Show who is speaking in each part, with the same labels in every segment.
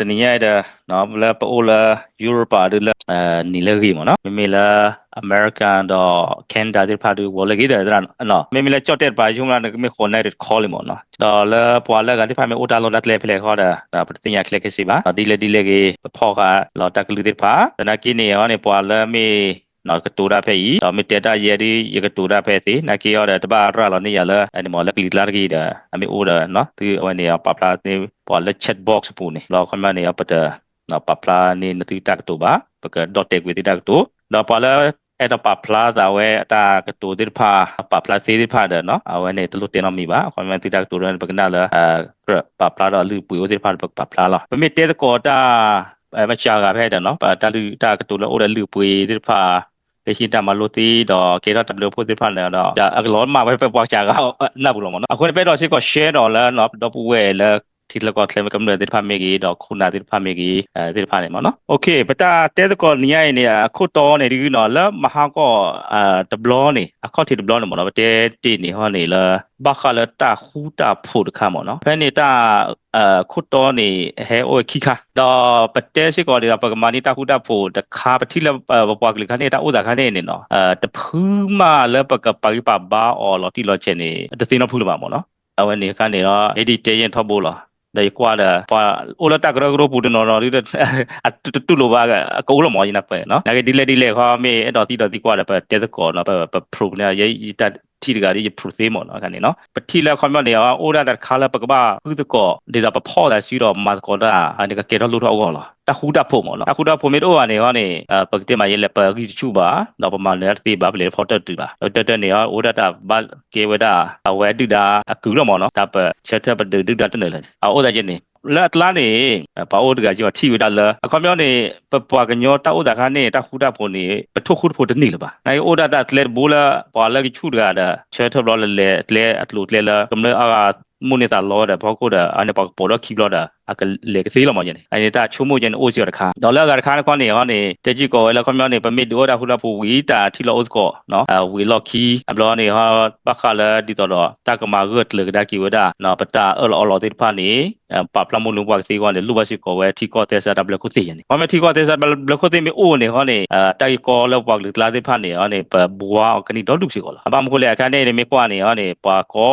Speaker 1: တနည်းရတဲ့နော်ဘလပိုလာယူရိုပါတို့နီလကြီးမနော်မေလာအမေရိကန်တော့ကန်ဒါတွေဖာတို့ဝလကြီးတဲ့နော်မေလာကြော့တဲ့ပါဂျုံလာမေခေါ်နေတဲ့ခေါ်လိမနော်တော့လပွာလကတိဖာမေအိုတာလောလက်လေဖလေခေါ်တာဒါပတင်ရခလက်ကစီပါဒီလေကြီးဖောကလော်တကလူတဲ့ဖာတနာကိနေရောနေပွာလမေနော်ကတူရာဖဲကြီးတော့မတက်တာရည်ရကတူရာဖဲစီနကီရတဲ့တပါရလာနေရလာအဲ့ဒီမော်လက်ကလီလာကြီးတဲ့အမေအိုဒါနော်သူအဝနေပပလာနေပေါ်လက်ချက် box ပူနေလောခမနေပတနော်ပပလာနေနတိတက်တူပါပကဒတ်တက်ဝီတက်တူနော်ပလာအဲ့တော့ပပလာသာဝဲအတာကတူဒီဖာပပလာစီဒီဖာတဲ့နော်အဝနေတလူတင်နမီပါခမတိတက်တူရပကနာလာပပလာတော့လူပူဒီဖာပပလာလာပမေတဲကောတာမချာကဖဲတဲ့နော်တလူတာကတူလို့အိုရလူပွေဒီဖာแต่ชินตามาโลตีดอกเกเราตับเรือพูดที่พันแล้วดอกจะอักล้อนมาไปปอกจากเขาหน้าบุหรี่เนาะคนไปดอกชิก็แชร์ดอกแล้วเนาะดอกปูเวแล้วทีละก็เคลมกำเนิดที่พันเมกีดอกคุณนาที่พันเมกีที่พันเนี่ยมั้งเนาะโอเคปะตาเต้ตะก็เนี่ยเนี่ยคู่โตเนี่ยดีเนาะแล้วมาหาก็ตับล้อนี่ข้อที่ตับล้อเนี่ยมั้งเนาะเต้ตีนี่ฮะนี่ละบักขะละตาคู่ตาพูดค่ะมั้งเนาะเพราะนี่ตาคู่โตนี่เฮโอคิค่ะดอกปะเต้สิก็เดี๋ยวปะมานี่ตาคู่ตาพูดแต่คาปะที่ละปอกลิค่ะเนี่ยตาอุตาค่ะเนี่ยเนาะแต่พื้นมาแล้วปะกับปากิปะบ้าอ๋อลอที่ลอเจนี่แต่ตีนพูดมามั้งเนาะเอาวันนี้ค่ะเนี่ยเนาะเอดีเจยันทบลได้กว่าละพอโอละตากระกระปูดนอที่อะตุโลบากะกูละหมอยินะเปเนาะแล้วก็ดีเลยเขาเมดอที่กว่าละเปเตตะก่อนเนาะเปพรูเนี่ยยตที่กะที่พรูเซมเนาะกันนี่เนาะปะที่แล้วคอมเนี่ยโอละตะคาละปะกะบะคือตะก่อเดตะปะพ่อตะซีดอมาก่อดาอันนี้ก็เกตลุทอก่อละตะคูดะพมเนาะตะคูดะพมเมโออะเนี่ยเนี่ยปกติมาเยละปะกิจูบาเนาะประมาณเนี่ยติบาเปเลพอตะตุบาตะเนี่ยโอละตะบาเกวดาอเวตุดาอะกูละหมอเนาะตะปะเชตะปะตุดาตะเนี่ยละโอละจินี่ละตลานี่ปะโอดกะจิว่าที่วดาละอะคอมเนี่ยปะปะกะญอตะโอดะคานี่ตะคูดะพมนี่ปะทุคุดพอตะนี่ละบาไอโอดาตะเลบูละปะละกิจูดาดาเชตะบลอle atlu le la kamle aga munita lo da phoko da ane pa podo ki lo da ak le ke sei lo ma yin ane ta chumo yin o si da kha dollar ga kha kwa ni ha ni te ji ko la khom ni permit do da hu la pu wi ta thi lo os ko no wi lo ki ablo ni ha pa kha la di to lo ta ka ma gut le da ki wa da no pa ta o lo ti pha ni pa pla mu lu wa sei ko ni lu ba si ko we thi ko te sa da bla ko ti yin ma me thi ko te sa bla ko ti mi o ni ha ni ta ki ko lo wa le la ti pha ni ha ni pa bua ka ni do lu si ko la ba mo ko le kha ni mi kwa ni ha ni pa ko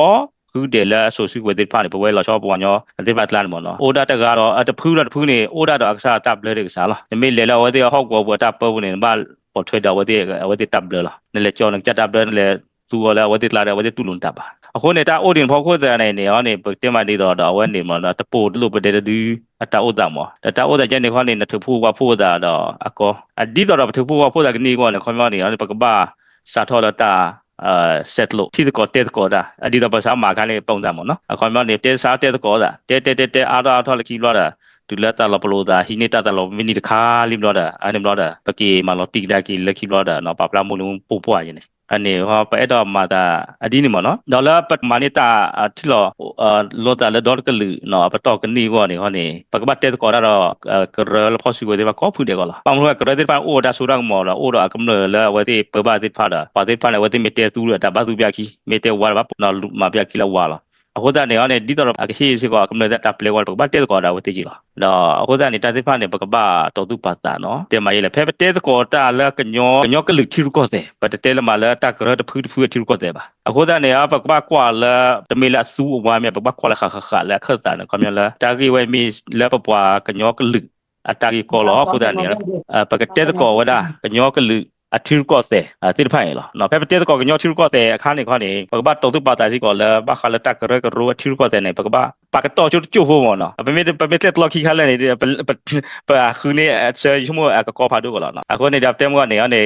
Speaker 1: คือเดลโซซิเวติพานี่ปะเวลาชอบปวญอติบัตลานหมอเนาะโอดาตะกะรออะตะพูละตะพูนี่โอดาดอกอักษาตับเลยดิสาละเมเลละวะติฮอกกว่าตับปะนี่บาปอทเวดาวะติตับเลยล่ะนั่นแหละจอนังจัดตับเลยนั่นแหละซูวะละวะติลาละวะติตุลุนตับအခုနေတာအိုဒင်ဖောက်ခိုးတဲ့နေနေရောနေတင်မနေတော့တော့ဝဲနေမလားတပို့လို့ပတဲ့တူအတာဥဒမောတအိုဒကျနေခေါနေနထဖူကဖိုးတာတော့အကောအဒီတော့ထဖူကဖိုးတာကနေကောနေခေါမောနေရောပကဘာစာထောလတာset လို့ที่ก็เตะก็ได้อดีตภาษามาคันนี่ပုံစံပေါ့နော်အခုမှနေเตะစားเตะก็ได้เตะအားတော့လကီလို့တာတူလက်တာလပလို့တာဟိနေတာတလမီနီတခါလိမလို့တာအနေမလို့တာပကီမလို့တိကဒါကီလကီလို့တာနော်ပပလာမလုံးပူပွားရင်အနေဟောပဲတော့မှာတာအဒီနီမနော်ဒေါ်လာပတ်မနီတာထီလောလောတာလေဒေါ်ကလူနော်ပတော့ကနီကောနေဟောနေပကပတ်တဲ့ကောတော့ကရလဖောစီဝေးပါကောဖူတယ်ကောလားပမလို့ကရတဲ့ပါအိုဒါဆူရံမောလားအိုတော့အကမလဝတိပပတိဖာတာပါတိဖာနေဝတိမတေသူရတာဘာသူပြခီမတေဝါဘာနော်မပြခီလာဝါလားအခုတည်းကနေဒီတော့အခေစီကောကမ္လတာပလေဝါပကပတ်တဲ့ကောတာဝတိကြီးလားတော့အခုတည်းနေတာတိဖာနေပကပတော်သူပါတာနော်တဲမရလေဖဲတဲ့ကောတာလကညောကလူချီကောတဲ့ပတ်တဲလမလာတာကရတဖူးဖူးချီကောတဲ့ပါအခုတည်းနေပကပကွာလတမီလာဆူဝါမြပကပကွာလခခလခတာနကမလတာကီဝဲမီလပပွားကညောကလူအတာကီကောလောအခုတည်းနေပကတဲ့ကောဝဒါကညောကလူအထီကောတဲ့တိဖိုင်လားနော်ဖဲတဲ့ကောကညောချီကောတဲ့အခါနေခါနေပကပတော်သူပါတာစီကောလဘခလတကရကရအထီကောတဲ့နေပကပปากต่อจุဖို့မောနော်ပမေတက်လောက်ခိခါလဲနေပခုနေအချေရှမို့အကောဖာဒုကလာနော်အခုနေတပ်တဲမကနေကနေ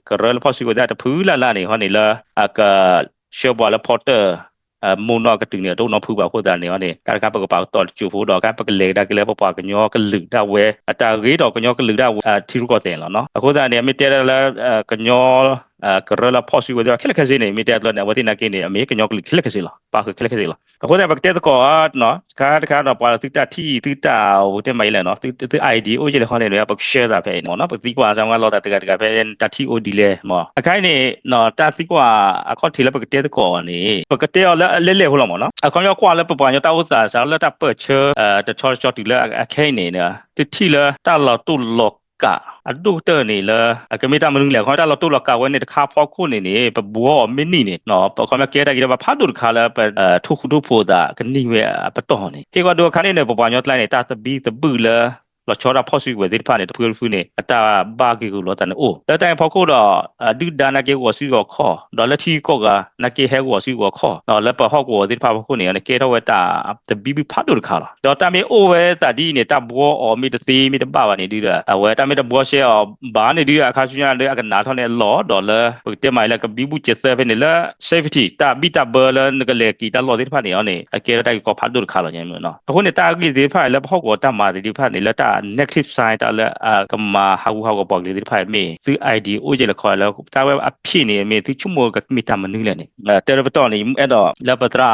Speaker 1: ကရလဖောစီကိုတဲ့ဖူးလာလာနေဟောနေလာအကရှောဘလပေါ်တာမုံတော့ကတင်နေတော့နော်ဖူပါခိုးတာနေဟောနေတာကပကပေါတော်ကျဖို့တော့ကပကလေဒါကလေးပပကညောကလူတာဝဲအတာရေးတော့ကညောကလူတာထီရကောတဲ့လားနော်အခုဒါနေမတဲလာကညော ကရလာဖို့စီဝဒခက်ခက်စင်းနေမိတဲ့တော့ဝတိနာကင်းနေအမေကညောကခက်ခက်စင်းလားပါခက်ခက်စင်းလားအခုတဲ့ဘက်တဲ့ကောနော်ကာတော့ပါတိတာတီတိတာဟိုတဲ့မိုင်လဲနော်တိ ID အိုကြီးလေခေါ်နေရဘက် share တာပဲနော်ဘက်ဒီကွာဆောင်ကတော့တကပဲတတီ OD လဲမောအခိုင်းနေနော်တတိကွာအခုထီလဲဘက်တဲ့ကောနေဘက်တဲ့လဲဟိုလားမောနော်အခုရောကွာလဲပပညတာဥစားစားလဲတာပတ်ချတချောချောတီလဲအခိုင်းနေနော်တိထီလဲတာလောက်တူလောကအဒုတနေလကမိတာမနုလေခေါ်တာလောက်တူလောကဝဲနေတခါဖောက်ခုနေပဘောမင်းနေနော်ပခေါမကဲတာကြီးဘာဖတ်တူခါလဲထုခုထုဖိုတာကနေဝဲပတော်နေကေကတော့ခါနေပပညောတလိုက်နေတာတဘီတဘူးလဲလောချောတာဖောက်စီဝဲဒီဖာနေတပူဖူနေအတာဘာကီကိုလောတန်အိုတတိုင်ဖောက်ခုတော့ဒုဒါနာကေကိုစီကိုခေါ်ဒေါ်လာတီကိုကနကေဟဲကိုစီကိုခေါ်နော်လပဟောက်ကိုဒီဖာခုနေနေကေတော့ဝဲတာတဘီဖတ်တူခါလားဒေါ်တာမေအိုဝဲတာဒီနေတဘောအော်မီတသေးမီတပါပါနေဒီရဝဲတာမေတဘောရှဲအော်ဘာနေဒီအခါရှင်ရလေအကနာထောင်းနေလောဒေါ်လာပတေမိုင်လကဘီဘူးချက်7နေလား safety တာဘီတာဘောလန်ကလေကီတာလောဒီဖာနေအော်နေအကေတိုင်ကိုဖတ်တူခါလားညမနော်အခုနေတာကီဒီဖာလပဟောက်ကိုတမာဒီဖာနေလတာnegative sign တာလဲကမာဟာကိုပေါ့လေဒီဖိုင်မေသူ ID အိုဂျေလခေါ်လဲတာဝဲအဖြစ်နေမေသူချုံမောကမိတာမနူးလဲနေတဲရပတော်နေအဲ့တော့လပတရာ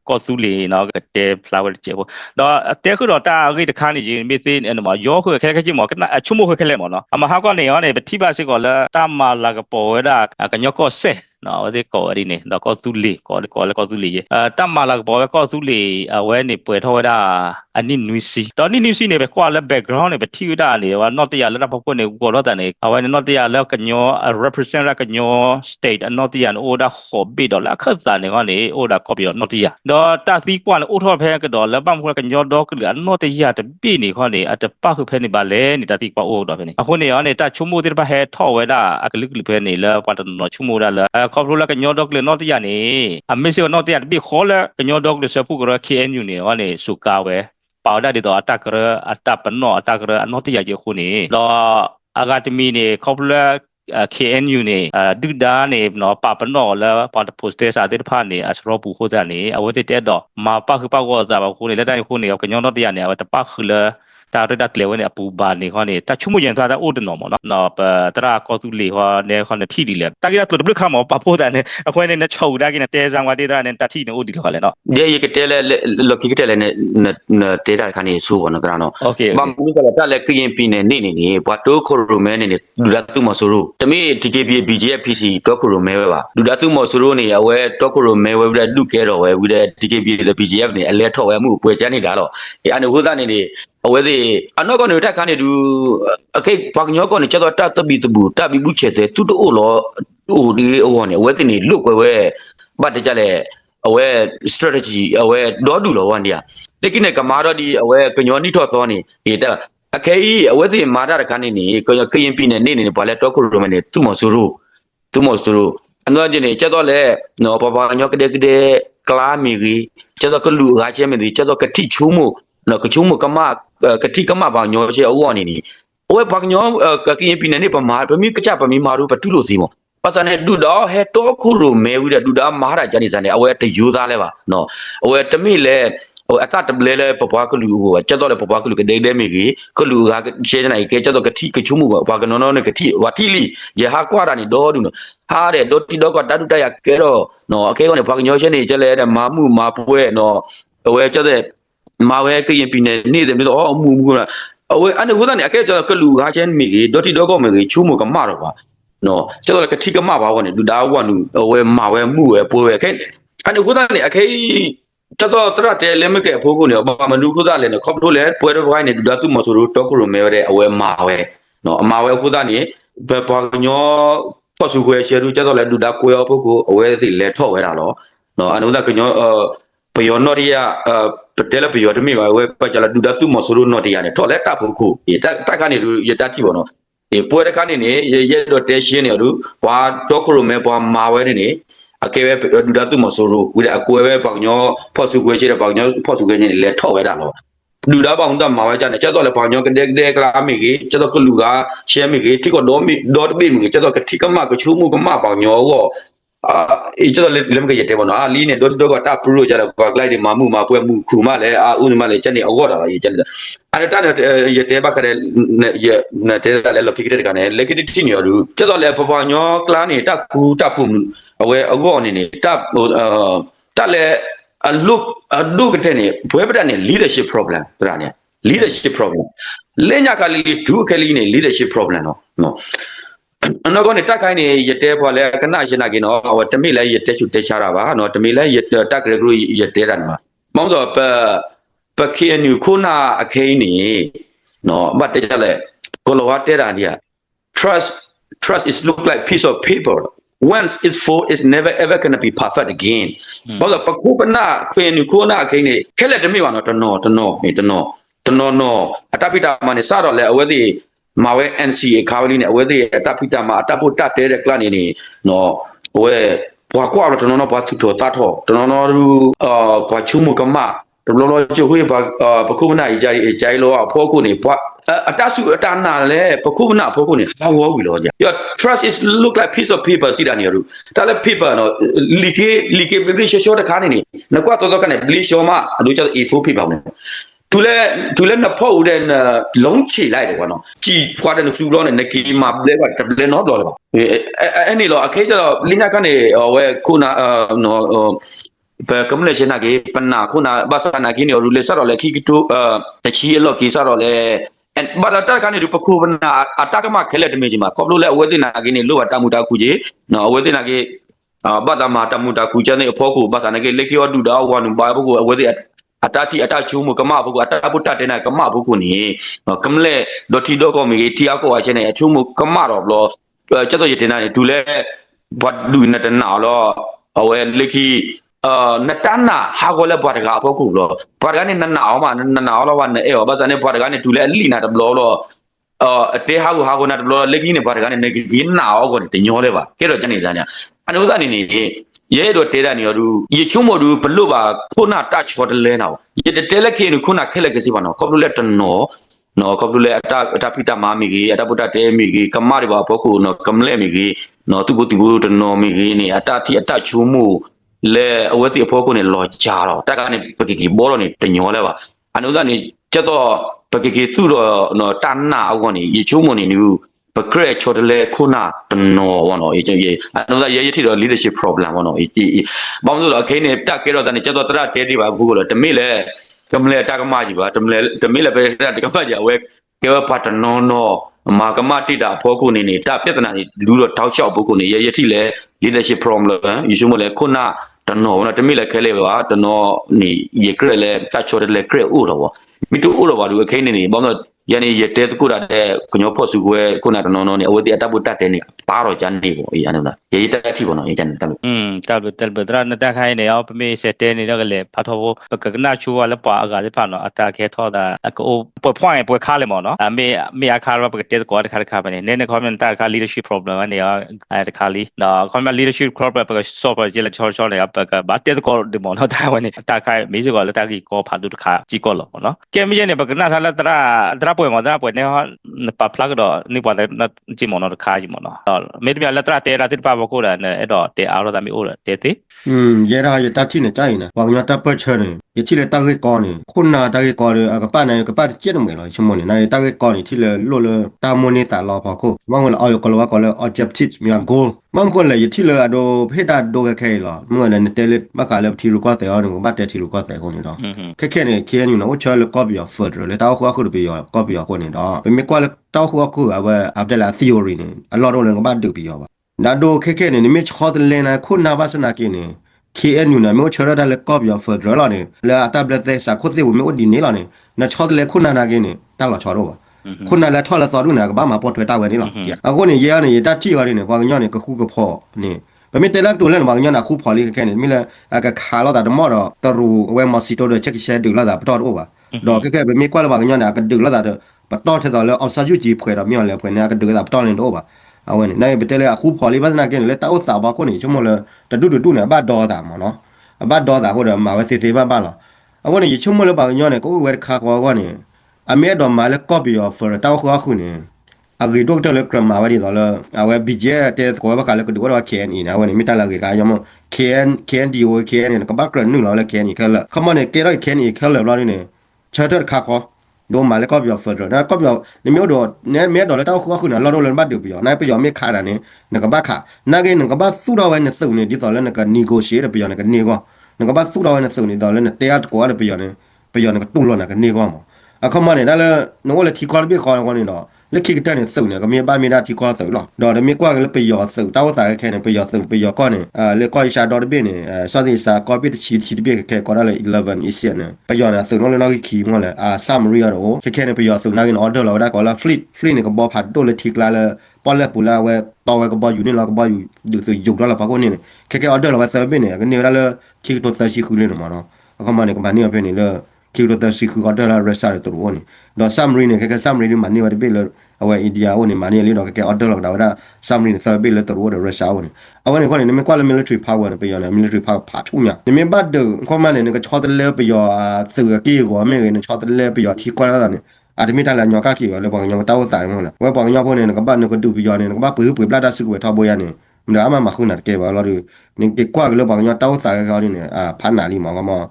Speaker 1: ကောစုလီနော်ကတဲ flower ချေဘောတော့တဲခုတော့တာဂိတခါနေကြီးမေသိနေမှာရောခွဲခဲခဲချင်းမောကနချုံမောခွဲခဲလဲမောနော်အမဟာကနေရောနေပတိပါစိကောလဲတာမာလာကပေါ်ဝဲတာကညောကောဆဲနော်ဒီကောရီနေတော့ကောစုလီကောစုလီတမလာဘောကောစုလီအဝဲနေပွဲထောတာအနိနွီစီတော့နိနွီစီနေပဲကွာလဲ background နေပဲထီတာနေဝါ not တရလက်တော့ပုတ်နေကိုတော့တန်နေအဝဲ not တရလက်ကညော represent လက်ကညော state not တရ order hobby တော့လက်ခတ်တာနေကနေ order copy not တရတော့တသီကွာလဲ auto ဖဲကတော့လက်ပံခွဲကညောတော့ကလ not တရတပြနေခေါနေအတပခုဖဲနေပါလဲနေတသီကွာ order ဖဲနေအခုနေရောနေတာချုံမိုတိပါဟဲထောဝဲတာအကလိကလိဖဲနေလဲပတ်တော့ချုံမိုတာလဲခေါပလိုလကညောတော့ကလ not တရနေအမေစီ not တရပြခေါ်လဲကညောတော့ကလစဖုကရ KNU နေဟောနေစုကာဝဲပေါဒါဒီတော့အတကရအတပနောအတကရအနောတရကြီးခုနေတော့အဂတ်မီနေခေါပလာ KNU နေဒုဒါနေနော်ပပနောလာပတ်ပိုစတေစာတဲ့ဖာနေအစရောပူခိုတဲ့နေအဝတ်တဲ့တော့မပခပကောသာခုနေလက်တိုင်းခုနေကညောတော့တရနေအဝတ်ပခလတာရdat lewen apu ba ni khone ta chumu yen tha da o de no mo no pa tra ko tu le ho ne khone thi di le ta ki da tu de kha mo pa po da ne akhwe ne chou da ki ne te sang wa de da ne ta thi ne o di kha le no
Speaker 2: ye ye ke te le lo ki ke te le ne te da kha ni su bo no kra no ba mu ka ta le kyin pi ne ni ni bwa to kho ro me ne du da tu mo so ro tami DKB BGF PC to kho ro me we ba du da tu mo so ro ni awe to kho ro me we bi da du ke ro we wi da DKB the BGF ni a le tho we mu pwe chan ni da lo e ane ho da niအဝဲဒီအနောကနေတက်ခါနေသူအခေဘာညောကနေချက်တော့တဘီတဘူးတဘီဘူးချက်တဲ့သူတို့လောဟိုဒီဟိုနေအဝဲတင်နေလွတ်ကွယ်ဝဲဘာတကြလဲအဝဲ strategy အဝဲဒေါ်ဒူလောဝန်ဒီတကိနေကမာတော့ဒီအဝဲကညောနီထော့သောနေဒီတဲ့အခေအဝဲဒီမာတာခါနေနေကရင်ပြနေနေဘာလဲတော့ခုရမနေသူမဆူရအနောကျနေချက်တော့လဲနော်ဘာညောကတဲ့ကလာမီကြီးချက်တော့ကလူအားချင်းမဒီချက်တော့ကတိချုံမို့နော်ကချုံမို့ကမကတိကမဘာညောချေအဝေါ်နေနေအဝဲဘာညောကကရင်ပြနေနေပမာပမီကကြပမီမာတို့ဘတူလို့စီမောပတ်စံနဲ့ဒူတော့ဟဲတော့ခုလိုမဲဝီတဲ့ဒူတာမာတာဂျန်နေစံနေအဝဲတယူသားလဲပါနော်အဝဲတမိလဲဟိုအတတဘလဲလဲပပွားကလူဟိုချက်တော့လဲပပွားကလူကဒဲဒဲမီကြီးကလူကရှဲနေကဲချက်တော့ကတိကချုံမို့ဘာကနော်နော်နဲ့ကတိဝတိလီရဟာကွာတာနေတော့ဒူနော်ဟာတဲ့ဒိုတီတော့ကတတူတရကဲတော့နော်အခဲကနေဘာညောရှဲနေချက်လဲတဲ့မာမှုမာပွဲနော်အဝဲချက်တဲ့မာဝဲကရင်ပြနေနေတယ်တော့အမှုကအဝဲအနေဝဒနေအကဲကလူဟာချင်းမီဒေါတီတော့ကောမီချူမကမတော့ပါနော်ကျတော့ကတိကမပါဝနေဒူဒါဝနူအဝဲမာဝဲမှုဝဲပိုးဝဲခဲအနေဝဒနေအခဲကျတော့တရတဲလဲမကဲဖိုးကိုနေဘာမနူခုသားလဲနော်ခေါပလို့လဲပွဲတော့ဘိုင်းနေဒူဒါသူမဆိုတော့တော့ကရမဲတဲ့အဝဲမာဝဲနော်အမာဝဲခုသားနေဘဘာညောပတ်စုခွဲရှယ်သူကျတော့လဲဒူဒါကိုရောဖို့ကိုအဝဲသိလဲထော့ဝဲတာနော်နော်အနုဒကညောပယောနော်ရီယာတဲလပယောတမိပါဝဲပတ်ကြလာဒူဒါသူမဆိုလို့နော်တရားနဲ့ထော်လက်တဖို့ခုတက်ခါနေလူရတတိပေါ့နော်ဒီပွဲတခါနေနေရတော့တဲရှင်းနေတို့ဘာတော့ခရိုမဲဘာမာဝဲနေနေအကဲပဲဒူဒါသူမဆိုလို့ဝိအကွဲပဲပေါညောဖော့စုခွဲရှိတဲ့ပေါညောဖော့စုခွဲနေလဲထော်ဝဲတာတော့ဒူဒါပေါင်းတမာဝဲကြတယ်ကျတော့လေပေါညောကတဲ့ကလာမိကြီးကျတော့ကလူကရှဲမိကြီးတိကတော့မီတော့တပိမိကြီးကျတော့ကတိကမကချူမှုကမပေါညော อีจะเล่มก็ยเตบ่เนาะลีเนี่ยดก็ตาปรูจะก็ไล่ดิมามาป่วยมูคูมาเลยอุนมาเลยจันนี่อวดอะไรจันอันนั้นยเตบักเลยเนี่ยเตเลยลอกิกเตกันเนี่ยเลกิตินี่อยู่จะต้องเลยพอญอกลานี่ตาปูเอาไว้อวดนี่ตาเลยลูกเตนี่ป่วยบ่ได้เนี่ย leadership problem ปราเนี่ย leadership problem เล่นยากะลีดูเคลีเนี่ย leadership problem เนาะอันนั้นก็เนี่ยตักให้เนี่ยยัดเตะพอเลยกันน่าชนะกินเนาะว่าจะมีอะไรยัดเตะชุดเตะชาราบ้าเนาะจะมีอะไรยัดตักเรื่องยัดเตะดันมามั่งก็เปเคียนอยู่คุณาอเคนี่เนาะบัดเตะจะเลยก็เราว่าเตะดันเนี่ย trust is look like piece of paper once it's full it's never ever gonna be perfect again มั่งก็ปะคูปน่าเคียนอยู่คุณาอเคนี่แค่เล็จะไม่ว่าเนาะตะโนอัตพิตามันเนี่ยซาดอเลยเอาไว้ดิมาเว NCA คาวลีเนี่ยเอาไว้ดิอัตพิตามาอัตพุตตะเตเรกลานี่เนาะเว้บัวกว่าเราตะโนบัวทุตตาทอตะโนรูบัวชุมุกมะตะโนจุเฮปะคุมนาใจโลอ่ะพอกูนี่บัวอัตสุอัตนาเลยปะคุมนาพอกูนี่ฮาววิโลจ้ะ your trust is look like piece of paper สิดานี่รูตะเล paper เนาะลิเกบิบลิโชตะคานี่นะกว่าตอกันเนี่ยบิลิโชมาดูจะ A4 paper เนี่ยသူလည်းနှစ်ဖို့တဲ့လုံးချလိုက်တယ်ကွာနော်ကြည်ဖွာတဲ့လူလောနဲ့နကီမှာလဲကတလဲနော်တော့အဲ့นี่လောအခေကျတော့လင်းညကနေဝဲခုနနော်ဘယ်ကမလဲရှင်းနာကေပနာခုနဘာသာနာကင်းရောလူလေဆော်တော့လေခိကတူတချီအလော့ကီဆော်တော့လေဘာလာတက်ကနေဒီပခုပနာအတကမခဲလက်တမင်းကြီးမှာကောပလို့လဲအဝဲတင်နာကင်းနေလို့တမှုတာခုကြီးနော်အဝဲတင်နာကေဘာသာမှာတမှုတာခုချနေအဖို့ကိုဘာသာနာကေလေကီရောဒူတာဝါနူဘာဘကိုအဝဲတင်အတတိအတချူမကမဘကုအတပုတ္တတေနကမဘကုနီကမလေဒိုတီဒိုကောမီတီအကောအချင်းနေအချူမကမတော့ဘလောကျတော့ရတင်နေဒူလေဘတ်ဒူနတနာလောအဝဲလေခီနတနာဟာကိုလေဘတ်ကအဖို့ကုဘလောဘတ်ကနေနနာအောင်မနနာလောဝနဲ့အေဘတ်ကနေဘတ်ကနေဒူလေအလီနာတဘလောလောအတေဟာကိုနာတဘလောလေခီနေဘတ်ကနေနေခီနာအောင်ကိုတညောလေပါကဲတော့ကျနေစမ်းညာအနုဒအနေနေရဲတော့တေးတာနေရူရေချုံမတို့ဘလို့ပါခုနတချော်တလဲနော်ရေတဲလက်ခေနခုနခက်လက်ကစီပါနော်ကောပလူလက်တနော်ကောပလူလက်အတဖိတမာမီကြီးအတပုတတဲမီကြီးကမရီပါဘောခုနော်ကမလဲမီကြီးနော်သူကိုတနော်မီကြီးနေအတတိအတချူမှုလဲအဝဲတိအဖို့ကိုနေလောကြတော့တက်ကနေပကီဘောတော့နေတညောလဲပါအနုဒနေချက်တော့ပကီသူတော့နော်တန်းနာအောက်ကနေရေချုံမနေနူပကရက်ချော်တလဲခုနတနော်ဝနော်ရေအနုဒရေထီတော့ leadership problem ဝနော်ဘောင်းဆိုတော့အခင်းနေတက်ကြတော့တန်ချက်တော့တရတဲတိပါဘူးလို့တမိလဲကမလဲတကမကြီးပါတမိလဲပဲတကမကြီးအဝဲကဲပါတနော်မာကမတိတာဖောခုနေတပြဿနာနေလူတော့တောက်လျှောက်ပုဂ္ဂိုလ်နေရေထီလဲ leadership problem ယူရှုမလဲခုနတနော်ဝနော်တမိလဲခဲလဲပါတနော်နေရေကရက်လဲတချော်တယ်လဲကရက်ဥတော့မိတူဥတော့ပါလူအခင်းနေဘောင်းတော့ယနေ့ရတဲ့ကူရတဲ့ကညောဖို့စုကွဲခုနတနော်နေအဝတိအတပုတတဲ့နေပါတော့ဂျန်နေပေါ့အေးအနုလားရေတက်တိပေါ့နော်အေးဂျန်တက်လို့
Speaker 1: တက်ဘဒရနတခိုင်းနေအောင်ပမေစတဲ့နေတော့လေဖတ်တော့ပကကနာချူဝါလပါအကလည်းဖတ်နော်အတာခဲထောတာအကိုပွိုင်းပွိုခါလေမော်နော်မေအခါရပကတဲ့ကောတခါခါပဲနေခေါမန်တာခါ leadership problem နေအဲ့တခါလီနော်ခေါမန် leadership problem ပက software ကြည့်လက်ချောချောလေပကဘာတဲ့ကောဒီမော်နော်တာဝန်နေအတာခိုင်းမေးစကောလည်းတာကြီးကောဖတ်တူတခါကြည့်ကောလို့နော်ကဲမင်းနေပကနာထားလက်တရာပွိုင်းမော်တရာပွိုင်းနေပါဖလာကတော့နေပေါ်တဲ့ကြည့်မော်နော်တခါကြည့်မော်နော်မေတ္တမြလက်တရာတဲရာတိပါဘကိုလည်းအဲ့တော့တဲအားတော့တမီအိုးတဲတေ
Speaker 3: ရဲရာရတတိနေကြိုင်နေဘာကညတပတ်ချနေရချိလေတကေကောနေခုနာတကေကောအကပတ်နေကပတ်ကျက်နေလို့ချမနေနိုင်တကေကောနေတိလေလို့လေတာမနေတာလောပါကိုမောင်ကအော်ကလောကလော objective မြန် goal မောင်ကလည်းရချိလေအဒိုဖေတာဒိုကခဲလောမောင်လည်းတဲလေမကလည်းတီလူကောတဲ့အော်ငဘတ်တဲ့တီလူကောတဲ့ကိုနေတော့ခဲနေခဲနေနော်ချောလေ copy of further လေတောက်ခုပြီးရော copy ကိုနေတော့ဘယ်မကွာတောက်ခုအဘအဗဒလာ theory နေအလောတော့လည်းငဘတ်တူပြီးရောပါနာဒိုခဲနေနိမချောတဲ့လေနာခုနာဘာစနာကင်းနေKNU นะမျိုးချရတဲ့ကော့ပြဖဒရလာနေလာအတပ်လက်သက်စာခုသိဝမျိုးဒီနေလာနေနချောတဲ့ခုနာနာကင်းနေတလာချောတော့ပါခုနာလက်ထော်လာစော်ဒုနာကဘာမှပေါ်ထွေတာဝဲနေလားအခုနေရဲနေတတိရနေကွာညောနေကခုကဖော့နေဘယ်မတဲလက်တူလဲဘာညောနာခုဖော်လေးခဲနေမိလဲအကခါလာတာမော်တော့တရူဝဲမစီတိုတဲ့ချက်ရှဲဒူလာတာပတော်တော့ပါတော့ကဲဘယ်မကွာလာဘာညောနာကဒူလာတာပတော်တဲ့တော့လဲအော်ဆာယူဂျီဖွေတော့မြောလဲဖွေနေကဒူလာပတော်နေတော့ပါအဝဲနေနိုင်ဘတဲလက်အခုဖော်လေးဘာနာကင်းလေတောက်စာပါကိုနေချမောလဲတတူတူနေဘာတော်တာမော်နော်အဘတော်တာဟုတ်တယ်မှာပဲသေသေးပါပါလားအခုနေချုံမလို့ပါညောနေကိုဝဲခါကွာကွာနေအမေတော်မှာလဲ copy of for တောက်ခွာခုနေ agi doctor le kram ma wadi dole awe bije te ko ba kala ko do wa ken ina wani mitala ge ga yamo ken di wo ken ne ka ba kran nu le ken ni kala kama ne ke ra ken ni kala la ni ne chater kha ko do ma le ko byo further na ko byo ni myo do ne me do le ta ko khu na lo do le ba de byo na byo me kha da ne ne ka ba kha na ge ne ka ba su do wa ne su ne di dole ne ka negotiate byo ne ka ne ko ne ka ba su do wa ne su ne dole ne te ya ko wa byo ne ka tu lo na ka ne ko mo a kama ne na le no le ti ko bi ko ko ni doလက်ခိကတန်စုံနေကမြေပါမီနာတီကောဆောလောဒေါ်မြေကွာကလည်းပယောစုံတောက်စားခဲနေပယောစုံပယောကောနေလေကောရှာဒေါ်ဘင်းနေစောဒီစာကောပစ်ချီချီဘီခဲကောလည်း11 is နေပယောနာစုံလို့လောက်ခီမလဲsummary ရောခဲနေပယောစုံနာကင် order လောက်ဒါကောလား fleet နေကဘောဖတ်တိုလည်းထိကလာလဲပေါ်လက်ပူလာဝဲတော်ဝဲကဘောယူနေလောက်ဘောယူဒီဆိုယူတော့လာပါကောနေခဲ order လောက်ဆက်ဘင်းနေကနေလည်းခိကတော့သရှိခုလေးနေမှာနော်အခုမှနေကမနေပဲနေလဲခိကတော့သရှိခုကတော့ rest တူဝနေတော့ summary နေခဲ summary နေမှာနေပါပဲလို့အဝဲ India ဝင်မာနီလေးတော့ကဲ order လောက်တော့ဒါ summary နဲ့ survey လက်တော့ Russia ဝင်အဝဲနေခေါနေမကွာလေ military power နဲ့ပြောရလဲ military power ဖာထုညာနေမဘတ်ဒခေါမနဲ့ကချောတလဲပြောသူကီကိုမဲနေချောတလဲပြောထီကွာလာတယ်အာဒမီတလာညောကကီရောလေဘောညောတောက်ဆိုင်မဟုတ်လားဝဲဘောညောဖို့နေကဘတ်နကတူပြောနေကဘတ်ပူပလာတာစုကိုထောက်ပေါ်ရနေမနာမခုနာကဲပါလို့နေကကွာကလေဘောညောတောက်ဆိုင်ကောနေဖာနာလီမောကမော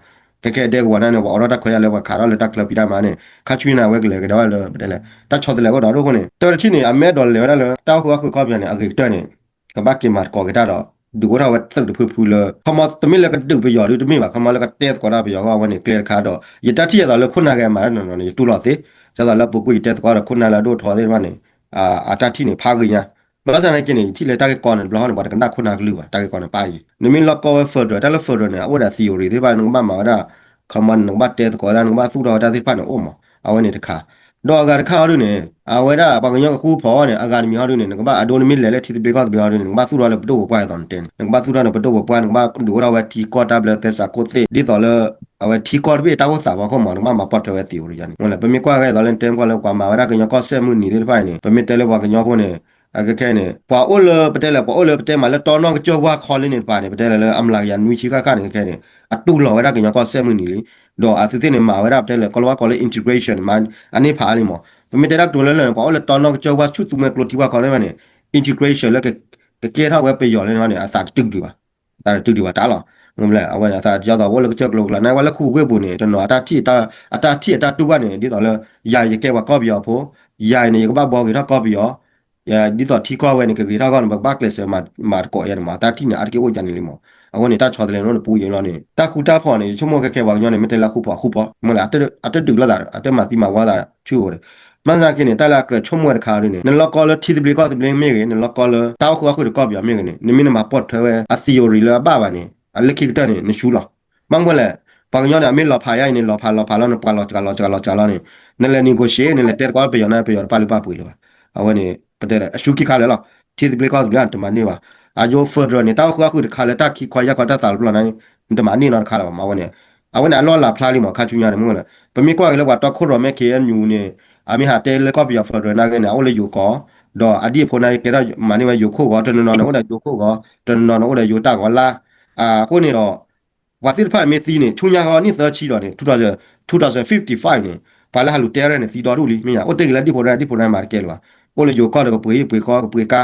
Speaker 3: ကဲတဲ့ဝါနာနဲ့ဘောအော်တာခွဲရလဲခါတော့လက်တက်လက်ပြတာမနဲ့ခါချွေးနာဝဲကလေးကတော့တယ်လေတတ်ချောတယ်လေကတော့ခုနေတော်ချင်းနေအမဲတော်လေလည်းတောက်ခုအခုကောပြန်နေအကေတက်နေကဘာကီမာကောကတာတော့ဒူကရာဝတ်သက်ဖူဖူလခမတမီလကဒူပယောဒူတမီပါခမလကတက်ကောတာပယောကဝနေကလခါတော့ယတတိရတော့ခုနာကဲမှာနော်နေတူလို့သေးကျတော့လပုကွေတက်ကောခုနာလာတို့ထော်သေးမနေအတတိနေဖာကညာဘလာစနေကင်းတီလေတာကောနေဘလာဟောဘာကနာခုနာကလူပါတာကောနေပါကြီးနမင်းလောက်ကောဖာဒရတယ်လဖာဒရနေအဝဒါ theory ဒီပါနမမာဒါခမန်နဘတ်တဲကောလာနဘသုတော်တာသိဖတ်နေအိုမအဝဲနေတခါတော့အကာတခါရနေအဝဲဒါပကညောခုဖော်နေအကာဒမီဟာရနေကဘာအဒိုနမီလဲလဲတီဘေကောပြောရနေကဘာသုတော်လဲပတော့ပွားတယ်တင်ကဘာသုတော်နဲ့ပတော့ပွားနေကဘာဒိုရဝတီကောတာဘလတက်စာကိုသေဒီတော်လဲအဝဲတီကောဘေတာဝစာဘာခေါ်မှာမပတ်တယ်တီဝရညာဟုတ်လားပမေကွာခဲ့တော်လဲတင်ကွာလဲကွာမှာဝရကညောကောဆက်မှုနေတယ်ဖိုင်နေပမေတဲလဲဝကညောဖို့နေအကခဲနေပွာအိုလပတဲလဲပွာအိုလပတဲမှာလဲတော်နောကြောဘွားခေါ်လင်းနေပါတယ်ပတဲလဲအမလာရနွီချီကကနေခဲနေအတူလောဝရကညောကောဆက်မှုနေလေတော့အသစ်နေမှာဝရပတဲလဲကောလဝါကောလေ integration man အနေဖာလီမောပမေတဲရက်ဒိုလဲလဲပွာအိုလတော်နောကြောဘွားချွတ်သူမဲကလိုတီဝါကောလဲမနေ integration လဲကဲထောက်ဝဲပေးရလဲနော်နေအသာတူတူပါတာတူတူပါတာလားမမလဲအဝဲအသာကြောက်တော့ဝလကချက်လို့လာနိုင်ဝလခုဝဲပူနေတော့အတာတိတာတူကနေဒီတော့လဲယာရကဲဝကောပြောဖို့ယာနေကဘာဘောကကောပြောဒီတော့ထီကောဝဲနေကကြီးတော့ကတော့ဘက်ကလစ်မှာကောရမှာတာတိနေအတကေဝကြနေလိမ့်မောအခုနေတာချော်တယ်လို့ပူရင်လို့နေတာခုတာဖော်နေချုံမခက်ခဲပါညနေမတဲလာခုပေါ့မလားအတတူလာတာအတမတိမှာဝါတာချူတယ်မန်စာကင်းနေတာလာကချုံမွဲတခါရင်းနေလောကောလတီဒီဘလကောဒီဘလမေကေလောကောလတောက်ခုအခုကောပြမေကေနေမင်းမှာပေါ့ထဲအသီယိုရီလာပါပါနေအလက်ခိကတနေနရှူလာမန်ကလည်းပကညောနေအမေလောဖာရိုင်နေလောဖာလောပကလောကြလာနေနလည်းနီကိုရှေနေလည်းတက်ကောပြရနေပြရပါလပါပူလောအဝနေပတဲအရှုခိခါလေလောတီဒီဘလကောဒီတမနေပါအယိုဖာဒရနေတောက်ခုအခုခါလေတက်ခိခွာရခွာတတာလနိုင်တမနေနော်ခါလာမဝနေအဝနေအလောလာဖလားလီမခါချူညာနေမလားပမေကွာကလည်းတော့ခုရောမဲကေအန်ယူနေအမေဟာတဲလေကောပြဖာဒရနာကနေအဝလေယူကောတော့အဒီဖိုနိုင်ကေရမနေဝယူခိုကောတနနော်နော်ယူခိုကောတနနော်နော်ယူတာကောလာခုနေတော့ဝါသစ်ဖာမေစီနေချူညာကောနိသချီတော့နေ2055နေဘာလာလူတဲရနေစီတော်တို့လီမင်းအိုတေကလာဒီဖိုနိုင်မာကဲလောအိုလေယူကောတော့ပွေကောပွေကာ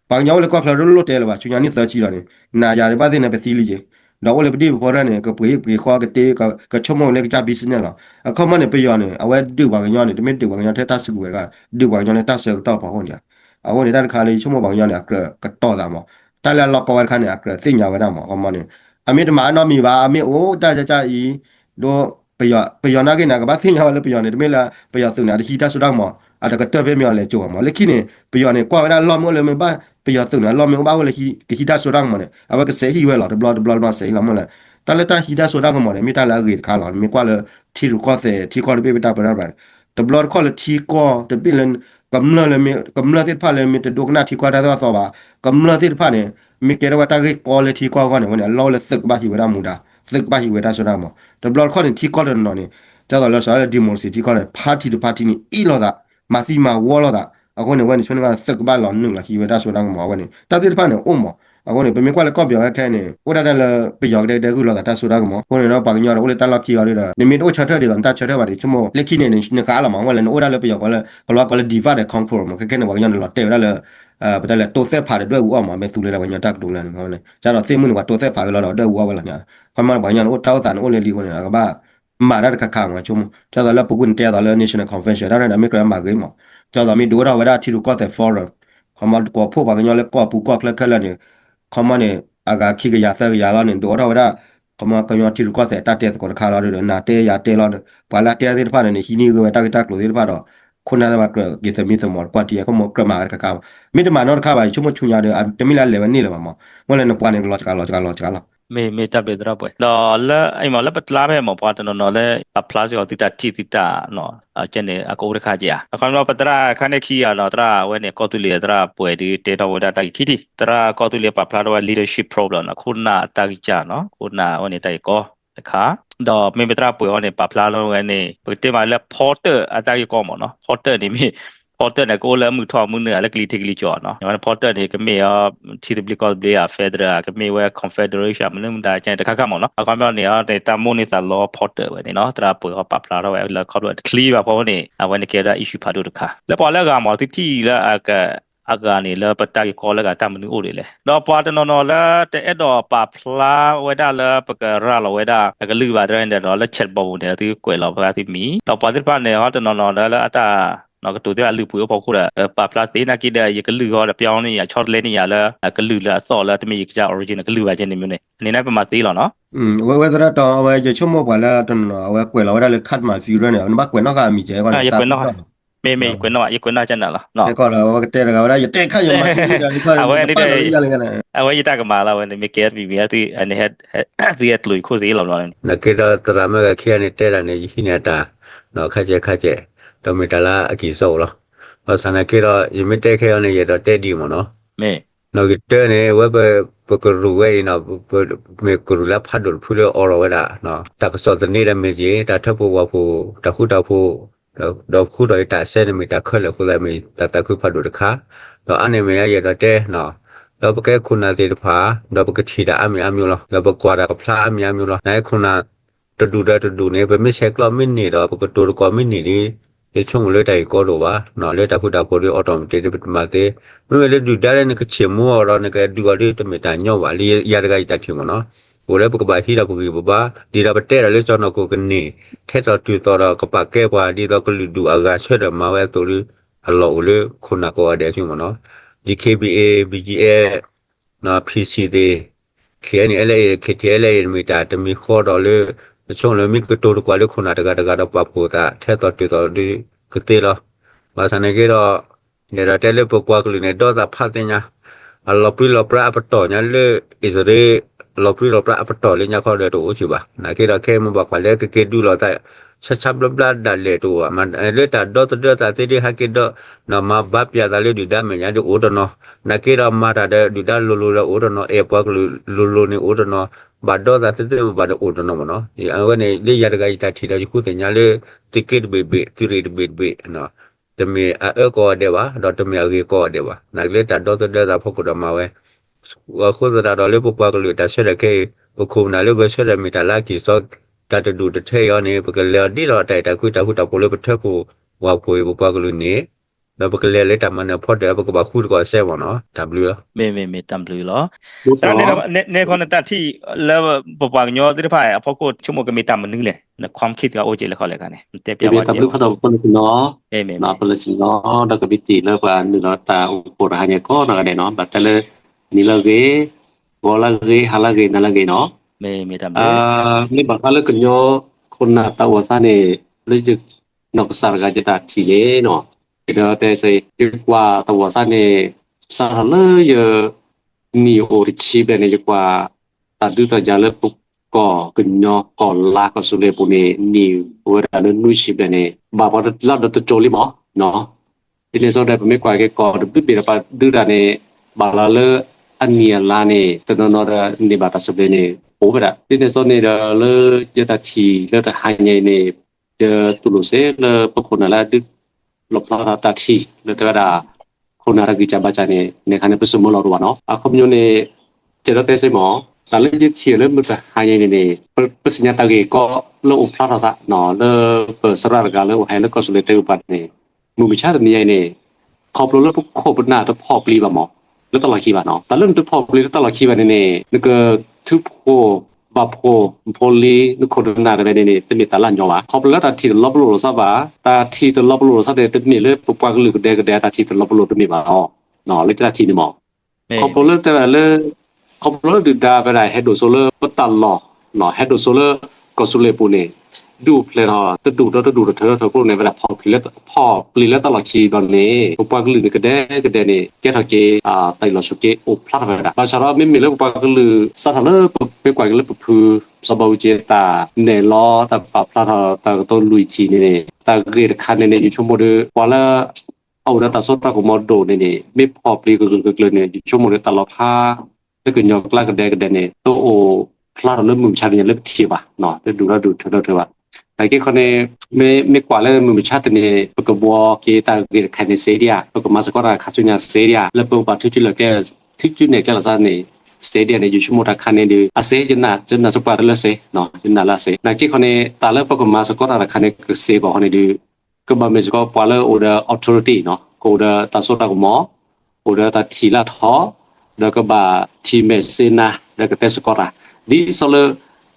Speaker 3: ဘာညောလေကောဖလာလို့တဲလောပါချူညာနိသချီတော့နေနာကြတယ်ပါတဲ့နေပဲစီလီကြီးတော့လေပဒီပေါ်ရနေကပွေခေါ်ကတေကချုံမလေကကြဘီစနေလားအခုမနေပြရနေအဝဲဒူပါကညောနေတမင်ဒူပါကညောထဲတဆူပဲကဒူပါကညောနေတဆူတော့ပါဟောညာအဝဲနေတဲ့ခါလေးချုံမပါကညောနေကတော့တာမောတလည်းလောက်ကောခါနေအကသိညာဝရမောအမနေအမေတမအနော်မီပါအမေအိုတာကြဤတော့ပယနာကိနာကဘာသိညာလည်းပယနေတမင်လားပယစုနာတခိတဆူတော့မောအတကတက်ပဲမြော်လေကြောမောလက်ခိနေပယနေကွာဝရလောမောလေမပါပယစုနာလောမေဘာဝလေခိတဆူတော့မောနေအဝကစေဟီဝဲလောဘလမစေလောမောလေတလက်တဟီတဆူတော့မောလေမိတလာကြီးခါလောမေကွာလေထီရကောစေထီကောလေဘေတာပရပါတဘလကောလေထီကောတပိလန်ကမ္လာလေကမ္လာတိဖာလေမီတဒုကနာထီကောတာတော့ဆိုပါကမ္လာတိဖာနေမိကေရဝတာကေကောလေထီကောကနေဝင်လောလေစက်ဘာဟီဝရမူဒါစက်ဘာဟီဝရဆိုတော့မောတဘလကောနေထီကောတယ်နော်နေကျတော့လောဆိုရဒီမိုစီထီကောလေပါတီတပါတီနီအီလောတာမာစီမာဝေါ်လောတာအခုနေဝင်ချွန်းကစက်ဘာလောနုလာဟီဝရဆိုတော့မောဝင်တာတိဖာနေအုံမော ako ne pemi kwale kopyo ka kene oda dala pe yog de ku lo ta su da mo ko ne no pa nyo ole ta lo ki yo da ne mi o cha the de ta cha the ba de chumo le ki ne ka la mo wala oda le pe yog wala ko le diva de conquer mo ke ne wa nyo lo te da le ပဒလက်တိုဆက်ဖာတဲ့ဦးအောင်မှာသူလေကညတက်တူလဲဟောလေကျတော့သိမှုကတိုဆက်ဖာလို့တော့တဲ့ဦးအောင်လာညာခမဘာညာတော့တောက်တန်ဦးလေလီကိုနေတာကဘာမာရကခါမှာချုံကျတော့လည်းပုကွန်းတဲတော့လည်း National Convention ဒါနဲ့အမေကမှာကိမကျတော့မီဒိုရာဝဒါတီကိုတဲ့ forum ခမကောဖို့ဘာညာလဲကောပူကောကလကလနေခမနေအကခိကရဆက်ရလာနေဒိုရာဝဒါခမကညတီကိုတဲ့တတဲ့ကိုခါလာတော့နာတဲရတဲလာဘာလာတဲတဲ့ဖာနေဟီနီကိုတက်တက်လို့တဲ့ဖာတော့ခုနကမှကစ်သမီသမောကွာတီကမကမာကကမိတမနော်ခါပါချုံချုံရတယ်တမီလာလေနေလေမမဝလည်းနပွားနေလောချကလာ
Speaker 1: မေတပ်ပြတော့ပွဲတော့လဲအိမ်မှာလက်ပလာပဲမပွားတော့လဲအပလာစီောတိတာတီတာနော်ကျန်နေအကိုရခါကြီးအခါတော့ပတရာခနဲ့ခီရတော့တရာဝဲနေကောတူလီတရာပွဲဒီတေတာဝဒတာခီတီတရာကောတူလီပပလာတော့ leadership problem ခုနာတာကြီးကြနော်ခုနာဝနေတိုင်ကောတခါတော့မေပတရာပွဲဟောနေပပလာတော့ဝဲနေပတေမာလဲ porter အတာကြီးကောမနော် porter နေမိporter နဲ့ကိုလည်းမှုထောက်မှုနဲ့လက်ကလေးထိကလေးကြော်နော်ညီမ porter တွေကမေရ TWC ကဘလေအဖက်ဒရကမေဝဲ confederation မလို့တာကျန်တခါခမော်နော်အကောင်ပြောနေရတဲ့တမိုနေတာ law porter ပဲနေနော်တရာပေါ်ပပလာတော့လဲခေါ်တော့ clear ပါပေါ်နေအဝဲနေကြတာ issue ဖတ်တော့တခါလဲပေါ်လက်ကမော်တီလာအကနေလဲပတာကိုလည်းကတမနူအိုလေတော့ပွားတနော်လဲတဲ့တော့ပပလာဝဲဒါလဲပကရလဝဲဒါကလူပါတဲ့တော့လဲချက်ပေါ်တဲ့ဒီကွယ်လောက်ပါတိမီတော့ပွားတဲ့ပါနေဟောတနော်လဲအတာနော်ကတူတဲ့အလူပူရောပေါ့ခုတာပပလာသေးနာကိတဲ့ရကလူရောပြောင်းနေရ short လဲနေရလဲကလူလာဆော့လဲတမီကကြ original ကလူပါချင်းနေမျိုးနေအနေနဲ့ပမာသေးလောနော်
Speaker 3: ဝဲဒရတော့ဝဲချုံမောပါလာတနော်ဝဲကွယ်လောဒါလေခတ်မှာဖီရနေနဘကွယ်နောက်ကမိကျဲကော
Speaker 1: ရကွယ်နော်မေကွယ်နော်ရကွယ်နော်ကျန်လားနော်
Speaker 3: ကောလာဝဲတဲ့ကဝဲရတဲ့ခတ်ရမှာဒီက
Speaker 1: အဝဲနေတဲ့အဝဲရတကမာလာဝဲနေမကဲဘီဘီအတီအနေဟက်ဒီအတလူခိုသေးလောနော်
Speaker 2: နကေတော့တရမကခရနေတဲ့နေဟိနေတာနော်ခက်ကြတော့မတလာအကီစောလောဘာစနာကေတော့ယမတက်ခဲရနေရတော့တက်ဒီမနော်
Speaker 1: မေ
Speaker 2: နော်ကတဲနေဝဘပကရူဝဲနော်မေကရူလာဖတ်ဒ်ဖူလောအော်ဝဲတာနော်တကစောတနေတဲ့မေကြီးတာထဖို့ဝဖို့တခုတော့ဖို့တော့ခုတော့တာဆယ်မီတာခွဲလို့ခုလည်းမေတခုဖတ်ဒ်တခါတော့အနေမေရတော့တဲနော်တော့ပကဲခုနာတေတဖာတော့ပကချီတာအမျိုးလောတော့ပကွာတာကဖလားအမျိုးလောနိုင်ခုနာတဒူနေပဲမချက်ကလမင်းနေတော့ပကတိုကမင်းနေဒီချုံလေတိုင်ကောတော့ပါနော်လေတခုတာပေါ်ရအော်တိုမက်တစ်မတဲ့မင်းလေဒူဒါလည်းကချေမောရောနကဒူရီတမတာညောပါလေရတကကြချင်မနော်ဟိုလည်းပကပါဟီတာပကီဘဘာဒီရပတဲလေကျွန်တော်ကိုကနေထဲတော့တူတော့ကပကဲပွားဒီတော့ကလူဒူအကဆွဲတယ်မှာဝဲတူအလောလေခုနကောတဲ့ချင်မနော်ဒီ KBA BGA နော် PCD KNLA KTLA မီတာတမီခေါ်တော့လေချုံလေမိကတိုကွာလေခုနတကတော့ပပူတာထဲတော့တူတော့ဒီကတိလောဘာစနေကေတော့နေရတဲ့လေပပွားကလေးနေတော့ဖတ်တင်ညာအလော်ပရီလော်ပရာပတော်ညာလေဣဇရေလော်ပရီလော်ပရာပတော်လေညာခေါ်တဲ့တော့ဦးချပါနာကေတော့ခဲမဘကွာလေကေဒူလောတဲ့ဆက်ချဘလဘလာဒါလေတော့မန်လေတာတော့တာတေဒီဟာကေတော့နမဘပ်ပြတာလေဒီဒါမညာဒီအိုဒနော်နာကေတော့မာတာတဲ့ဒီဒါလိုအိုဒနော်အေပွားကလိုနေအိုဒနော်ဘာတော့တဲ့ဘာတော့အိုဒနော်မနော်ဒီအဝနေလေရတကကြီးတာထီတော့ခုတင်ညာလေတစ်ကက်ဘေဘေတူရီဘေနော်တမေအကောတဲ့ပါတော့တမေအကေကောတဲ့ပါနာလေတာတော့တာဖို့ကတော့မှာဝဲခုဒါတော့လေပပွားကလေးတာဆက်ရကေပခုနာလေကိုဆက်ရမီတာလာကီစောတတတူတထဲရနေပကလေဒီတော့တိုက်တခုတပေါ်လေပထက်ဖို့ဝါဖွေပပွားကလေးနေတော့ပကလေလေတမန်ဖော့တယ်ပကဘာခုတော့ဆဲပါနော် W
Speaker 1: မေ W လောတန်နေခွန်တတိလဲပပွားညောတိဖိုင်အဖို့ကိုချုံမကမီတမနူးလေနความคิดก็โอเจเลยเขาเลยกันเนี่ยเตปีว่า
Speaker 4: W เขาต้องคนเนาะเนาะเป็นสิ่งเนาะแล้วก็บิติแล้วว่านึกแล้วตาอุปราเนี่ยก็นะได้เนาะบัดแต่เลยนี่ละเกบอละเกหาละเกนั่นละเกเนาะ
Speaker 1: မေတ
Speaker 4: ำนี่บัดแล้วก็โยคนน่ะตาวซะเนี่ยเลยจึกนอกสารกาจะตัดสิเลเนาะเดี๋ยวแต่ใส่จึกว่าตาวซะเนี่ยสารเลยนี่โอริชิเปเนี่ยจึกว่าตัดดูตาจาเลยปุ๊บก็ขึ้นเนาะก็ลากก็สุเลปุเนี่ยนี่เวลานั้นนุ่ยชิบเนี่ยบาปเราเราตัวโจลิมอเนาะทีนี้ส่วนใหญ่ผมไม่กว่าแค่ก็ดูปีละปะดูด้านเนี่ยบาลาเลอันนี้ลาเนี่ยตัวนอร์เนี่ยบาตัสเปเนี่ยโอ้ไปละทีนี้ส่วนเนี่ยเลจะตัดทีเลตัดหายเนี่ยเจอตุลุเซ่เลปะคนอะไรดึกหลบเราตัดทีเลตัดคนอะไรกิจบัตรเนี่ยในขณะผสมเราดูเนาะอาคมโยเนี่ย จะได้ใช่หมอแต่เรื่องที่เชียร์เรื่องมันหายในนี่ปัญญาตะเกก็เรื่องอุปราชาเนาะเรื่องเปิดสระการเรื่องให้เรื่องก็สุดเลยเต็มปัดนี่มือมิชาตัวนี้นี่ขอบเรื่องพวกขบหน้าตัวพอปลีแบบหมอแล้วตลอดคีบเนาะแต่เรื่องตัวพอปลีแล้วตลอดคีบนี่นี่ก็ทุกโบาโพโพลีนึกคนหน้าอะไรนี่เป็นมีตาลันยอวะขอบแล้วแต่ที่ลบหลู่ซะบ่าแต่ที่ตัวลบหลู่ซะเดี๋ยวมีเรื่องปุ๊บปังหรือเด็กแต่ที่ตัวลบหลู่ตัวมีบ่าเนาะเลยแต่ที่นี่หมอขอบเรื่องแต่เรื่องขอบเรื่องดูดาไปได้ให้ดูโซเลอร์ก็ตัดหล่อเนาะให้ดูโซเลอร์ก็สุเลปูนี่ดูเพลย์เนาะจะดูเธอพวกในเวลาพอปลีแล้วตลอดชีตอนนี้ปุ๊บปังหรือก็ได้นี่แกทาเกไตลอสุเกโอพลาดไปได้บางชาร์ไม่มีเรื่องปุ๊บปังหรือสถานะไปกว่ากันเลยปุ๊บคือสบายเจตาเนลอแต่ปรับพลาดแต่ตัวลุยชีนี่แต่เกิดคันในอยู่ชั่วโมงเดียวว่าแล้วเอาแต่สุดท้ายของโมดูนี่ไม่พอปลีก็เลยเนี่ยอยู่ชั่วโมงเดียวตลอดผ้าแล้วก็ยกลากกันได้เนี่ยตัวโอพลาดเริ่มมุมชาเนี่ยเริ่มเทียบอ่ะเนาะจะดูเธอว่าแต่ที่คนเนี่ยไม่กว่าเลยมุมชาติเนี่ยปกบัวเกตาเกิดคันในเซียปกมาสก็ราคาจุนยาเซียแล้วปกบัติที่เราแกที่จุนเนี่ยแกเราจะเนี่ยเซียเนี่ยอยู่ชั่วโมงละคันเนี่ยดูอาเซียจนน่าสุภาพเลยเซ่เนาะจนน่าละเซ่แต่ที่คนเนี่ยตาเลิกปกมาสก็ราคาเนี่ยคือเซียบอกคนเนี่ยดูก็บางเมื่อก็ปล่อยเลยโอเดอร์ authority เนาะโอเดอร์ตาสุดตากุมอโอเดอร์ตาทีละท้อแล้วก็บาทีเมสเซนาแล้วก็เตสกอระดีโซเล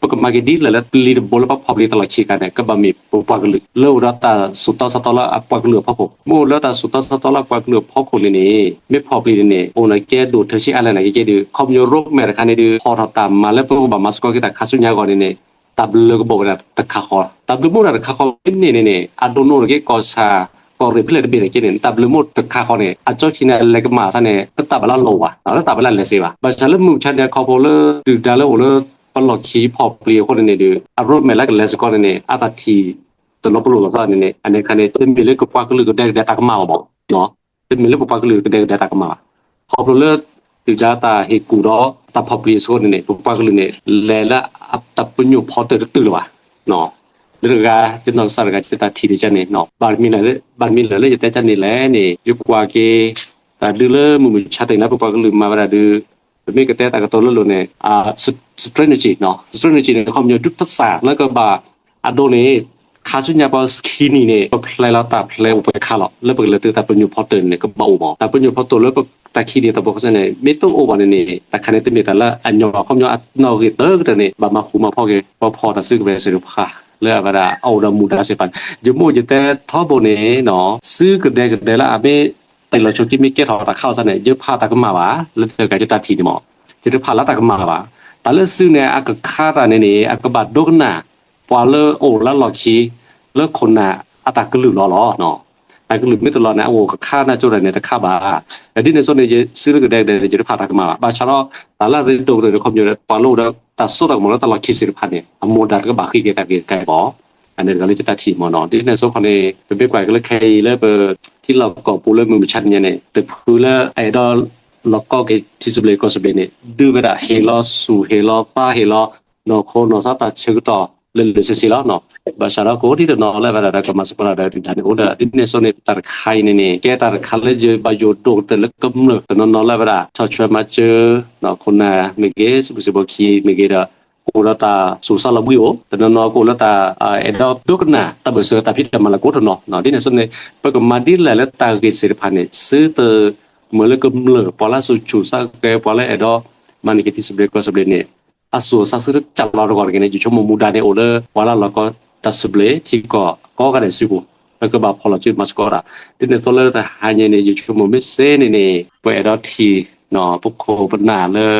Speaker 4: ปกมาเกดีแล้วลีดบอลปั๊บพอบลีตลอดชีกันเนี่ยก็บามีปุ๊บปังลึกเลือดตาสุดตาสตอละปังลึกพ่อผมมูเลือดตาสุดตาสตอละปังลึกพ่อคนเลยนี่ไม่พอบลีนี่โอ้ยแกดูเธอชี้อะไรนะแกดูคอมโยโรคแม่ราคาเนี่ยดูพอเราตามมาแล้วปุ๊บบามาสก็kita kasus nyaก่อนนี่ตับเลือกบอกว่าตะขาคอตับเลือกบอกว่าตะขาคอนี่อะโดนโน่นก็กอชาก็เรียบเรียบไปเลยกินเนี่ยตับเลือดหมดตะขาคอเนี่ยอาจจะที่เนี่ยอะไรก็มาซะเนี่ยก็ตับละโลว่ะแล้วตับละเลยสิว่ะบางชาติมุมชาติเนี่ยเขาบอกเลยดูดาเลยโอ้เลยปลอกขีพอเปลี่ยนคนเนี่ยดูอารมณ์ไม่ละกันเลยสักคนเนี่ยอาตทีตัวลบลูกซะเนี่ยอันนี้คันเนี่ยต้นมีเรื่องกับปากก็เลยก็ได้ตากมาบอกเนาะต้นมีเรื่องกับปากก็เลยก็ได้ตากมาพอเลือดดูดาตาเฮกูดอตับพอเปลี่ยนส่วนเนี่ยกับปากก็เลยเนี่ยแล้วตับเป็นอยู่พอตื่นว่ะเนาะเรื่องการจะนอนสารกันจะตัดทีดีจังเนี่ยเนาะบางมีเลยจะแต่จังเนี่ยแหละเนี่ยยุคว่าเกแต่ดูเลยมุมชาตินะกับปากก็เลยมาเวลาดูไม่กระแตแต่กระตุ้นแล้วเนี่ยstrategy เนาะ strategy เนี่ยความยาวยุทธศาสตร์แล้วก็บาอโดนี่ข้าสุญญาบอสคีนี่เนี่ยก็เพลย์แล้วแต่เพลย์อุปกรณ์หรอกแล้วเปิดเลยแต่เป็นอยู่พอตื่นเนี่ยก็เบาหมอแต่เป็นอยู่พอตื่นแล้วก็แต่คีนี่แต่บอกว่าเนี่ยไม่ต้องโอวันนี่แต่คันนี้เป็นแต่ละอันยอความยาวอันนอกเตอร์แต่เนี่ยบามาคูมาพอเกพอแต่ซื้อไปซื้อค่ะเรื่องอะไรเอาดามูดาเสปันยูมูจะแต่ท้อโบเนี่ยเนาะซื้อกันได้ละอาเบแต่เราช่วงที่ไม่เก็ตหอตะเข้าซะเนี่ยเยอะพาตะก็มาวะแล้วเจอกันจะตัดทีนี่หมอจะพาแล้วตะก็มาวะแต่เรื่องซื้อเนี่ยอาก็ค่าตาเนี่ยอาก็บาดโดนหน้าพอเลิกโอ้แล้วหลอกชี้เลิกคนน่ะอาตาก็ลืมล้อเนาะแต่ก็ลืมไม่ตลอดนะโอ้ก็ค่าหน้าจุดเนี่ยแต่ค่าบาแต่ที่ในโซนเนี่ยซื้อเรื่องแดงๆจะได้พาตะก็มาบาชาร์แต่ละเรื่องโดนในความอยู่ในพอโลกแล้วตัดสุดออกมาแล้วตลอดคิด10,000เนี่ยอโมดาก็บาขี้เกตไกลบ่อันนี้ก็เลยจะตัดทีมเนาะที่ในโซนคนนี้เป็นไปกว่าก็เลยใครเลิกที่เราก่อปูเรื่องมือชันเนี่ยแต่พื้นแล้วไอ้ดอแล้วก็เกิดที่สุดเลยก็สุดเนี่ยดูไปได้เฮลอสูเฮลอตาเฮลอนอโคนอซาตาเชื่อต่อเลยสิแล้วเนาะบาชาร์ก็ที่เนาะแล้วเวลาก็มาสกุลอะไรดันโอ้เดดิเนโซเนตาร์ไข่เนี่ยแกตาร์คัลเลจบาโยโดแต่ละก็มึงแต่เนาะแล้วเวลาชอบช่วยมาเจอเนาะคนน่ะเมเกสบุษบคีเมเกดากูละตาสุสาลบุยโอแต่เนาะกูละตาเอ็ดดูกันน่ะตาเบสตาพิดมาละกูเนาะดิเนโซเนปก็มาดิแล้วตาเกสิริพันเนี่ยซื้อตัวเมื่อเลิกเมื่อพอละสุชูสักแกพอละเอ็ดมันก็ที่สุดเลยก็สุดเลยเนี่ยอาศัยสักสิ่งจับเราก่อนกันเนี่ยจู่ๆมุดาเนี่ยโอเลพอละเราก็ตัดสุดเลยที่ก็กันเลยสิกูแล้วก็แบบพอเราจุดมาสกอระที่เนี่ยตัวเลือกแต่หายเนี่ยจู่ๆมุไม่เซ่เนี่ยไปเอ็ดที่เนาะพวกโควิดน่ะเลย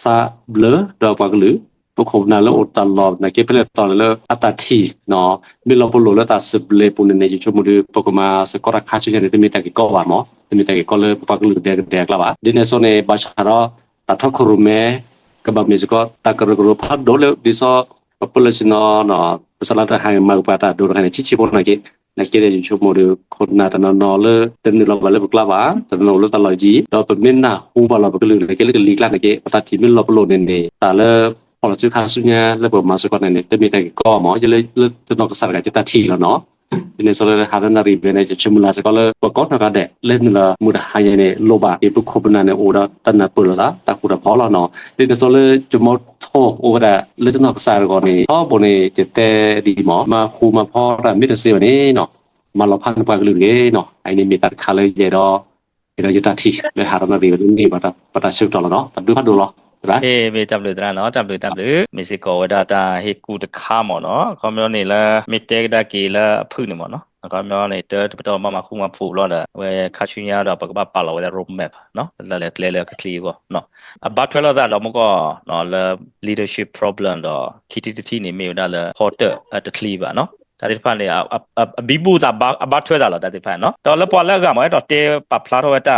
Speaker 4: ซาเบลดอกปากหรือพวกโควิดน่ะแล้วอดตลอดนะเก็บไปเลยตอนเลยอัตที่เนาะมีเราพอรู้แล้วตัดสุดเลยปุ่นเนี่ยจู่ๆมุดพวกมาสกอระค่าช่วยเนี่ยที่มีแต่ก็ว่าหมอมีแต่ก็เลยปากหรือแดกแล้ววะที่เนี่ยโซนเนี่ยบาชาร์ตัดทักครูแม่ก็แบบนี้ก็ตากระกระพัดโดนเลยดิซอpopulationเนาะภาษาละทางมากกว่าแต่โดนอะไรชิบๆนักเรียนชั่วโมงเดียวคนน่าจะนอนเลยแต่เราไปเลยบุกลาว่าแต่เราเลือกตลอดจีเราเป็นมินน่ะหูบอลเราไปเลยนักเรียนลีกลั่นนักเรียนประทับมินเราไปโหลดเนี่ยแต่เลยพอเราซื้อข้าวสุญญาแล้วเปิดมาสักก่อนเนี่ยจะมีแต่ก็หมอจะเลยจะนอกสารกันจะตัดทีแล้วเนาะ ini soalnya hari nari bene cuma sekolah pokok nak ada lain lah mudah hanya ni loba itu kobenan udah tanah pulosa tak udah pola no ini soalnya cuma thok udah lain nak sar kau ni kau boleh jete di ma kuma pola mita sih ni no malah pan pan lagi no ini mita kalau jadiเราจะตัดที่เลยหาเราดีนี่ปัตตาสุดต่อแล้วเนาะตัดดูพัดดูหรอright
Speaker 1: มีจำเลยตราเนาะจำเลยมีสิกอดาตาเฮกูตะข้ามเนาะเขาไม่เอาเนี่ยละมีเตกดากีละพึ่งเนี่ยเนาะเขาไม่เอาเนี่ยเตอร์ตัวมาคู่มาผูกแล้วเด้อเว้คาชุญญาดอกปกบ้าปาเราเวลารูปแมพเนาะแล้วเลยก็คลีก็เนาะบัตรแล้วเรามันก็เนาะแล้ว leadership problem ดอกคิดที่นี่มีอยู่ได้เลย hotter at the cleave เนาะแต่ที่ผ่านเนี่ยบีบูตาบัตรช่วยได้หรอแต่ที่ผ่านเนาะตอนแล้วพอแล้วก็มันดอกเตปรับพลาดว่าตา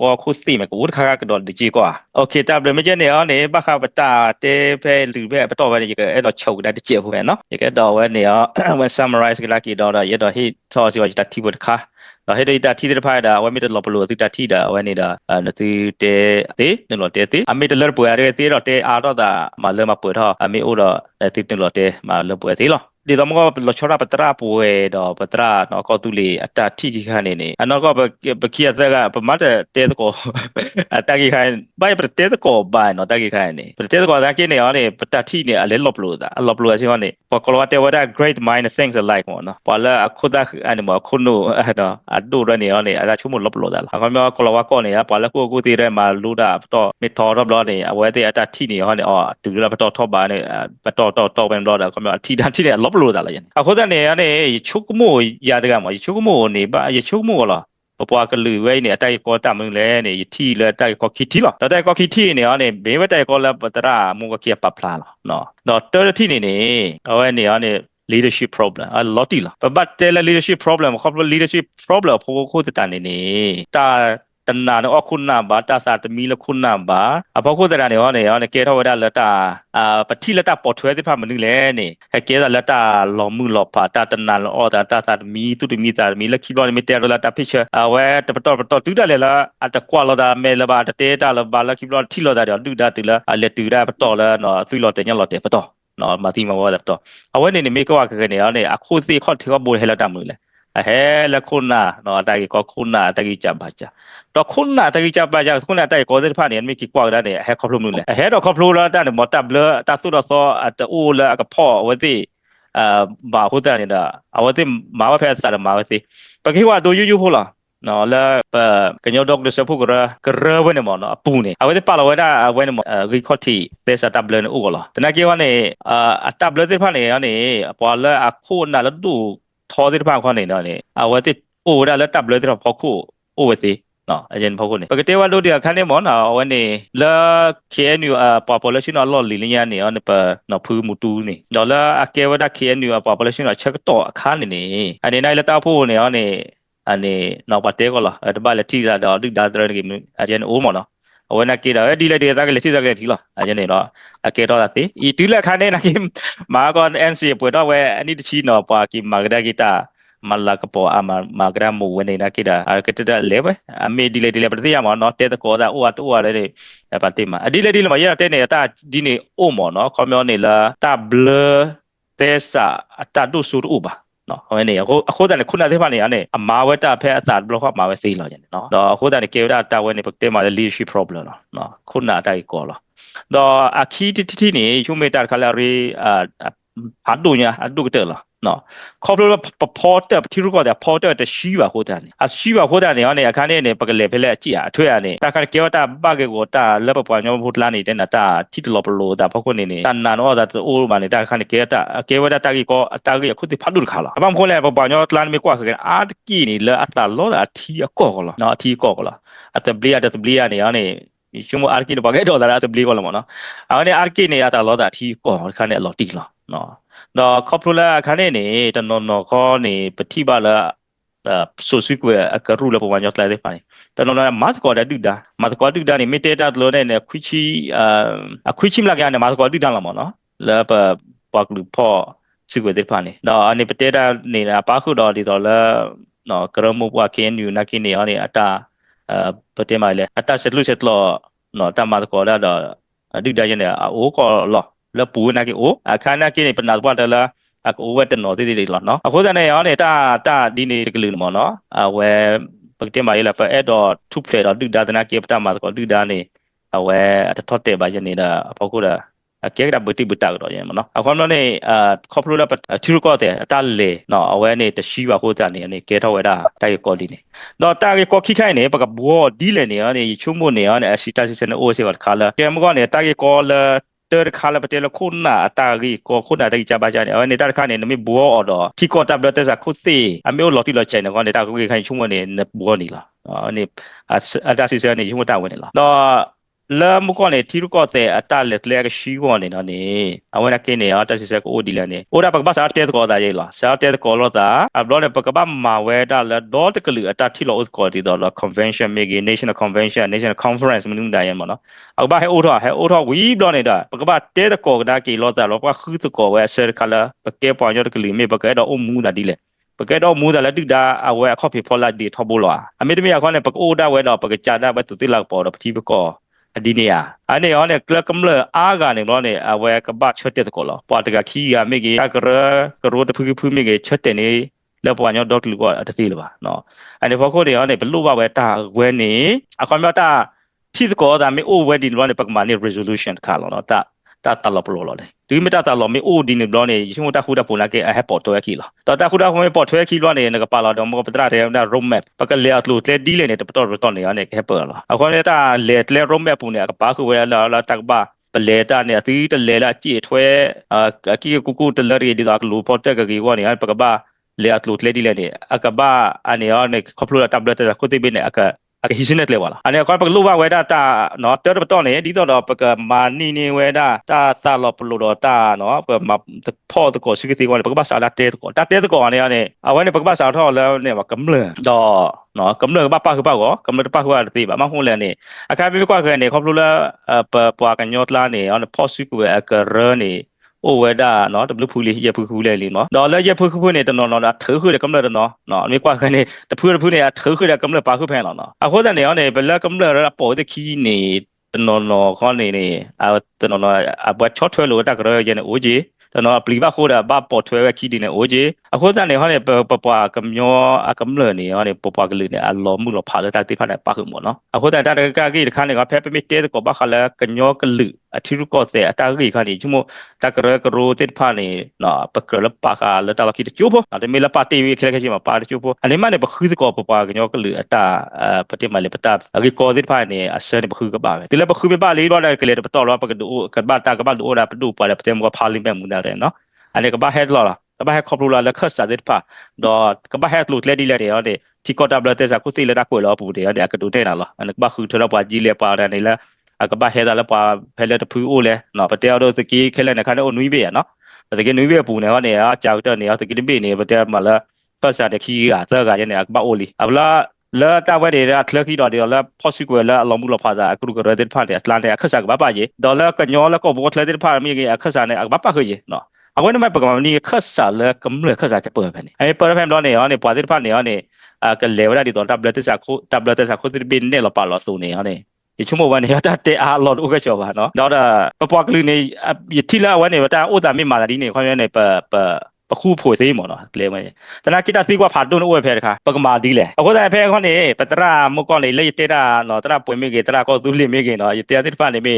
Speaker 1: ก็คู่สี่มันก็วุ้นข้างก็โดนดีกว่าโอเคแต่ไม่ใช่เนี่ยเนี่ยบ้าข้าวตาเตไปหรือไปต่อไปเนี่ยก็ดอกโชว์ได้ดีกว่าเนาะยังก็ดอกว่าเนี่ยวัน summarize ก็แล้วกี่ดอกยังดอกที่ทอสิว่าจะที่บุตรค่ะเราให้ได้แต่ที่ที่ผ่านได้ว่าไม่ได้ลบลู่ที่แต่ที่ได้ว่าเนี่ยนั่นที่เตนึกหลอเตไม่ได้เลิกป่วยอะไรเตเราเตอาร์ดอมาเริ่มมาป่วยท่อไม่อุดที่นึกหลอเตมาเริ่มป่วยทีหรอဒီတော့မကလချောရပတရာပွေတော့ပတရာနော်ကောတူလီအတတိခိခါနေနေအနောကပခိယသက်ကပမတ်တဲကောအတကိခိုင်ဘိုင်ပတဲကောဘိုင်နော်တကိခိုင်နေပတဲကောဒါကိနေရောနေပတတိနေအလဲလော့ပလို့ဒါလော့ပလို့စီဟောနေပကလောတဲဝဒ great mind things alike မောနော်ပလာအခုဒါအနမခုနုနော်အဒူရနေရောနေအဒါချုံမလော့ပလို့ဒါလားအခုမျိုးကလောဝကောနေပလာကိုတီရဲမှာလူဒါတော့မီထော်တော့လို့နေအဝဲတဲ့အတတိနေဟောနေအော်တူရပတော့ထော့ပါနေပတော့ပဲတော့ဒါခုမျိုးအထီတန်တိနေလော့လို့ဒါလည်းအခုတည်းနေရနေချုပ်မို့ရတဲ့ကမှာချုပ်မို့နေပါချုပ်မို့လားပပွားကလူဝဲနေအတိုက်ကောတမင်းလဲနေထီလဲတိုက်ကောခီတီလားတိုက်ကောခီတီနေရနေဘေးဝတိုက်ကောလဲပတရာမူကကီပပလာလားနော်တော့တော်တီနေနေအဝဲနေရနေ leadership problem a lot la but the leadership problem leadership problem ဖို့တန်နေတာတနာနော်ခုနာဘာတာစာတမီလခုနာဘာအဖောက်ခုတရနေဟောနေကေထောဝဒလတာပတိလတာပေါ်ထွဲတဲ့ဖာမနုလဲနေကေဒါလတာလောမှုလောပါတာတနာလောတာတာမီတူတမီတာမီလခိဘောမီတဲလတာ picture ဝဲတပတော်တူတယ်လာအတကွာလောတာမဲလဘာတေတာလဘာလခိဘောထိလောတာတူတာတူလာလက်တူတာပတော်လာနော်သူလောတဲ့ညလောတဲ့ပတော်နော်မတိမဝါတဲ့ပတော်အဝဲနေမေကောကနေနေအခုသိခေါ်ထေဘောဟဲလတာမူလဲဟဲလခုနာနော်တာကြီးကောခုနာတာကြီးကြပါကြတော့ခုနာတာကြီးကြပါကြခုနာတာကိုတဲ့ဖာနေမိကီကွာတဲ့ဟဲခေါပလို့မလဲဟဲတော့ခေါပလို့လာတဲ့မတပ်လတာသုတော့သောအတူလာကဖောဝတိဘာဟုတ်တယ်နေတာအဝတိမာဝဖက်စားမာဝတိပကိဝါတို့ယူဖို့လားနော်လာကညောဒေါက်တာစဖုကရဝနေမနော်အပူနေအဝတိပါလဝဒဝနေမဂီခေါတီသေစတပ်လနေဥကလားတနကေဝနေအတပ်လတဲ့ဖာနေနေပေါ်လာအခုနာလဒူထောတဲ့ဖာခွန်နေတော့နေအဝတိအိုဒါလက်တပ်လို့တဲ့ဖောက်ခုအိုဝစီနော်အရင်ဖောက်ခုနေပကတေဝါလို့ဒီအခန်းနေမောနော်ဝနေလာ KNU population အလော်လီလျာနေအနပနော်ဖူးမူတူနေဒေါ်လာအကေဝဒ KNU population အချက်တော့အခန်းနေအနေနိုင်လက်တော့ဖို့နေအနေနော်ပတဲကောလားတပါလက်တီလာတော့ဒီဒါတရကိအရင်အိုးမောနော်အဝနကေဒါဒီလက်တွေကလက်စီစကလက်တီလားအရင်နေတော့အကေတော့တဲ့ဤတူလက်ခန်းနေနာကိမာကွန် NC ပွေတော့ဝဲအနိတချီနော်ပါကိမာဂဒဂီတာမလာကပေါ်အမဂရမူဝနေနာကိဒါအကတတလေပဲအမေဒီလေပတိယမနော်တဲတကောဒါဥဝတူဝလေပတိမအဒီလေမရတဲ့နေတာဒီနေအိုမောနော်ခေါမျောနေလာတဘလတဲစာအတတုဆူရူပါနော်ဟိုနေအခုတည်းခုနသေးပါနေအနေအမာဝတဖဲအစာဘလော့ခမာဝစေးလာကြတယ်နော်တော့အခုတည်းကေဝဒတာဝဲနေပတဲမှာ leadership problem နော်ခုနတိုင်ကောလားတော့အခီတီနေချုံမေတာခလာရီအဒူညာအဒူကတဲလားနော်ခေါပလိုပေါ်တက်တီရူကတဲ့ပေါ်တက်တဲ့ရှိပါဟိုတန်းရှိပါဟိုတန်းနေအနေအခန်းနေပကလေဖဲလက်အကြည့်အထွေအနေတာခကေဝတာဘကေကိုတာလက်ပပွားညောဖို့လာနေတဲ့နာတာတီတလောပလိုတာဖခုနေနေတန်နာနောဒါအိုးမနေတာခန်းကေဝတာတာကြီးကိုတာကြီးအခုတိဖတ်လို့ခါလာအပမခေါ်လဲပပွားညောတလန်မီကွာခဲအာတကီနေလဲအတာလောတာအထီအကောကလားနော်အထီကောကလားအတဘလီနေအနေချုံမအာကီဘကေဒေါ်လာအတဘလီကောလားမနော်အဲ့အာကီနေအတာလောတာအထီကောခန်းနေလောတီလားနော်တော့ခေါပလိုလာခါနေနေတနော်ခေါနေပတိပါလာဆိုစုကွအကရူလပဝညတ်လာတဲ့ပိုင်းတနော်မတ်ကောဒတူဒါမတ်ကောတူဒါနေမီတေတာလို့နေခွချီအခွချီမလာကနေမတ်ကောတူဒါလာမနော်လာပတ်လူဖောစုကွတဲ့ပိုင်းတော့အနေပတေတာနေတာပါခုတော့ဒီတော့လာနော်ကရမဘွားကင်းယူနာကိနေအနေအတာပတေမိုင်လေအတာဆက်လို့နော်တမတ်ကောတော့တူဒါရနေအိုကောလောလပူနာကေအိုအခါနာကေပနာဘွားတလာ over the north di lo no ko da ne yo ne ta di ni de lu mo no we pakte ma yela pa edo tu play do du da na ke pta ma ko du da ni we ta thot te ba je ni da pa ko da ke da buti buta do ye mo no ko no ne khoplo la pa tu ko te ta le no we ne ta shi ba ko ta ni ne ke tho we da ta ke ko di ni no ta ke ko khi khai ne pa ka bo di le ne ne chu mo ne ne asita si ne o se wa khala ke mo ko ne ta ke ko laเตอร์คาลปะเตลคุณน่ะตากีก็คุณน่ะตากีจาบาจาเนี่ยในตาคาเนี่ยไม่บัวออดที่ก็ตับแต่สักคุสิอเมลลอที่เราเจนก็ในตากีใครช่วงเนี่ยนบัวนี่ล่ะนี่อาจารย์ซิเซนี่ช่วงตาวันนี่ล่ะเนาะแล้วมุกเนี่ยที่รู้ก็แต่ตาเล็กเล็กชีวเนี่ยนะนี่เอาไว้นักเเนี่ยอาจารย์ซิเซก็โอดีแล้วเนี่ยโอ้ได้ปกบ้าสารเตะก็ได้ยังล่ะสารเตะก็รอดอ่ะอับล้อเนี่ยปกบ้ามาเวด้าแล้วดอตก็เหลือตาที่เราอุสก็ที่ดอล convention มีกี่ national convention national conference มันนู่นได้ยังมั้งเนาะเอาบ้าให้โอทอวีบล้อเนี่ยได้ปกบ้าเตะก็ได้กี่รอดแต่เราก็คือตัวก็เวเซอร์คัลปกเก็บปอนยอดก็เหลือไม่ปกเก็บดอกอุ้มมูได้ดีเลยปกเก็บดอกมูได้แล้วดึกได้เอาไว้ข้อผิดพลาดดีทบล้ออ่ะไม่ได้มีอะไรเนี่ยปกโอ้ได้ไว้ดอกปกจ่าได้ไว้ตัวที่หลักปอดที่ปกဒီနေရအနေရောနဲ့ကလကမလအားကနေတော့နေအဝဲကပတ်ချက်တဲ့ကောလောပွားတကခီရမိကေကရကရိုတဖူဖူမိကေချက်တဲ့နေလောပွားညောဒေါက်လူကအတတိလပါနော်အနေဘောခိုတွေရောနေဘလို့ပါဝဲတာဝဲနေအခွန်မြတာထိကောဒါမေအိုဝဲဒီလောနေပကမာနေ resolution ခါလောနော်တာတလပလောလေဒီမတာတလောမေအိုဒီနေဘလောနေရှင်မတာခုတာပုံလာကေအဟပေါ်တော့ခီလောတာခုတာဟိုမေပေါ်ထွဲခီလောနေနကပါလာတော့မကပတရတဲ့ road map ပကလေအတလူတဲ့ဒီလေနေတပတော့နေရနေဟပေါ်လောအခုနေတာလေ road map ပုံနေကပါခုဝဲလာတက်ပါပလေတာနေအသီးတလေလာကြည့်ထွဲကီကူတလရီဒီကလူပေါ်တက်ကကြီးဝနေပကပါလေအတလူတဲ့ဒီလေနေအကပါအနေရောနေခပလူတာဘလက်တာခုတိဘနေအကhistory เลยว่ะล่ะอันนี้ก็ปกลูกว่าเวดาตาเนาะเตอร์ตอนนี้ดิตอดปกมานี่เวดาตาลอปลูดตาเนาะปกมาพ่อตะกอ security ก่อนปกภาษาละเตตะกอเนี่ยเอาไว้ในปกภาษาท่อแล้วเนี่ยว่ากำเนิดดอเนาะกำเนิดป้าคือป้าก็กำเนิดป้าคือว่าติบ่มาฮู้แล้วนี่อาคาเป็นกว่าคือเนี่ยครอบรู้แล้วปว่ากันยอดลานี่เอาพ่อซิกูกะรนี่โอเวดาเนาะตบลูกพูลีเยพูคูเลยเนาะดอแล้วเยพูเนี่ยตนเนาะถือคือได้กำเนิดเนาะมีกว่ากันนี่ตะพูเนี่ยถือคือได้กำเนิดปาคือแพงเนาะอะโคตรเนี่ยเนี่ยเป็นแล้วกำเนิดแล้วปอตะขี้นี่ตนเนาะข้อนี่เอาตนเนาะอะบ่ช็อตถอยโลตะกระเยเนี่ยโอจีตนปลีบ้าโคตรบ้าปอถอยขี้ดิเนี่ยโอจีอะโคตรเนี่ยเนี่ยปปากำยอกำเนิดนี่เนี่ยปปากเลยเนี่ยอะล้อมุลพาตะติพาเนี่ยปาคือหมดเนาะอะโคตรตะกะกี้คันเนี่ยก็แพ้ไปมิเตก็บ่คาละกันยอกะลึအထီရကောတဲ့အတာကြီးခါနေချုံတကရကရိုတစ်ဖာနေနော်ပကလပါခါလတလခိတချို့ပေါ့ဒါမေလပါတီဝီခဲခဲချီမှာပါချို့ပေါ့အနေမနဲ့ပခူးကောပပကညောကလူအတာပတိမလေးပတာအကြီးကောတစ်ဖာနေအစနေပခူးကပါပဲဒီလည်းပခူးပါလေးတော့လည်းကလေးပတော်တော့ပကဒူကဘာတာကဘာဒူရာပဒူပါလေပတေမကဖာလီမဲမူနာရဲနော်အနေကဘာဟက်လောကဘာဟက်ခေါပလူလာလက်ခတ်စားတဲ့ဖာတော့ကဘာဟက်လူလက်ဒီလက်ရောတဲ့တီကောတာဘလတဲ့စာကုစီလက်ကွယ်လောပူတဲ့တဲ့ကဒူတဲ့လားအနေကဘာခူထတော့ပါကြီးလေပါတဲ့နေလားအကဘာဟဲဒါလပါဖဲလက်တဖူအိုလဲနော်ပတဲတော့စကီခဲလက်နခါတော့နွီးပေးရနော်တကယ်နွီးပေးပူနေဟောနေအကြောက်တော့နေတကယ်ပေးနေပတဲမလားဖတ်စားတဲ့ခီကသကရနေအကဘာအိုလီအဘလာလာတာဝဲတဲ့အခလခီတော့ဒီလာဖော့စီကွယ်လာအလုံးမလို့ဖာတာအခုကရတဲ့ဖာတဲ့အတလန်တဲ့အခစားကဘာပါကြီးဒေါ်လာကညောလကောဘောထလက်တဲ့ဖာမိကအခစားနဲ့အကဘာပါခကြီးနော်အဝဲနမပကမနီခစားလကမလခစားကပေါ်ပဲနေအဲပေါ်ဖမ်တော့နေဟောနေပွားတဲ့ဖာနေဟောနေကလေဝရဒီတော့တဘလက်စာခိုတဲ့ဘင်းနဲ့လပါလို့ဆိုနေဟောနေဒီချုံမဝန်နေရတဲ့အားလော်ဥကကြောပါနော်တော့ပပွားကလေးနေယတိလာဝန်နေတာဥဒာမိမာဒီနေခွန်ရနေပခုဖို့သေးမော်နော်ကလေးမတနာကိတသီကွာဖာတုံးဥဖဲတခါပကမာဒီလေအခုတည်းဖဲခွန်နေပတရာမကောလေလေတေတာနော်တရာပွင့်မိကေတရာကောသူလိမိကေနော်ယတေတိဖာနေမေ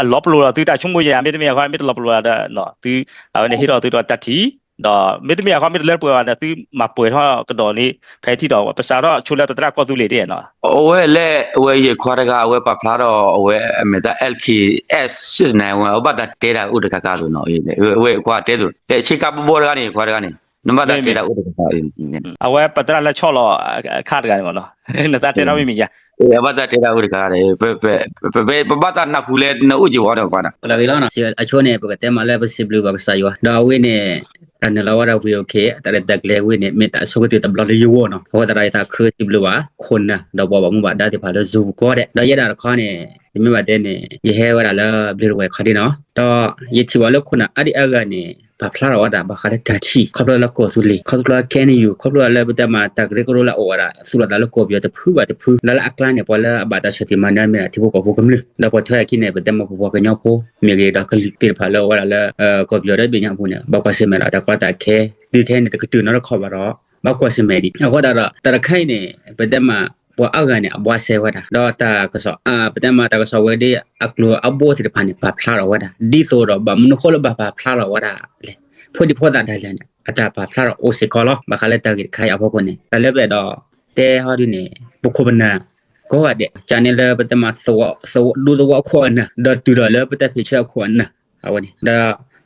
Speaker 1: အလောပလိုတူတာချုံမရမေတမေခွန်မေတလောပလိုတာနော်သူအနေဟီတော့သူတော့တတိတော့မေတ္တမြတ်ခေါမေတ္တလဲပွေပါနဲ့သူမပွေတော့တော်လေးဖဲတီတော့ပစာတော့ချိုလက်တရကောသူလေးတဲ့နော်
Speaker 2: အဝဲလဲအဝဲရခွာတကအဝဲပဖလာတော့အဝဲအမေတာ LKS691 အဘတာတေတာဥဒကကလို့နော်အဝဲကွာတဲသူတဲ့ချိကပဘောကနေခွာတကနေနမတာတေတာဥဒကကအ
Speaker 1: ဝဲပတရလက်ချော့လို့ခါတကနေပေါ့နော်နတာတေတော့မိမိရ
Speaker 2: အဘတာတေတာဥဒကကလည်းပပတာနခုလဲနဥကြဝတော့ပါနာ
Speaker 5: လာကီလာနာစီအချိုးနေပကတဲမလဲပစီဘလူဘကဆိုင်ဝဒါဝင်းနေอันนั้นเราว่าเราวิโอเคแต่แต่เล็กเว้ยเนี่ยเมตาสุขติดตำรวจเลยอยู่เนาะเพราะว่าแต่ไรถ้าคือที่บลูว่าคนนะเราบอกว่ามึงว่าได้ที่ผ่านแล้วซูก็ได้เราแยกได้ข้อเนี่ย ไม่ว่าแต่เนี่ยยี่ห้อว่าแล้วเบลล์คดีเนาะต่อยี่ที่ว่าลูกคนน่ะอดีตกันเนี่ยพาพลาดว่าบ้าเขาได้จัดที่เขาเรียกแล้วก็สุริเขาเรียกแค่นี้อยู่เขาเรียกแล้วแต่มาตากเรียกรู้ละโอ้ละสุดแล้วก็เบียดพื้นว่าจะพื้นแล้วอักลานเนี่ยพอแล้วบาดเจ็บที่มันเนี่ยมีที่พวกพวกมันแล้วพอเธอคิดเนี่ยแต่มาพวกกันยอพูมีเรื่องก็ลิติพาแล้วว่าแล้วก็เบียดได้เป็นอย่างพูเนี่ยบอกว่าเสมาแต่ก็แต่แค่ดีแค่เนี่ยแต่ก็ตื่นแล้วขอบว่าบอกว่าเสมาดีเอาว่าแต่ใครเนี่ยแต่มาพอเอาเงินเนี่ยบัวเสวดาดอตาก็สอแต่มาตาก็สอเวดีอักลัวอับบัวที่ผ่านเนี่ยพาพลาดว่าดีโซดบะมันคนละบะพลาดว่าเลยพอดีพอได้เลยเนี่ยอาจจะพาพลาดโอสิกอลบะเขาเลยตากิดใครเอาพวกคนเนี่ยแต่เล็บเลยดอแต่ฮอดูเนี่ยบุคคลน่ะก็ว่าเด็กจานนี้เลยแต่มาสวดูตัวคนน่ะดอตุดเลยแต่พิเศษคนน่ะเอาวันนี้ดอ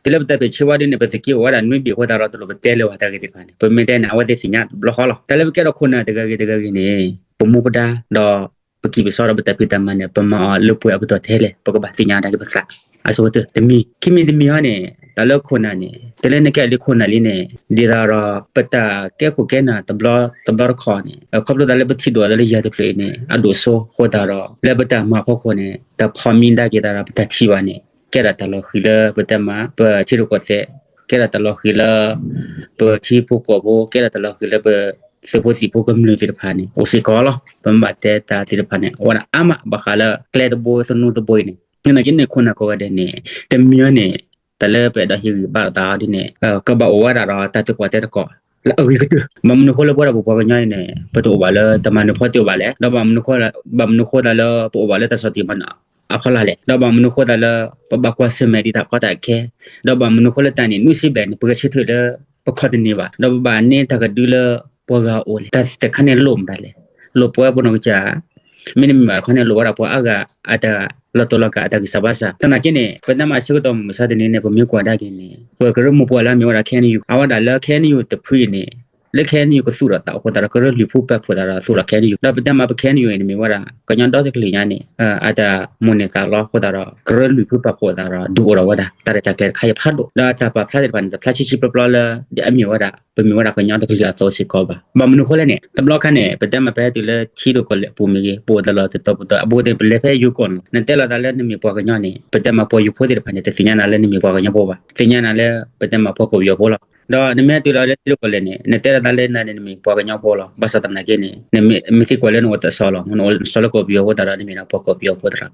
Speaker 5: ที่เล็บแต่พิเศษว่าเนี่ยเป็นสกิลว่าดันไม่บีหัวตาเราตัวเป็นเตลว่าตากิดผ่านเนี่ยเป็นไม่ได้นะว่าได้สิ่งนี้บล็อกหรอกแต่เล็บแค่เราคนน่ะแต่ก็เนี่ยpemuda do pergi besar betul kita mana pema lupa apa tu tele pokok batinya ada besar aso tu demi kimi demi ne talo khona ne tele ne ke li khona li ne didara pata ke ko ke na tablo kho ne khoblo dale bathi do dale ya de play ne ado so khoda ro le bata ma pho kho ne ta phaminda ke dara bata thi ba ne ke da talo khila bata ma pa chi ro ko te ke da talo khila pa chi pho ko bo ke da talo khila pa seperti program lu di depan ni sekolah pembaca di depan ni orang amak bakal kelihatan boy senu tu boy ni nak ni kena kau ada ni temia ni tala pada hidup bata di ni ke bawa dah tak tu kuat tak kau lah gitu mamnu kau lepas apa kau nyai ni betul bala teman nu pati bala dah mamnu kau dah la bala tak soti mana apa lah le dah mamnu kau dah la bakwa semedi tak kau tak ke dah mamnu kau le tani nusi ben pergi cerita dah pakot ni ba dah ban ni tak dulu pora oleแต่คันเนี่ยลมได้เลยลมปัวบนกจะไม่ได้มาคันเนี่ยลมว่าปัวอากาada la tolaka ada kisabasa tana kene pena ma sigo dom sa de ne pemi kwa da kene po gro mo po la mi wa kene yu awada la kene yu te phui ne le kene yu ko su ra ta ko ta ko li phu pa pho da su ra kene yu la pena ma kene yu ne mi wa ka nyan do de kli nya ne ada mo ne ta lo ko da gro li phu pa pho da du ora wa da ta ta kle khai pha do la ta pa phla de ban ta phla chi chi plo plo la de ami wa da pemi wa ka nyan do kli la so si ko ba ma mnu ko le ne ta blo kha ne pena ma pa tu le thi do ko le pu mi po da lo te to abo de le phe yu kon ne te la da le ni mi po ka nyan ne peta ma po yu pho de pa ne te sinya na le ni mi po ka nyan po ba sinya na le peta ma po ko yo po la do ne me tu la le ko le ne te la da le na ne mi po ka nyan po la ba sa ta na ke ne mi ti ko le no ta so lo no so lo ko yo ko da ni mi na po ko yo po da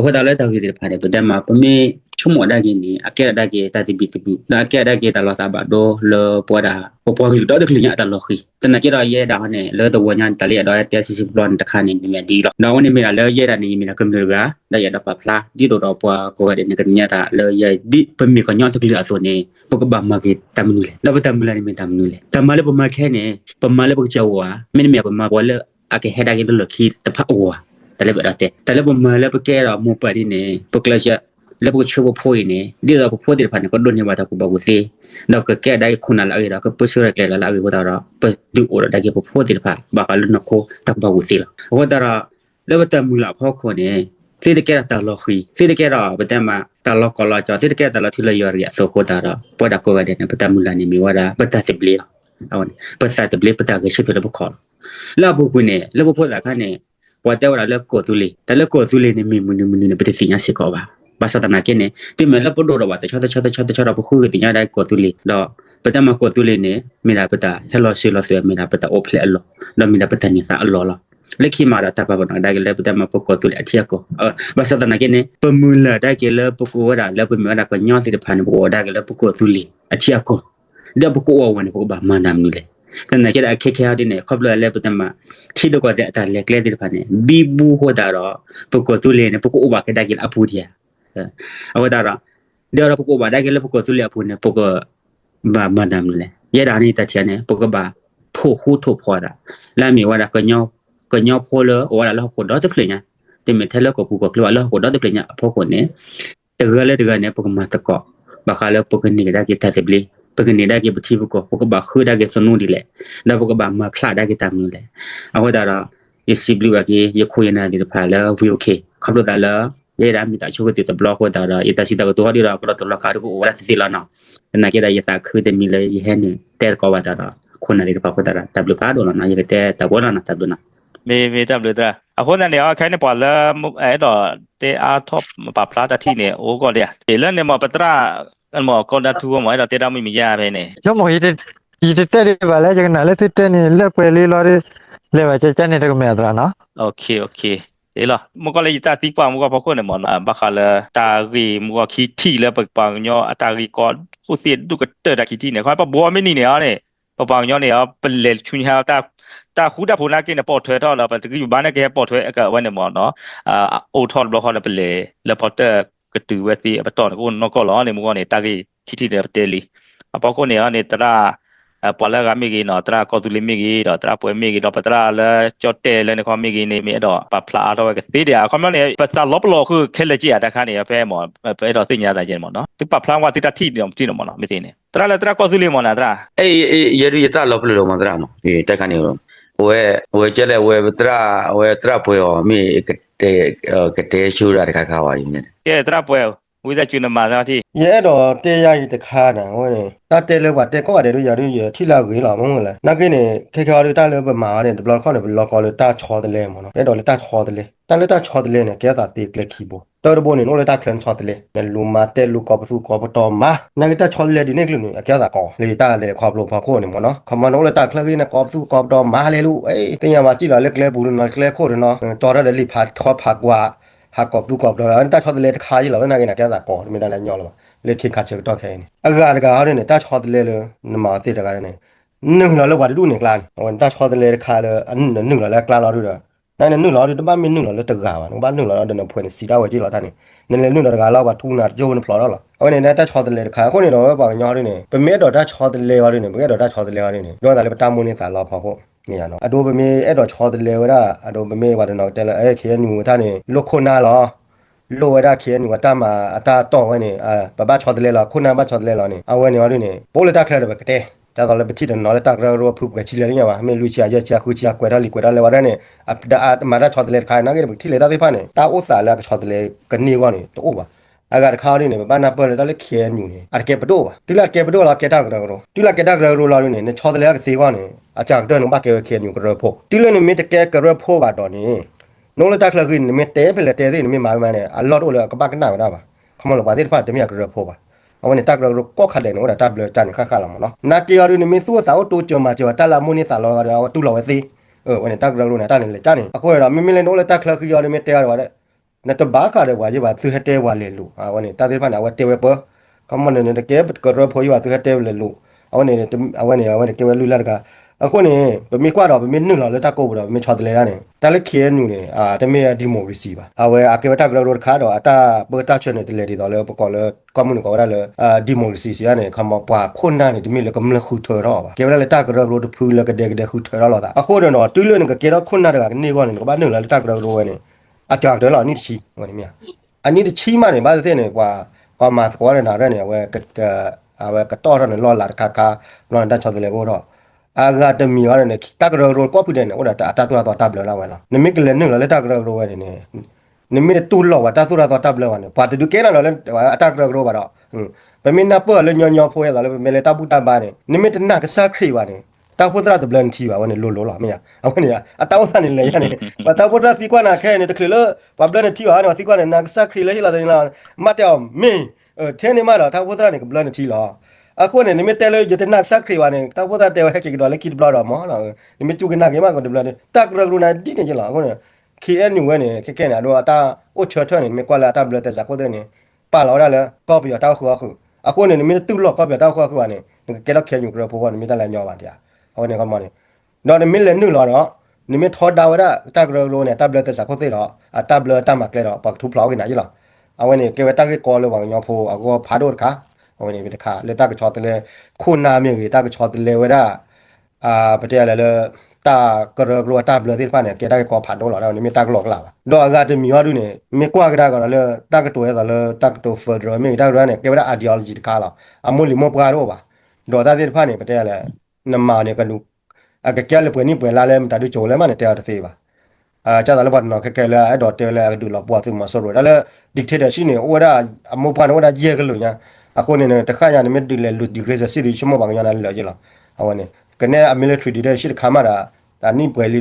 Speaker 5: ko da le ta ki de pa ne peta ma po mi chumo da ki ni ake da ki ta ti bi da ake da ki ta lo ta ba do le po da po yu do de kli nya ta lo khi ta na ki da ye da ne le to wo nyan ta le do te si si blon ta kha ni me di lo no ni mi la le ye da ni mi na kum le ga da ya da pa phla di to do po ko ga de ne ka nya ta le ye di pe mi ko nyan to kli a so ne po ko ba ma ki ta mu le da ba ta mu la ni mi ta mu le ta ma le po ma khe ne pa ma le po cha wa mi ni mi pa ma po le ake he da ki lo khi ta pha wa ta le ba da te ta le po ma le po ke ra mu pa di ne po kla jaแล้วก็ช่วยพ่อเนี่ยเดี๋ยวเราพ่อเดี๋ยวผ่านก็โดนยังว่าถ้ากูบอกกูสิเราก็แก้ได้คนอะไรเราก็เปิดเชื่ออะไรเราก็ว่าเราเปิดดูอะไรได้ก็พ่อเดี๋ยวผ่านบอกกันแล้วนักโคถ้าบอกกูสิละว่าแต่เราแล้วแต่มูลพ่อคนเนี่ยที่ได้แก้แต่เราคุยที่ได้แก้เราแต่มาแต่เราก็เราจะที่ได้แก้แต่เราที่เราอยู่ระยะโซ่คนแต่เราพอดักกูว่าเดี๋ยวแต่มูลนี่มีว่าเราเปิดตาสิบลี้เอาเนี่ยเปิดตาสิบลี้เปิดตาก็ช่วยตัวเราบุคคลแล้วบุคคลเนี่ยแล้วบุคคลหลักเนี่ยพอแต่ว่าเราเลิกกดตุลีแต่เลิกกดตุลีเนี่ยมีมุนเนี่ยเป็นสิ่งที่สิกว่าbahasa tanah kene ti mela podo ro wata chota bu khu ti nya dai ko tuli lo peta ma ko tuli ne mina peta hello silo se mina peta ople allo lo mina peta ni sa allo lo lekhi ma da ta pa ba da le peta ma ko tuli athia ko bahasa tanah kene pemula da ke le bu ko da le pemula da ko nyo ti de phan bu da ke le bu ko tuli athia ko da bu ko wa ne bu ba ma nam ni le tan na ke da khe di ne khop le peta ma thi do ko da ta le kle ti de phan ne bi bu ho da ro bu ko tuli ne bu ko ba ke da ke apu dia awada dia ora pokok ba da ke le pokok tu le apu ne pokok ba madam le ye da ni ta tia ne pokok ba pho khu tho pho da la mi wa da ko nyo pho le wa la ko do te ple nya te me thele ko pu ko le wa la ko do te ple nya pho ko ne te ga ne pokok ma ta ko ba kha le pokok ni da ke ta te ple pokok ni da ke bu thi bu ko pokok ba khu da ke sonu di le da pokok ba ma phla da ke ta mu le awada ra ye sibli wa ke ye khu ye na di pha la vi okay khap lo da la ye da mi ta chu ko ti ta block ko da ra ye ta si ta ko to ha di ra ko to la ka ko wa ti la na na ke da ye ta khu de mi le ye he ni te ko wa da ra ko na ri pa ko da ra ta blu pa do na ye te ta ko na ta blu na
Speaker 1: မေတာဘလတာ အခုနဲ့เนี่ยခိုင်းနေပေါ်လာအဲ့တော့တေအား top ပါဖလာတတိနေအိုးကောလေဒီလည်းနေမပတရာအမောကွန်ဒတူမအဲ့တော့တေတာမိမရပဲနေ
Speaker 6: ကျွန်တော်ဒီတက်ပါလဲကျွန်တော်လည်းစစ်တက်နေလက်ပွဲလေးလော်လေးပဲချက်နေတယ်ကမြတ်တာနော်
Speaker 1: โอเคဒီလားမကလေးတာတိပါမကပခုနေမနာဘခလာတာရီမကခီတီလည်းပပန်ညောအတာရီကောခုစီဒုကတတာခီတီနေခွာပဘောမင်းနေနေရတယ်ပပန်ညောနေရပလေချွန်ဟာတာခုတာဖိုနာကိနေပေါ်ထွဲတော့လာပတကီဘာနေကပေါ်ထွဲအကဝနေမောနော်အိုထော်ဘလော့ခေါ်ပလေလပေါ်တကတူဝစီပတော်ကိုနော်ကောလောနေမကနေတာကီခီတီတဲ့တဲလီအပေါကိုနေရနေတရာပေါ်လာကမိကြီးနော်တရာကောသူလီမိကြီးတော့တရာပွဲမိကြီးတော့ပတရာလဲကြော့တဲလဲနေခေါမိကြီးနေမိတော့ပဖလာတော့ကသေးတယ်ခေါမနေပစာလောပလောคือခဲလက်ကြီးအတခါနေဖဲမောဖဲတော့သိညာတာကျင်မောနော်ဒီပဖလာကတိတထိတယ်မသိတော့မောနော်မသိနေတရာလဲတရာကောသူလီမောနော်တရာ
Speaker 2: အေးရရတာလောပလောမတရာနော်ဒီတက်ခဏနေတော့ဝဲကျလဲဝဲတရာပွဲရောမိကတဲရှူတာတခါခါပါရင်
Speaker 1: ကဲတရာပွဲဝိဇ္ဇကျွနမာသာတိ
Speaker 3: ရဲတော့တေးရည်တခါနာဟိုနေတတဲလဲကတဲကောရတယ်လို့ရရထိလာကြီးလာမဟုတ်လားနကိနေခေခော်ရတလဲပမာတယ်ဘလော့ခေါ်နေဘလော့ခေါ်လို့တာချော်တယ်လဲမနော်အဲ့တော့လေတာချော်တယ်လေတလဲတာချော်တယ်လဲနဲ့ကဲတာတေးကလက်ခီဘောတော်ဘုံနေလို့လေတာခလန်ချော်တယ်လေနဲ့လူမာတဲလူကောပစုကောပတော်မာနကတာချော်လေဒီနေကလူနေအကဲတာကောလေတာလေခေါပလို့ဖခိုးနေမနော်ခမနော်လေတာခလကြီးနဲ့ကောပစုကောပတော်မာလေလူအေးတင်ရမှာကြည့်လာလေကလဲဘူးနော်ကလဲခိုးတယ်နော်တော်ရတဲ့လိဖတ်ခေါ်ဖတ်ကွာဟာကောပစုကောပတော်တာချော်တယ်လေတခါကြီးလာနကိနေကဲတာကောမိတာလည်းညော်လာလေခိခါချက်တော့ခဲနေအကာတကာဟာနေတာချော်တယ်လေနမတိတကာနေနုံလာလောက်ပါတူနေကလာဟိုတာချော်တယ်လေခါလေအနုလာလေကလာလာတူတာနိုင်နုလာတူတပမင်းနုလာလေတကာပါဘာနုလာတော့နဖွင့်စီတာဝကြည့်လာတာနေနလေနုလာတကာလောက်ပါထူနာကြိုးနဖလာတော့လားဟိုနေတာချော်တယ်လေခါခုနေတော့ပါညောရနေပမဲတော့တာချော်တယ်လေပါနေဘယ်တော့တာချော်တယ်လေပါနေပြောတာလေတာမွနေတာလောက်ပါဖို့နေရနော်အတိုပမဲအဲ့တော့ချော်တယ်လေဝရအတိုပမဲပါတော့တယ်လေအဲ့ခေနူတာနေလုခုနာလောလိုရခေနူတာမအတာတော့ဝနေဘဘချော်တယ်လေလားခုနာဘချော်တယ်လေလားနေအဝဲနေရနေပိုလတာခရတဲ့ကတဲ့တာတော့လည်းပတိတယ်နော်လေတာကရောဖုကချီလေညပါအမေလူချာရချာခုချာကွယ်ရလီကွယ်ရလေဝရနေအပဒါမာရချော်တယ်လေခိုင်နာကေတိလေတာသိဖာနေတာဥစားလာချော်တယ်လေကနေကနေတော့ပါအကတခါနေဘာနာပေါ်တော့လေခေနူနေအကေပတော့ပါတိလာကေပတော့လားကေတာကရောတိလာကေတာကရောလာနေချော်တယ်လေကစီကနေအချာတော့ဘာကေခေနူကရောဖို့တိလေနေမီတကေကရောဖို့ပါတော့နေနိုးလတာခလကိနမတဲဖလေတဲသေးနမမာမနဲ့အလော့တော့လေကပကနာဝနာပါခမလို့ပါတဲ့ဖတ်တမရကရဖို့ပါအဝနဲ့တက်ရကောခတယ်နော်ဒါတပ်လို့တန်ခခလာမနော်နာကီရနမစုသာတိုကြမှာကျော်တလာမုန်သာလောရတူလောဝသိဝနဲ့တက်ရလို့နဲ့တန်လေတန်အခုရမမင်းလည်းနိုးလတက်ခလကိရနမတဲရပါတဲ့နဲ့တဘာခရဝါကြီးပါသူဟတဲဝါလေလူအဝနဲ့တတဲ့ဖနာဝတဲဝပခမနဲ့တကဲကရဖို့ရသူဟတဲလေလူအဝနဲ့ကေဝလူလာကအခုနေဗမေကွာတော့ဗမေနုလာလက်တကုတ်တော့ဗမေချော်တယ်လေကနေတလက်ခဲနုနေတမေဒီမိုရီစီပါအဝဲအကေဝတာကလောခါတော့အတာပေါ်တာချွနေတယ်လေဒီတော့လေပကောလေကွန်မြူနကောရလေဒီမိုရီစီစီကနေခမပွားခွန်နာနေဒီမေလေကမလခုထော်တော့ပါကေဝလက်တကလောတဖူလကတဲ့ခုထော်တော့တာအခုတော့တူးလို့နေကေတော့ခွန်နာတကနေကောနေကဘာနုလာလက်တကလောဝဲနေအကြောက်တယ်လားနိချီဟိုနေမြအနိတချီမနေဘာသိနေကွာဘာမစကောရနာရနေဝဲအဝဲကတော့ရနေလောလာခါခါလောန်တချော်တယ်လေကိုတော့အာဂတ်မီရနေတကရောကောပီတဲ့နေဟိုတာအတာတူလာတော့တပ်လာဝဲလားနမိကလည်းနုလာလက်တကရောဝဲနေနမိတူလောဝတာတူလာတော့တပ်လာဝဲနေပါတူကဲလာလည်းအတာကရောပါတော့ဘယ်မင်းနာပေါ်လည်းညောဖိုးရလာလည်းမဲလေတပူတပါနေနမိတနာကစားခရီပါနေတာဖို့တရတဘလန်တီပါဝဲနေလိုလာမရအခုနေအတောဆန်နေလေရနေပါတဖို့တစီကွာနာခဲနေတကလေပဘလန်တီပါနော်စီကွာနာကစားခရီလေလာတယ်လားမတ်တောင်မင်းထဲနေမှာတော့တဖို့တရနေကဘလန်တီလားအခုနေနမတဲလို့ယတနာဆက်ခရီဝါနေတာပေါ်တာတဲဟက်ကိတော့လက်ကိဘလာတော့မောလားနမကျူကနာကေမကဒဘလာတက်ရဂရူနာဒီနေကြလားအခုနေ KNU ဝဲနေခဲနေတော့အတာအိုချောထွနေမကွာလာတဘလတဲ့ဇာကိုတဲ့နေပါလာတော့လေကောပီတောက်ခုအခုနေနမတူလောကောပီတောက်ခုကနေကေတော့ခဲညူကရပေါ်ကနမတလာညောပါတရားဟောနေကမနေတော့နမလည်းနုလာတော့နမထောဒါဝရတက်ရဂရူနေတဘလတဲ့ဇာကိုတဲ့တော့အတဘလတမကလေတော့ပတ်ထူဖလောက်ကနေရလားအဝနေကေဝတက်ကောလောဝညောဖို့အခုဖာတော့ခါဟိုနေပြီတခါလက်တကချောတလေခုနာမြေကြီးတကချောတလေဝရပတဲ့လေတာကရဂရတာဘလတိဖာနေကေတကကောဖာတော့လာတော့နေမတကလောကလာတော့အကတမီရဒုနေမေကွာကရကလည်းတကတိုရတာလေတကတိုဖဒရမေတကရနေကေဝရ ideology တခါလာအမူလီမောပကာတော့ပါတော့တာတိဖာနေပတဲ့လေနမနေကလူအကကဲလေပွေနိပွေလာလေမတဒူချိုလေမနေတဲတသေးပါကျတော့လည်းဘာနော်ခဲလဲအဲ့တော့တဲလဲဒူလာပွားသူမဆော်ရဒါလည်း dictator ရှိနေဝရအမူဖာနော်ဒါကြီးကလို့ညာအခုနေတခါရနေမြတ်ဒီလေလူဒီဂရေဇာစီရီချမောဘာညာလာလေကြလားဟောနေကနေအမီလီထရီဒီတဲ့ရှိခါမတာဒါနိပွဲလီ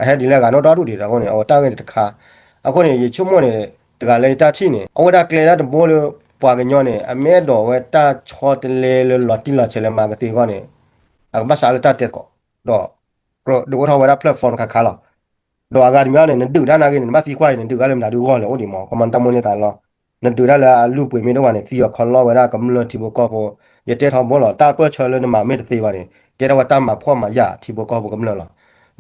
Speaker 3: ahe dile ga no da du de da ko ne o ta ge de kha a ko ne ye chumo ne de ga le ta thi ne o da kle da de bo le pwa ge nyo ne a me do we ta cho de le le lo ti la che le ma ga ti ko ne a ba sa le ta te ko do pro do ko tha we da platform kha kha la do aga di mya ne du da na ge ne ma si kwa ne du ga le ma du ko le o di mo ko man ta mo ne ta lo ne du da la lu pwe me do wa ne si yo khon lo we da ko mo lo ti bo ko bo ye te tha bo lo ta pwa cho le ne ma me de ti wa ne ke da wa ta ma phwa ma ya ti bo ko bo ko mo lo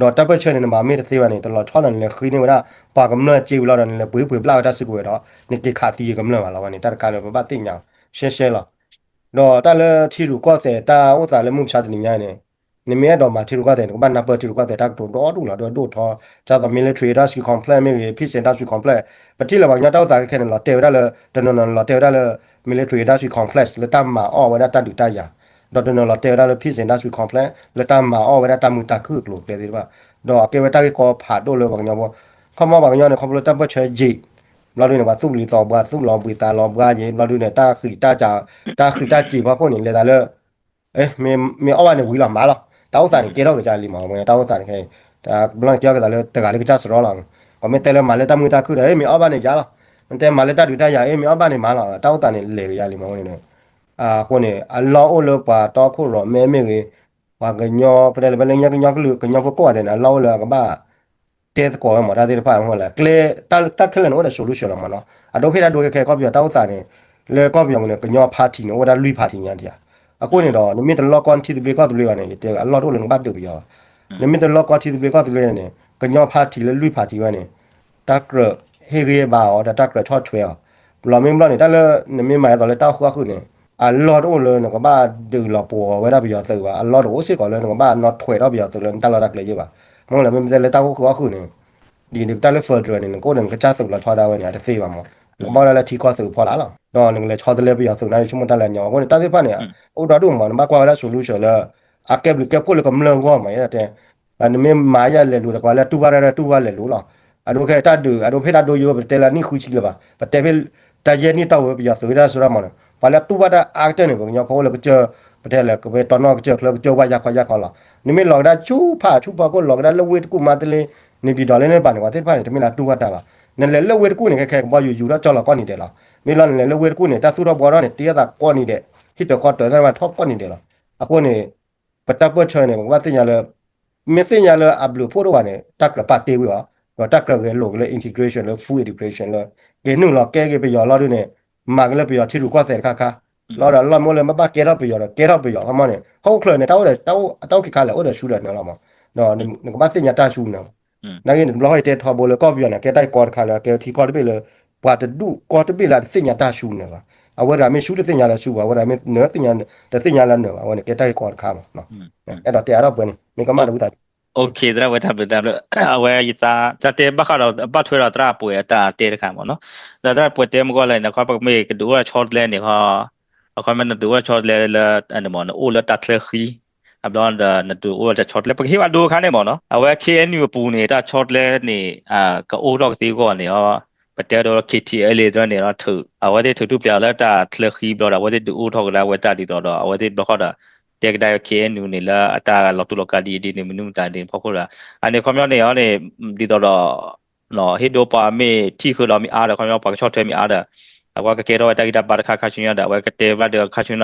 Speaker 3: တော့တပ်ပတ်ချနေမှာမေးတဲ့သေးပါနေတော်ချောင်းတယ်ခင်းနေဝရပါကမလို့ကြည့်လို့ရတယ်လေပွေးပွေးပလာတာစစ်ကိုတော့နေကခါတီကမလို့ပါလားနေတတ်ကားလို့မပတ်သိညာရှဲရှဲလားတော့တလည်းထီလူကောတဲ့တာဥစားလည်းမှုဖြတ်နေများနေနေမဲတော့မှာထီလူကောတဲ့ဘာနာပတ်ထီလူကောတဲ့တက်တော့တူလားတော့ထောဂျာthe military industry complex မြေ peace industry complex ပတိလဘာညတော့တာခဲနေလားတဲရလားတနနလားတဲရလား military industry complex လတမအော်ဝရတတူတရတော့တနလားတဲရလား peace industry complex လတမအော်ဝရတမှုတခုလို့ပြောတယ်ပါတော့အကေဝတာကိုဖာတော့လို့ဘာညောခမဘာညောနေခမလို့တပ်ပတ်ချေကြီးเราดูเนี่ยว่าซุ่มลีต่อว่าซุ่มลองปุยตาลองว่าเยเราดูเนี่ยตาคือตาจ่าตาคือตาจีเพราะพวกนี้เลยตาเลยเอ๊ะมีเอาไว้ในวิลามาหรอตาอุตส่าห์เกี่ยวกับจารีมาตาอุตส่าห์แค่ตาบลังเกี่ยวกับตาเลยแต่กาเลยก็จะสร้างหลังก็ไม่แต่เลยมาเลยตามือตาคือเอ้มีเอาไว้ในจาหรอมันแต่มาเลยตาดูตาใหญ่มีเอาไว้ในมาหรอตาอุตส่าห์เลยจารีมาเนี่ยพวกนี้อัลลอฮ์โอเลปาตอคุรอแม่ไม่เลยว่ากันยอประเดี๋ยวเป็นเรื่องยอก็ลือกันยอพวกก็เนี่ยอัลลอฮ์เลยก็บ้าเตะก่อนมาได้ที่ผ่านมาแล้วเกลือตาขึ้นแล้วว่าโซลูชันมาเนาะอะတော့ဖေးတာတို့ခဲကောပြတောက်စားနေလေကောပြမနေကညောပါတီနော်ဝဒါလူပါတီညာတရားအခုနေတော့နမင်းတလောကွန်တီဘေကောတူလေးကနေတဲ့အလောတို့လည်းပတ်တူပြောနမင်းတလောကွန်တီဘေကောတူလေးနေကညောပါတီလေလူပါတီဝနေတက်ရဟေရေဘာအော်တက်ရထော့ထွဲလောမင်းဘလောနေတာလေနမင်းမိုင်တော့လေတောက်ခွာခုနေအလောတို့လည်းကဘာဒူလောပေါ်ဝဒါပြောသေပါအလောတို့စစ်ကောလည်းကဘာနော်ထွဲတော့ပြောသေလည်းတက်လာတက်လေရပါမဟုတ်လည်းမင်းလည်းတောက်ခွာခုနေဒီတက်လေဖာဒရနေကိုလည်းကချဆုလာထွားတာဝနေတဲ့သေပါမောဘာလဲထီကောဆိုပေါ်လာလားတော့ငလေချောတယ်လေပြဆိုနိုင်ချုံတလည်းညောကိုတာသိဖာနေအိုတော်တို့မှာမကွာလာဆိုလို့ဆိုလဲအကက်ဘလကကိုလကမလကောမှာရတဲ့အနမေမာရလေလို့ကွာလဲတူပါရတူပါလေလို့လားအဒိုခဲတတ်ဒူအဒိုဖေတာဒိုယောတဲလာနိခုချီလပါပတဲဖဲတဂျဲနီတော့ပြဆိုရဆိုရမနော်ဘာလဲတူပါတာအာတဲ့နေဘညောဖောလကချပတဲလေကဘေတော်နော်ကချကလကချဝါရခွာရကောလားနိမေလော်ဒါချူဖာချူပါကိုလော်ဒါလဝေတကူမတလေနေပြီတော်လဲနေပါနေကွာတဲ့ဖာနေတမင်လာတူပါတာပါนั่นแหละเลเวตกูเนี่ยแค่บ่อยู่แล้วจอละก้อนนี่เด้ล่ะมีล่ะนั่นแหละเลเวตกูเนี่ยตาสุรบ่รอเนี่ยเตียตาก้อนนี่เด้คิดแต่ก้อนตัวแต่ว่าท็อปก้อนนี่เด้ล่ะอะกูเนี่ยปะตะปะเชเนี่ยว่าติญาเลยเมสเซจเลยอัพโหลดโฟโต้เนี่ยตักละปะเตวิอ่ะก็ตักละโลกเลย integration เลย full integration เลยเกนึงล่ะแกไปยอเราด้วยเนี่ยมาก็เลยไปยอที่รู้ก็เสร็จค่ะเราเราหมดเลยมาปะแกเราไปยอแกเราไปยอเข้ามาเนี่ยเฮาเคลเนี่ยเต้าคิดค่าแล้วโอ้เด้ชูเด้เนาะมาเนาะนี่ก็บ่ติญาตาชูเนาะนั่นเองเราให้เตะทอโบเลยก็เบียนะแกได้กอดขาแล้วแกที่กอดไปเลยกว่าจะดูกอดไปละสิ่งยาตาชูเนี่ยว่ะเอาเวลาไม่ชูสิ่งยาละชูว่ะเวลาไม่เนื้อสิ่งยาแต่สิ่งยาละเนื้อว่ะวันนี้แกได้กอดขาเนาะไอ้ดอกเตะเราเปิ้นมีก็มาดูตา
Speaker 1: โอเคตราเวทาเปิดตาเอาไว้ยตาจะเตะบักเราบัดถวยเราตราป่วยตาเตะกันหมดเนาะแต่ตราป่วยเตะมันก็อะไรนะครับเมฆดูว่าช็อตแลนเนี่ยเขามันดูว่าช็อตแลนแล้วอันนั้นหมดโอ้แล้วตัดเลยขี้อับดอนนั่นดูว่าจะช็อตเลยเพราะที่ว่าดูข้างในหมดเนาะเอาไว้ KNU ปูเนี่ยถ้าช็อตเลยนี่ก็โอ้ดอกตีก่อนเนี่ยประเดี๋ยวเรา KTA เลยตอนนี้เราถือเอาไว้ที่ถือทุกอย่างแล้วถ้าเลยขี้บล็อกเอาไว้ที่ดูทอกแล้วไว้ตาดีต่อเอาไว้ที่บล็อกเขาเด็กได้ KNU นี่แล้วตาเราตัวเราดีในมันนุ่มตาดีเพราะว่าอันนี้ความยาวเนี่ยเนี่ยดีต่อเนาะให้ดูปาไม่ที่คือเรามีอาร์ความยาวปากช็อตเธอมีอาร์ว่าก็เกล้าว่าแต่กิจบาร์ค่าชุนยาดว่าก็เทว่าเดี๋ยวค่าชุน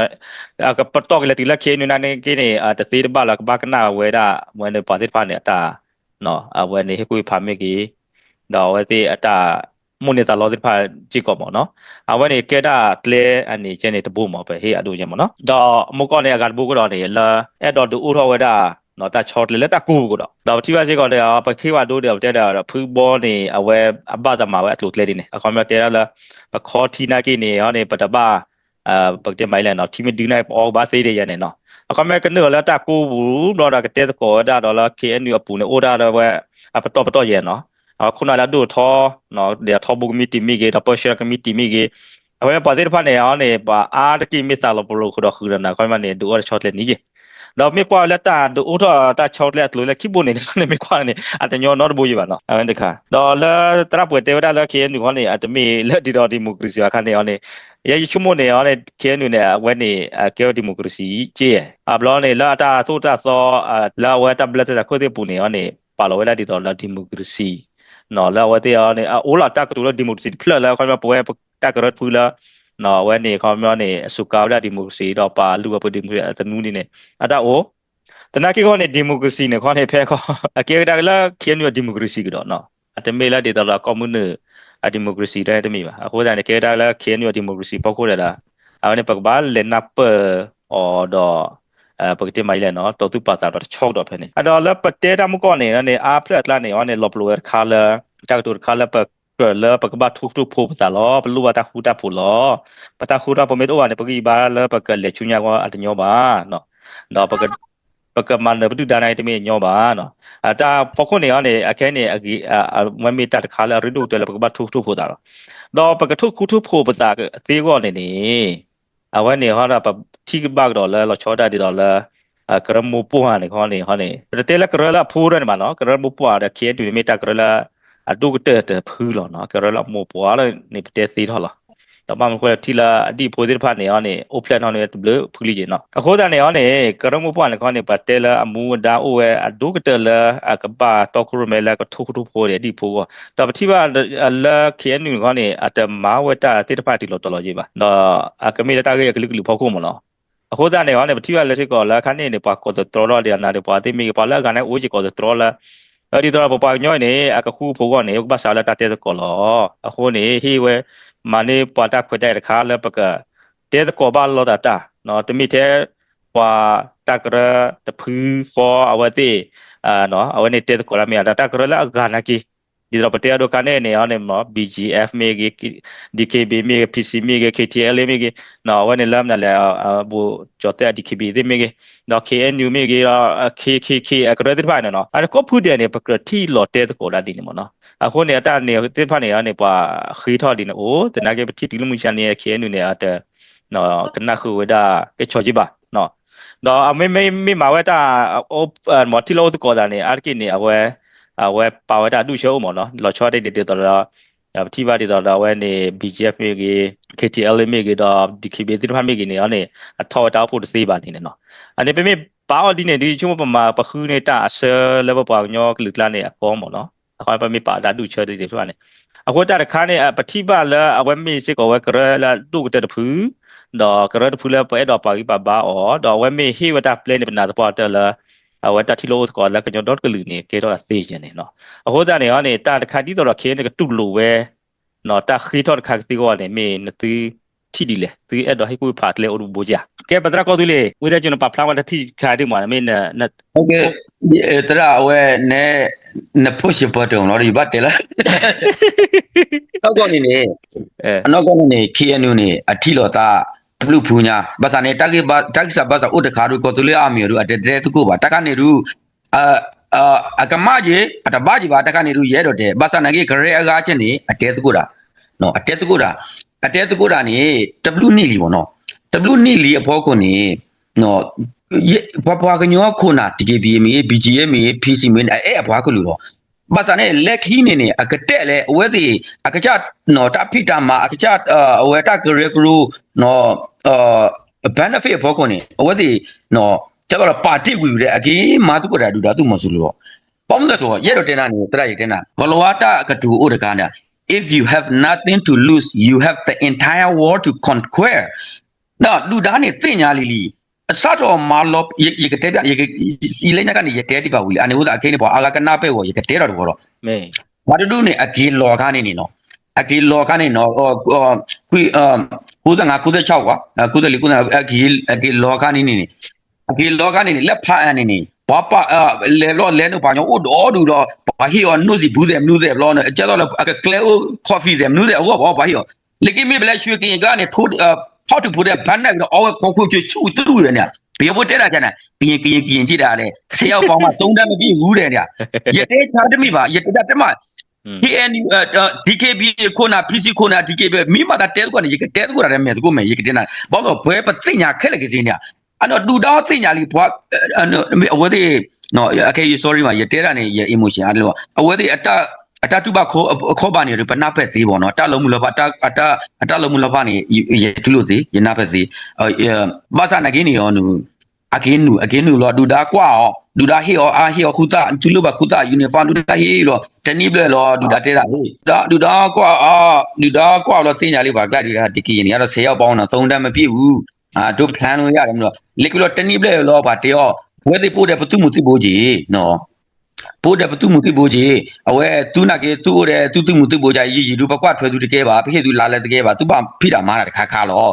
Speaker 1: ก็ปตอกเลยทีละเคสนู่นนั่นนี่กินนี่แต่ตีบ้านเราก็บ้านกันหน้าเวด้าเมื่อในปาร์ตี้ผ่านเนี่ยตาเนาะวันนี้ให้คุยผ่านเมื่อกี้เดี๋ยวว่าที่ตามุ่งเนี่ยตาเราที่ผ่านจีกอบเนาะวันนี้เกล้าเทเลอันนี้เจนี่ตะบูมไปให้ดูยังมั้งเนาะเดี๋ยวมุกก่อนเนี่ยการบุกก็เนี่ยแล้วเดี๋ยวดูอุทธรเวด้าเนาะตาช็อตเลยแล้วตากูก็เดี๋ยวที่ว่าจีก่อนเดี๋ยวไปคิดว่าดูเดี๋ยวเดี๋ยวพื้นบอลนี่เอาไว้บ้านจะมาไว้ถูกเลยดิเนี่ยความเดี๋ยวแล้วปะคอทีน่ากินเนี่ยเนี่ยปัตตาบ้าปกติไม่เลยเนาะที่มันดึงในออกบ้าเสียได้ยังไงเนาะเขาไม่กันเนื้อแล้วตากูรอดากเตะตะโกได้ดอลลาร์ KNU ปูเนี่ยโอ้ได้แล้วว่าปะตอเย็นเนาะคุณน่ะแล้วดูท่อเนาะเดี๋ยวท่อบุกมีตีมีเกดับเบิลเชอร์ก็มีตีมีเกเอาไว้ปาร์ตี้ผ่านเนี่ยเนี่ยปะตะกี้มีตาลบลูกคือนะเขามาเนี่ยดูว่าช็อตเลยนี่เราไม่กว่าแล้วดูอุทธรตาช็อตเลยตัวเลยคิดบุญเนี่ยไม่กว่าเนี่ยอาจจะย้อนนอตบุยบ้านเนาะเอาไว้ดีค่ะดอลลาร์ตราป่วยเตะได้แล้ว KNU เนี่ยอาจจะมีเลือดดีดอดิโมคราซีคันเนี่ยเนี่ยยังชั่วโมงเนี่ยเนี่ย KNU เนี่ยวันนี้เกี่ยวดิโมคราซีเจ้าบล้อเนี่ยแล้วตาสู้ตาซ้อแล้วว่าตาเบลจะคุยที่ปุ่นเนี่ยป ပါလောဝဲလာဒီတော့လာဒီမိုကရေစီနော်လာဝဲတဲ့အနေအိုလာတက်တူလာဒီမိုကရေစီဖလလာခေါ်မပွဲတက်ရဖူလာနော်ဝဲနေခေါ်မနေစုကောလာဒီမိုကရေစီတော့ပါလူပဒီမိုကရေစီတနူးနေနဲ့အတာအိုတနာကေခေါ်နေဒီမိုကရေစီနဲ့ခေါ်နေဖဲခေါ်အကေဒါလာခင်ရဒီမိုကရေစီကတော့နော်အတမေလာဒီတော့လာကွန်မြူနတီဒီမိုကရေစီတဲ့တမီပါအခုဒါနေကေဒါလာခင်ရဒီမိုကရေစီပေါကိုရတာအဲ့နေပကဘာလေနပ်အော်တော့ပကတိမိုင်လဲနော်တော်သူပါတာတော့6တော့ဖဲနေအဲ့တော့လပတဲတမကောနေနေအာဖလက်လာနေအော်နေလော်ပလိုခါလာတက်တူခါလာပလပကဘာထုထုဖိုပတာလောပလူဝတာခူတာဖူလောပတာခူတာပမေတော့နေပကိဘာလပကလေချူညာကောအတညောပါနော်တော့ပကမန်ဘဒူဒါနိုင်တမေညောပါနော်အတာပခုနေအော်နေအခဲနေမမီတတ်ခါလာရဒူတယ်ပကဘာထုထုဖိုတာတော့ပကထုခုထုဖိုပတာအသေးကောနေနေအဝနေဟောတာထိကဘတ်တော့လဲချောတာဒီတော့လဲကရမပူဟာနေခေါနေတဲလကရလာဖူရနေမှာနော်ကရမပူဟာတဲ့ခေတူမီတာကရလာအတုကတဲ့ဖူးလောနော်ကရလာမပူဟာလည်းနေပတဲသေးတော့လားတော့မကွယ်ထီလာအဒီဖိုဒီဖာနေအောင်နေအိုဖလက်နော်နေဘလဖူလီကျနော်အခုတည်းနေအောင်နေကရမပူဟာနေခေါနေပတဲလာအမူဒါအိုဝဲအတုကတဲ့လာကဘာတော့ကရမဲလာကထုထုဖိုတဲ့ဒီဖိုတော့ပတိပါလာခေနူခေါနေအတမာဝတာတိတပါတီလို့တော်လို့ကြီးပါတော့ကမီတာကရကလူကလူဖောက်ခုမနော်အခုတည်းနေအောင်နေပတိပါလက်စကောလာခန်းနေပါကောတော်တော်ရနာတွေပါတိမီပါလာကနေဦးကြီးကောတော်လာအဲ့ဒီတော့ပပညောနေအခုဖိုးကနေဘာစားလာတတဲ့ကောလောအခုနေဟိဝဲမနေပတ်တာခွတဲ့ခါလပကတဲ့ကောဘာလောတာနော်တမိတဲ့ပွာတကရတဖူဖောအဝတိနော်အဝနေတဲ့ကောလာမီတာတကရလာဂါနာကီဒီတော့ပတဲတော့ကနေနေအောင်နေမ BGF မေဂီ DKB မေဂ PC မေဂ KTL မေဂနော်ဝနေလမ်းနလဲဘူကြောတဲ့ DKB ဒီမေဂနော် KNU မေဂ KKK အကရတဲ့ဖိုင်နော်အဲ့ကောဖူတဲ့နေပကတိလော်တဲ့ကိုလာဒီနေမနော်အခုနေအတနေတဲ့ဖာနေရနေပွာခီထော်ဒီနေအိုတနာကေပတိတီလူမှုချန်နေ KNU နေအတဲ့နော်ကနခုဝဒါကေချောကြီးပါနော်တော့အမေမဝဲတာမော်တီလိုကိုဒါနေအာကိနေအဝဲပါဝတာဒုရှုံးမော်နော်လော်ချောတဲ့တေတော်တော့တိပါတေတော်တော့ဝဲနေ BGF မေကြီး KTL မေကြီးတော့ DKB တိဖာမေကြီးနေအောင်နေအထောက်တောက်ဖို့သေးပါနေနော်အနေပေမဲ့ပါအော်ဒီနေဒီချုံပမာပခူးနေတာအဆာလေဘပေါညောကလူကလာနေအကောမော်နော်အခုပမေပါတာဒုချောတဲ့တေဆိုတာနေအခုတရခါနေပတိပါလာအဝဲမေစစ်ကောဝဲကရလာဒုကတဲ့ဖူးတော့ကရတဲ့ဖူးလာပဲတော့ပါကြီးပါဘာအော်တော့ဝဲမေဟိဝတာပလေနေပနာတော့ပေါ်တယ်လာဝတ်တတီလို့ကောလကညောဒေါကလူနေကေတော့သေးချင်နေနော်အခုတည်းနေအောင်နေတာတခါတီးတော့ခင်းနေကတူလို့ပဲနော်တခီတော့ခါတီကောနေမင်းတီတီဒီလေတီအဲ့တော့ဟိကိုဖတ်လေအရူဘူကြကဲပဒရာကောတူလေဝိရကျွန်ပပလာဝတ်တီခါဒီမမင်းန
Speaker 2: ဟုတ်ကဲ့တရဝဲနဲနဖုရှိပေါ်တယ်နော်ဒီဘတ်တယ်လားဟုတ်ကောနေနေအနောက်ကောနေ KNU နေအထီလောတာဘလူဖူညာဘာသာနေတက်စာဘာသာဥတခါတို့ကိုတူလေအမီတို့အတဲတဲတကူပါတက်ကနေတို့အကမကြီးအတဘာကြီးပါတက်ကနေတို့ရဲတော့တဲ့ဘာသာနေကရဲအကားချင်းနေအတဲတကူတာနော်အတဲတကူတာနေဝနီလီပေါ့နော်ဝနီလီအဖို့ကိုနေနော်ဘွားကညောခုနာ DKB မီ BGM မီ PC မင်းအဲ့အဘွားကလူတော့ဘာသာနေလက်ခီးနေနေအကတဲ့လေအဝဲစီအကကြနော်တဖိတာမှာအကကြအဝဲတကရကရူနော်benefit ဘောကုန်နေအဝဲစီနော်ကျတော့ပါတိဝီတဲ့အကြီးမာသူကတာဒူတာသူမဆူလို့ပေါင်းလို့ဆိုရဲတော့တင်တာနေတရရတင်တာဘလဝတာကတူဥဒကနာif you have nothing to lose you have the entire world to conquer နော်ဒူဒါနေသိညာလီလီအစတော့မာလော့ရေကတဲ့ရေလေးညကနေရတဲ့တိပါဝီအနေဦးတာအခိနေပေါ်အာကနာပဲဝရေကတဲ့တော့တော့
Speaker 1: မေ
Speaker 2: ဘာတူနေအကြီးလော်ခါနေနေနော်အကြီးလော်ခါနေနော်ကု96ကွာ94အကြီးလော်ခါနေနေအကြီးလော်ခါနေနေလက်ဖတ်အနေနေဘာပါလဲတော့လဲတော့ဘာညို့တော့ဒူတော့ဘာဟီော်နုစီဘူးတယ်မနုတယ်ဘလောနဲ့ကျတော့ကလဲကော်ဖီတယ်မနုတယ်ဟောဘာဟီော်လေကိမေဘလက်ရွှေကင်ကနေထိုးhow to put a banner with all cockroach chu tu re nya be bo te da jan na kin chi da le 10ယောက်ပေါင်းမှ3တန်းမပြည့်ဘူးတဲ့냐ရတဲ့ချာတမိပါရတဲ့တမKNU DKB ခုနာ PC ခုနာ DKB မိမတာတဲကွာနေရတဲ့ကွာရမယ်ကိုမယ်ရတဲ့နာဘောတော့ဘွဲပသိညာခက်လက်ကြီး냐အဲ့တော့တူတော့သိညာလီဘွားအဝဲသေးနော် okay sorry မှာရတဲ့တာနေရ emotion အဲ့လိုအဝဲသေးအတတူပါခေါ်ပါနေတယ်ပနာဖက်သေးပေါ့နော်တလုံးမလောပါအတလုံးမလောပါနေရတူလို့သေးရနာဖက်သေးဘာသာနဂင်းနေရောနူအကင်းနူလောဒူဒါကွာ ดูดาเฮออาเฮอคุตาตุลุบะคุตายูนิฟอร์มดูดาเฮลอตะนี่เบลลอดูดาเตระดูดากว่าดูดากว่าลอติญาลีบากลาดูดาติกีนี่อะ10ယောက်ပေါင်းတော့3တန်းမပြည့်ဘူးတို့ plan လို့ရတယ်မလို့လိကလို့တနည်းเบลลอပါတရောဝဲသိပို့တဲ့ပတုမှုသိပို့ကြီးနော်ပို့တဲ့ပတုမှုသိပို့ကြီးအဝဲသူနာကေသူ့တဲ့သူမှုသိပို့ကြရီလူဘကွာထွဲသူတကယ်ပါဖိသူလာလဲတကယ်ပါသူပါဖိတာမားတာတခါခါလော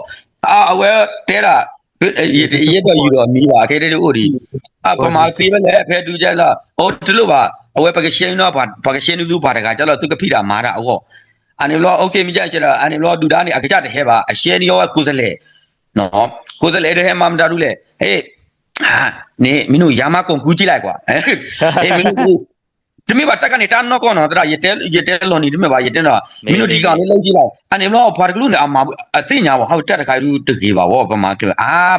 Speaker 2: အဝဲတဲတာရေတော့ယူတော့မီးပါခဲတဲ့ဥဒီပမာစီပဲလေဖဲတူကြလားတလို့ပါအဝဲပကရှင်တော့ပကရှင်သူပါတကကြတော့သူကဖိတာမာတာအောအနေလောโอเคမိကြချင်လားအနေလောဒူဒါနေအကကြတဲ့ဟဲပါအရှင်ရောကိုစလေနော်ကိုစလေတဲ့ဟဲမမတာဘူးလေဟေးနေမင်းတို့ရာမကုံကူးကြည့်လိုက်ကွာဟေးမင်းတို့ဒီမေပါတက်ကနေတန်းတော့ကောနော်တရရတဲလော်နေဒီမေပါရတဲတော့မင်းတို့ဒီကောင်လေးလုံးကြည့်လိုက်အနေလောဘာတကလူနေအမအသိညာပေါ့ဟောတက်တခါလူတကေပါဗောပမာက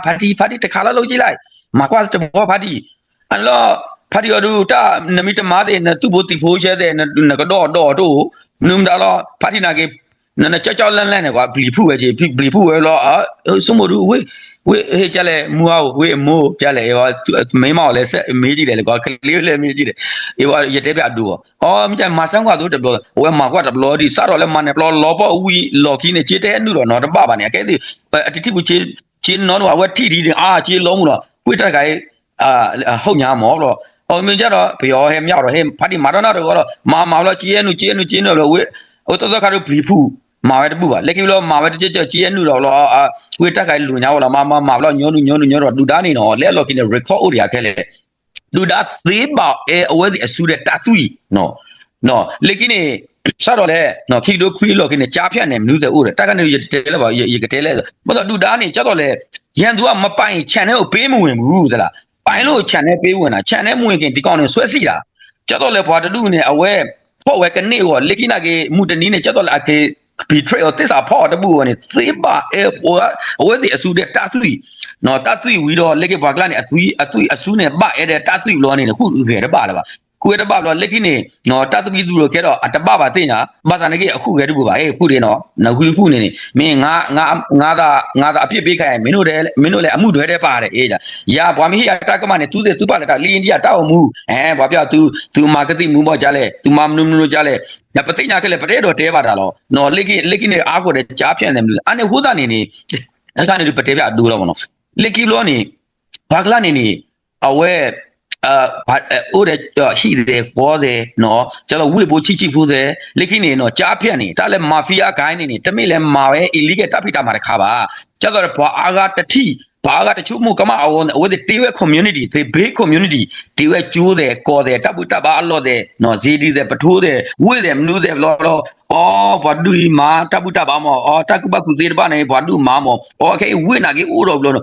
Speaker 2: ဖာတီတခါလာလုံးကြည့်လိုက်မကွာတဘောဖာတီအလောဖာတီရူတာနမီတမားတဲ့သူ့ဘိုတီဖိုးရဲတဲ့နကတော့တို့နုံဒါလောဖာတီနာကေနကြောက်လန့်နေကွာဘလီဖူပဲကြီးဘလီဖူပဲလောစမရူဝေဟေးကြလဲမူအောင်ဝေးမိုးကြလဲရောမင်းမောက်လဲဆက်မေးကြည့်တယ်ကွာကလေးလည်းမေးကြည့်တယ်အေးပါရတဲ့ပြအတူအော်မကြမဆန်းကွာတို့တဘလဝဲမှာကွာတဘလဒီစတော့လဲမနဲ့ဘလလောပေါ်ဝီလော်ကီနေချေတဲ့နုတော့နော်တပပါနေကဲဒီအတိတိဘူးချေနော်တော့ဝဲထီချေလုံးမလို့ကွေတက်ခိုင်ဟုတ်ညာမောတော့အော်မြင်ကြတော့ဘယောဟဲမြောက်တော့ဟဲဖာတီမာဒနာတော့မာလို့ချေနုတော့ဝဲဟိုတော့ခါတော့ဘလီဖူမာဝဲတပူပါလက်ကိလောမာဝဲတကြကြနုတော့ဝေတက်ခိုင်လူညာတော့မာလို့ညောတော့လူသားနေတော့လဲလော်ကီနေ record ဥရခဲလေလူသားသေးပါအဝဲဒီအဆူတဲ့တသွီနော်လက်ကိနေစတော့လေနော်ခီတို့ခွေးလော်ကီနေကြားဖြတ်နေမနုတဲ့ဥရတက်ကနေရတဲလဲပါရကတဲလဲဘာလို့လူသားနေကြတော့လေရန်သူကမပိုင်ခြံထဲကိုပေးမဝင်ဘူးသလားပိုင်လို့ခြံထဲပေးဝင်တာခြံထဲမဝင်ခင်ဒီကောင်နေဆွဲစီတာကြတော့လေဘွာတတူနေအဝဲဖော့ဝဲကနေကိုလက်ကိနာကေမူတနီးနေကြတော့လေအကေbetray or this are part of the thiba or the asude tatui no tatui we do leke bagla ni atui asune ba e de tatui lo ni khu ge de ba la ba khu de ba lo leke ni no tatui du lo ke do ataba ba tin nya ba sa ne ke khu ge du ba e khu de no na khu ni min nga da a phit pe khai min do le amu dwe de ba de e ya bwa mi ya ta ka ma ne tu de tu ba la ta li india ta o mu bwa pya tu marketing mu mo ja le tu ma nu ja le yaပသိညာကလေးပတဲ့တော့တဲပါတာလောနော်လက်ကိနေအားကိုတဲ့ကြားဖြန့်တယ်မလို့အနေဟိုးတာနေအဲ့ကနေပတဲ့ပြအတူတော့ဗောနော်လက်ကိလောနေဘာကလာနေအဝဲအိုးတဲ့ဟီတဲ့ဘောတဲ့နော်ကျတော့ဝေဖို့ချိဖို့တဲ့လက်ကိနေနော်ကြားဖြန့်နေတာလဲမာဖီးယားဂိုင်းနေတမိလဲမာပဲ illegal တပ်ဖိတာမှာတခါပါကျတော့ဘာအာကတတိဘာကတချို့မှုကမအောင်ဝဲတဲ့တေဝဲ community the big community တေဝဲကျိုးတယ်ကော်တယ်တပ်ပုတပ်ပါအလော့တယ်နော်ဇီဒီတယ်ပထိုးတယ်ဝေးတယ်မနူးတယ်လောဘာဒူမာတပ်ပုတပ်ပါမောတကုပကုသေးတပါနေဘာဒူမာမောโอเคဝေးနာကေအိုးတော့ဘလော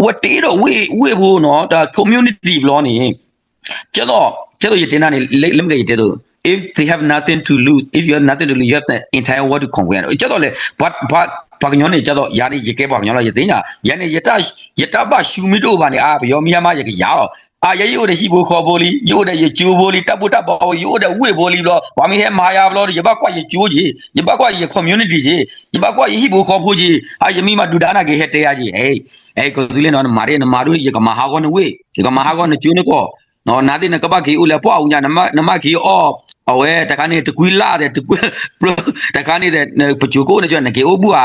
Speaker 2: ဝတေးတော့ဝေးဖို့နော်ဒါ community ဘလောနေကျတော့ရတင်နာနေလမ်ကေတဲ့တော့ if they have nothing to lose if you have nothing to lose you have the entire world to conquer ကျတော့လေဘာကညောနေကြတော့ယာနေရကဲဘာကညောလာရသိညာယနေယတဘရှူမီတို့ပါနေဘယောမီယာမရကရောရရိုးတဲ့ဟီဘိုခေါ်ဘိုလီရိုးတဲ့ရကျိုးဘိုလီတပ်ပုတပ်ဘောရိုးတဲ့ဝေဘိုလီလောဘာမီဟဲမာယာဘလောရဘကွာရကျိုးကြီးရဘကွာရ community ကြီးရဘကွာရဟီဘိုခေါ်ဖို့ကြီးယမီမဒူဒါနာကေဟဲတဲရကြီးကိုသူလေနော်မာရီနမာရူရကမဟာကောနဝေရကမဟာကောနကျိုးနကောနော်နာတိနကပကေဦးလေပွားအောင်ညာနမခီအဝဲတခါနေတကွီလာတဲ့တခါနေတဲ့ပဂျူကိုနေကြနေကေအိုဘူးဟာ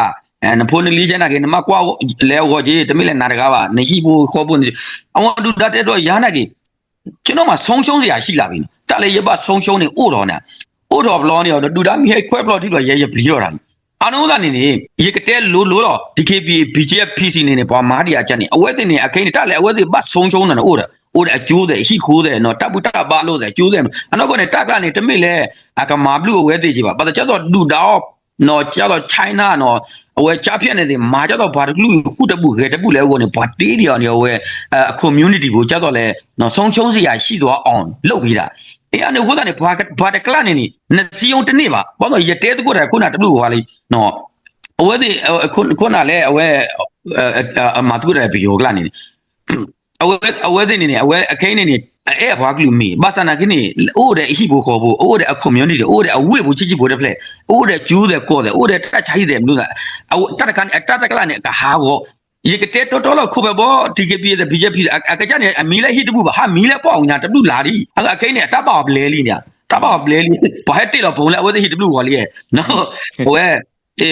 Speaker 2: နဖိုးနေလီချင်တာကေနမကွာလဲဟောကြီးတမိလဲနာတကားပါနေဟီဘူးခေါ်ဖို့အဝဒူဒတ်တဲ့တော့ရာနာကေကျွန်တော်မှဆုံးရှုံးစရာရှိလာပြီတက်လေရပဆုံးရှုံးနေအို့တော်နေအို့တော်ဘလောနေတော့ဒူဒါမီဟဲခွဲဘလောတိတော့ရဲဘလီတော့တာအနောသာနေရေကတဲလိုတော့ DKP BJP PC နေပွားမာဒီယာချက်နေအဝဲတင်နေအခင်းတက်လေအဝဲတင်ပတ်ဆုံးရှုံးနေအို့အကျိုးတဲ့ဟိခိုးတဲ့နော်တပ်ပုတပ်ပါလို့တဲ့ကျိုးတဲ့အနောက်ကနေတက်ကနေတမိလဲအကမာဘလူအဝဲသေးကြီးပါဘာလို့ကျတော့ဒူတော့နော်ကျတော့ China နော်အဝဲချပြက်နေတယ်မာကျတော့ဘာတလူခုတပူခဲတပူလဲဝင်ဘာတေးတယ်ရောဝဲcommunity ကိုကျတော့လဲနော်ဆုံးရှုံးစရာရှိသွားအောင်လုပ်ပြီးတာအနေဟိုကနေဘာတကလနေနစီယုံတနေ့ပါဘာလို့ရတဲတကုတ်တယ်ခုနတလူဟွာလေးနော်အဝဲဒီခုနလဲအဝဲမာတူတယ်ဘီယိုကလနေအဝဲတဲ့နေအဝဲအခင်းနေဘာကလူမီဘာစနာကင်းအိုးတဲ့ဟိဘိုခေါ်ဖို့အိုးတဲ့ community အိုးတဲ့အဝဲဘူးချိဖို့တဲ့ဖလက်အိုးတဲ့ကျူးတဲ့ကောတဲ့အိုးတဲ့တတ်ချိုင်းတဲ့မလို့လားတတ်တကလာနေကဟာကို ye ke te to lo khu ba bo TKP the BJP ka ja ne mi le hi tu ba ha mi le po nya tu la di a kai ne ta ba ble li nya ta ba ble li ba he te lo bong le a we hi tu wa li ye no we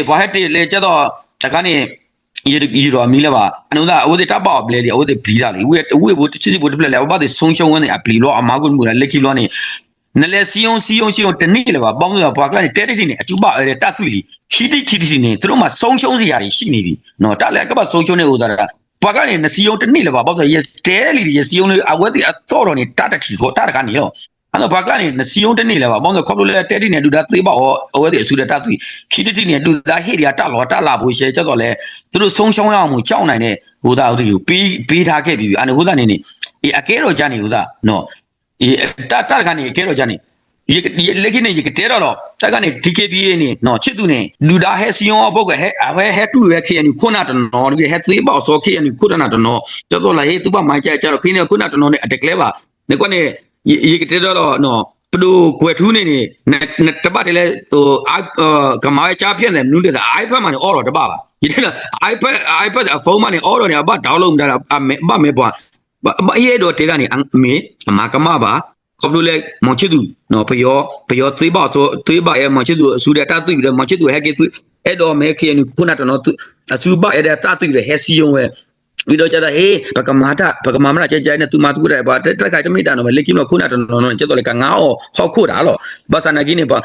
Speaker 2: ba he te le ja do ta ka ne ye ro mi le ba anu da a we ta ba ble li a we bi da li we bo chi chi bo de le ba de song song ne a pli lo a ma ko mu la le ki lo ne nale siyon tani le ba bong lo ba ka ne te te ne a chu ba ta tu li khiti ne tu ma song song si ya ri shi ni bi no ta le ka ba song song ne u da ba ka ne siyon tani le ba ba so ye te li ye siyon le a we ti a to ro ne ta ta thi ko ta ka ni lo ano ba ka ne siyon tani le ba bong so kho lo le te ti ne du da ti ba o we ti su de ta tu khiti ne du da he ya ta lo ta la bo she cha so le tu lo song song ya mu chao nai ne u da u ti pi tha ke bi ano u da ne ne e a ke ro ja ni u da no ta ka ne ke ro ja ni ye lekin ne ye ke te ro ta ka ne TKP ne no chit tu ne lu da he siyon bo ke he tu we ke ni khona ta no ni he ti ba so ke ni khona ta no to to la he tu ba mai cha cha ro ke ni khona ta no ne attack le ba ne ko ne ye ke te ro no ပဒူကွယ်ထူးနေနေတပတ်တည်းလဲဟိုကမားချားဖြစ်နေနူးတဲ့ iPad မှာနေအော်တော့တပတ်ပါဒီတဲ့ iPad ဖုန်းမှာနေအော်တော့နေအဘဒေါင်းလုံးတာအမေပွားအေးတော့တေကနေအမေအမကမပါခေါပလူလဲမောင်ချစ်သူနော်ဖယောသေးပါဆိုသေးပါရဲ့မောင်ချစ်သူအဆူတဲ့တသွိပြီးမောင်ချစ်သူဟဲကေသူအဲ့တော့မဲခေနခုနတော့အဆူပါအဲ့တဲ့တသွိပြီးဟဲစီယုံဝဲပြီးတော့ကျတော့ဟေးဘကမာမရကြဲနဲ့သူမသူတဲ့ဘာတက်ခိုင်တမိတာနော်လေကိမခုနတော့ကျတော့လေကငါအော်ဟောက်ခုတာလောဘာစနာကိနေပါ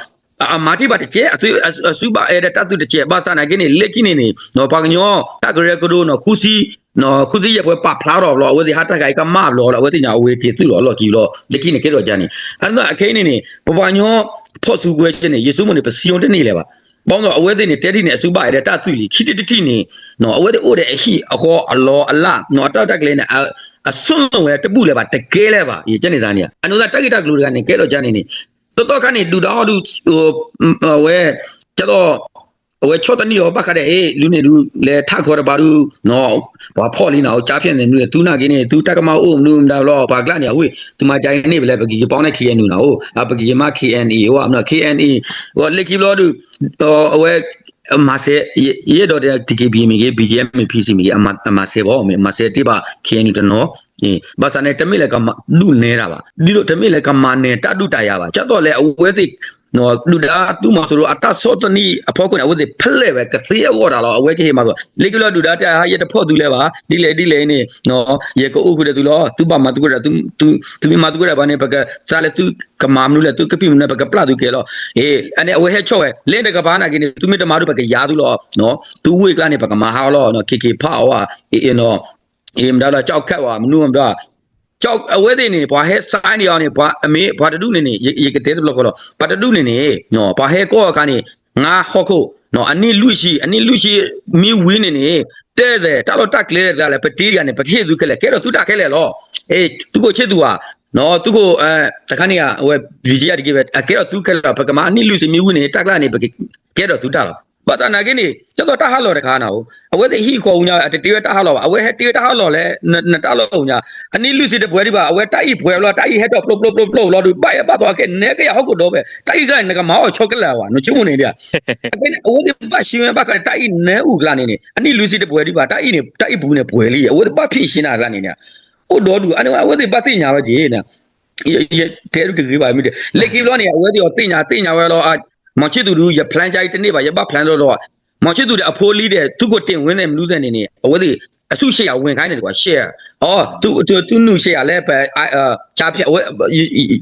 Speaker 2: အမာတိပါတကျဲအဆူပါအဲ့တဲ့တသွိတကျဲဘာစနာကိနေလေကိနေနော်ဘာညောတကရဲကဒိုနော်ခုစီနော်ခုစီရပွဲပဖလာတော့လောဝစီဟာတက်ခိုင်ကမလောဝစီညာဝေကေသူလောကီလောလေကိနေကေတော့ဂျာနေအဲ့တော့အခိနေပပညောဖော့စုကွဲချင်းနေယေစုမနေပစီယုံတနေလေပါဘောင်းတော့အဝဲသိနေတဲတိနေအစုပါရတဲ့တသွိလီခိတိတိနေနော်အဝဲတဲ့အိုတဲ့အဟိအခေါ်အလောအလနော်တောက်တက်ကလေးနဲ့အစွန်းလုံးဝဲတပုလဲပါတကဲလဲပါဒီကျနေစားနေအနုသာတက္ကိတကလူတွေကနေကဲတော့ကြနေနေတော်ကနေဒူတော်ဒူဟိုဝဲကျတော့အဝဲချော့တနီရောပတ်ခတဲ့ဟေးလူနေလူလဲထခေါ်ရပါလူနော်ဘာဖော်လီနာကိုကြားဖြစ်နေလူသူနာကင်းနေသူတက်ကမအိုနူဒါလောဘာကလာနေဝေးသူမကြိုင်နေပဲလဲပကီပေါင်းတဲ့ KNU နာဟိုပကီမ KNE ဟိုအမနော် KNE ဟိုလက်ကိလောဒူအဝဲမဆေရေတော့တဲ့ TKP မြေ BGM PC မြေအမဆေဘောမဆေတိပါ KNU တနော်ဘာသာနဲ့တမိလည်းကလူနေတာပါဒီလိုတမိလည်းကမနဲ့တတုတရပါချက်တော့လဲအဝဲသိနော်လူဒါသူမဆိုတော့အတဆောတနီအဖောက်ကွအဝဲသိဖလဲပဲကစေးအော်တာတော့အဝဲကေမှာဆိုလေကလလူဒါတဟာရတဖော့သူလဲပါဒီလေနေနော်ရေကိုအခုတဲ့သူလောသူပါမသူကသူမသူကဘာနေပကစားလေသူကမမနူလေသူကပိမနေပကပလာသူကေလောအေးအနေအဝဲဟဲချော့ဝဲလင်းတကဘာနာကိနေသူမတမာတို့ပကရာသူလောနော်သူဝေကလာနေပကမဟာလောနော်ကေဖာဝါအေနော်အေးမဒါလာကြောက်ခတ်ဝါမနူမဒါကြောက်အဝဲသိနေဘာဟဲဆိုင်နေအောင်နေဘာအမေဘာတတုနေနေရေကတဲ့ဘလော့ကောဘာတတုနေနေနော်ဘာဟဲကောကနေငါဟော့ခုနော်အနိလူရှိမီဝင်းနေနေတဲ့တာတော့တက်လေတာလေပတိရနေပတိသူကလေကဲတော့သူတက်ခဲလေလောအေးသူကိုချစ်သူဟာနော်သူကိုတခါနေကဟိုဘီဂျီယာဒီကဲကဲတော့သူကလေပကမအနိလူရှိမီဝင်းနေတက်လာနေပကဲတော့သူတက်လောဘာသာနာကိနေကျတော့တဟလောတခါနာဟုတ်အဝဲသိဟိခေါ်ဦးညာတေတဟလောအဝဲဟဲတေတဟလောလဲနတလောဦးညာအနိလူစီတပွဲဒီပါအဝဲတိုက်ပွဲလောတိုက်ဟဲတော့ပလုလောဒီပါတော့ကဲနဲကရဟုတ်ကတော့ပဲတိုက်ကနေကမောက်ချောကလာဝါနချုံနေတယ်အဝဲပါရှင်ပါကတိုက်နဲဦးကလာနေအနိလူစီတပွဲဒီပါတိုက်ဘူးနေပွဲလေးအဝဲပါဖြစ်ရှင်းတာလာနေဟိုတော့သူအဝဲသိပါသိညာပဲကြီးနေတဲရတူကြီးပါမိတယ်လက်ကီလောနေအဝဲသိသိညာဝဲလောမောင်ချစ်သူတို့ရဖလန်ကြိုက်တနေ့ပါရပဖလန်တော့မောင်ချစ်သူအဖိုးလေးတဲ့သူကိုတင်ဝင်းနေမလူးတဲ့နေနေအဝဲဒီအစုရှေ့ရဝင်ခိုင်းတယ်ကွာရှေ့သူနုရှေ့ရလဲပဲချားဖြတ်အဝဲ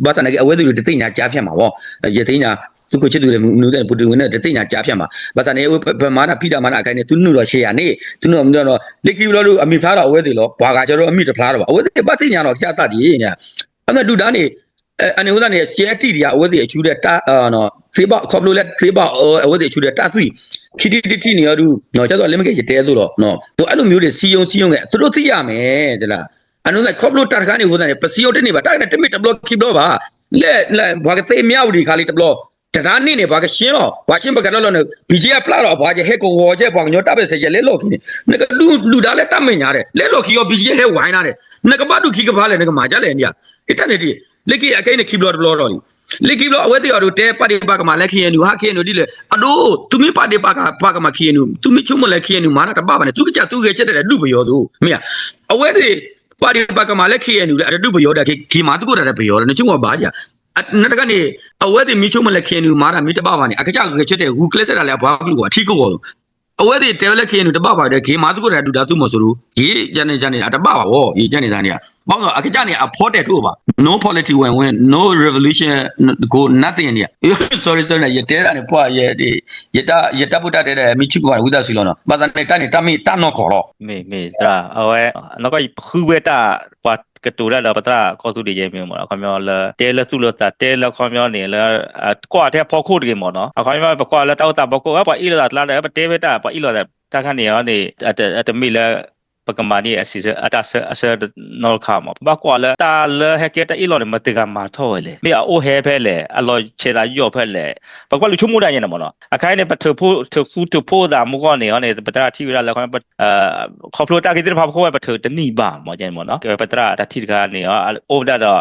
Speaker 2: ဘာတနာကအဝဲသူတသိညာကြားဖြတ်မှာဗောရသိညာသူကိုချစ်သူလည်းမလူးတဲ့ပူတူဝင်တဲ့တသိညာကြားဖြတ်မှာဘာတနာဘမာနာဖိတာမာနာအခိုင်းနေသူနုတော့ရှေ့ရနေသူနုတော့လက်ကြီးလောလို့အမိဖလားတော့အဝဲဒီလောဘာကကျတော့အမိတဖလားတော့အဝဲဒီပတ်သိညာတော့ကြားတတ်ကြီးညာအဲ့ဒါဒူဒါနေအနေဦးသားနေကျဲတိတရားအဝဲဒီအချူတဲ့တာနော်ဖေးပါခေါပလို့လဲဖေးပါအဝဲဒီအချူတဲ့တာသွိခီတီနေရတူနော်ကျတော့လည်းမကဲရတဲသူတော့နော်သူအဲ့လိုမျိုးတွေစီယုံကသူတို့သိရမယ်တလားအနုသာခေါပလို့တာခါနေဦးသားနေပစီယုံတနေပါတာနဲ့တမစ်တဘလခီဘလပါလဲဘာကသေးမြောက်ဒီခါလေးတဘလတရာနေနေဘာကရှင်းတော့ဘာရှင်းပကတော့လို့ဘီဂျီကပလာတော့ဘာကျဟဲကိုဝေါ်ကျဘောင်ညောတပ်ပဲစေကျလဲလို့ခီနေကလူဒါလဲတတ်မညာတဲ့လဲလို့ခီရောဘီဂျီလဲဝိုင်းလာတဲ့နကဘာဒုခီကဘာလဲနကမာကြလဲနေရအတက်နေတိလက်ကြီးအကိနေခီဘလတော့ Leki lo awete ado te pade paka ma leki enu ha kienu dile ado tumi pade paka ma kienu tumi chumo leki enu mana ta baba ne tu kicha tu ge chete du boyo do me awete pade paka ma leki enu ado du boyo da ki ma tu ko da boyo ne chumo ba ja nataka ne awete mi chumo leki enu mara mi ta baba ne akacha ge chete hu klese da le ba ku ko thi ko awete te leki enu ta baba de ki ma tu ko da du da tu mo so ru ye jane ata baba wo ye jane jane ya ba ngo akacha ne afford to ba no politics when no revolution go nothing in here sorry ye te da ne po ye ta buta de mi chu ko hu da si lo no ba ta ne ta mi ta no ko lo
Speaker 1: me tra awe no ko khu we ta pa cái tủ đó là bắt ra có tủ đi chơi mình mà còn nhau là té là tủ là ta té là còn nhau này là qua theo phô cốt cái mà nó còn nhau qua là tao ta bao cô bắt ít là là té với ta bắt ít là ta cái này này mình là bắt cái mà này assess nó khám mà bắt qua là ta là hay cái ta ít là mà tự cái mà thôiเลยไม่เอาให้ไปเลยอะไรเชื่อได้ยอไปเลยbắt qua lúc chung muaได้ยังไงmà nó cái này bắtเธอพูดได้มุกเนี่ยเนี่ยbắt raที่เวลาแล้วก็ครอบครัวตาคิดถึงภาพเขาbắtเธอจะหนีบ้ามาจังมันเนาะbắt raแต่ที่การเนี่ยโอ้ได้ละ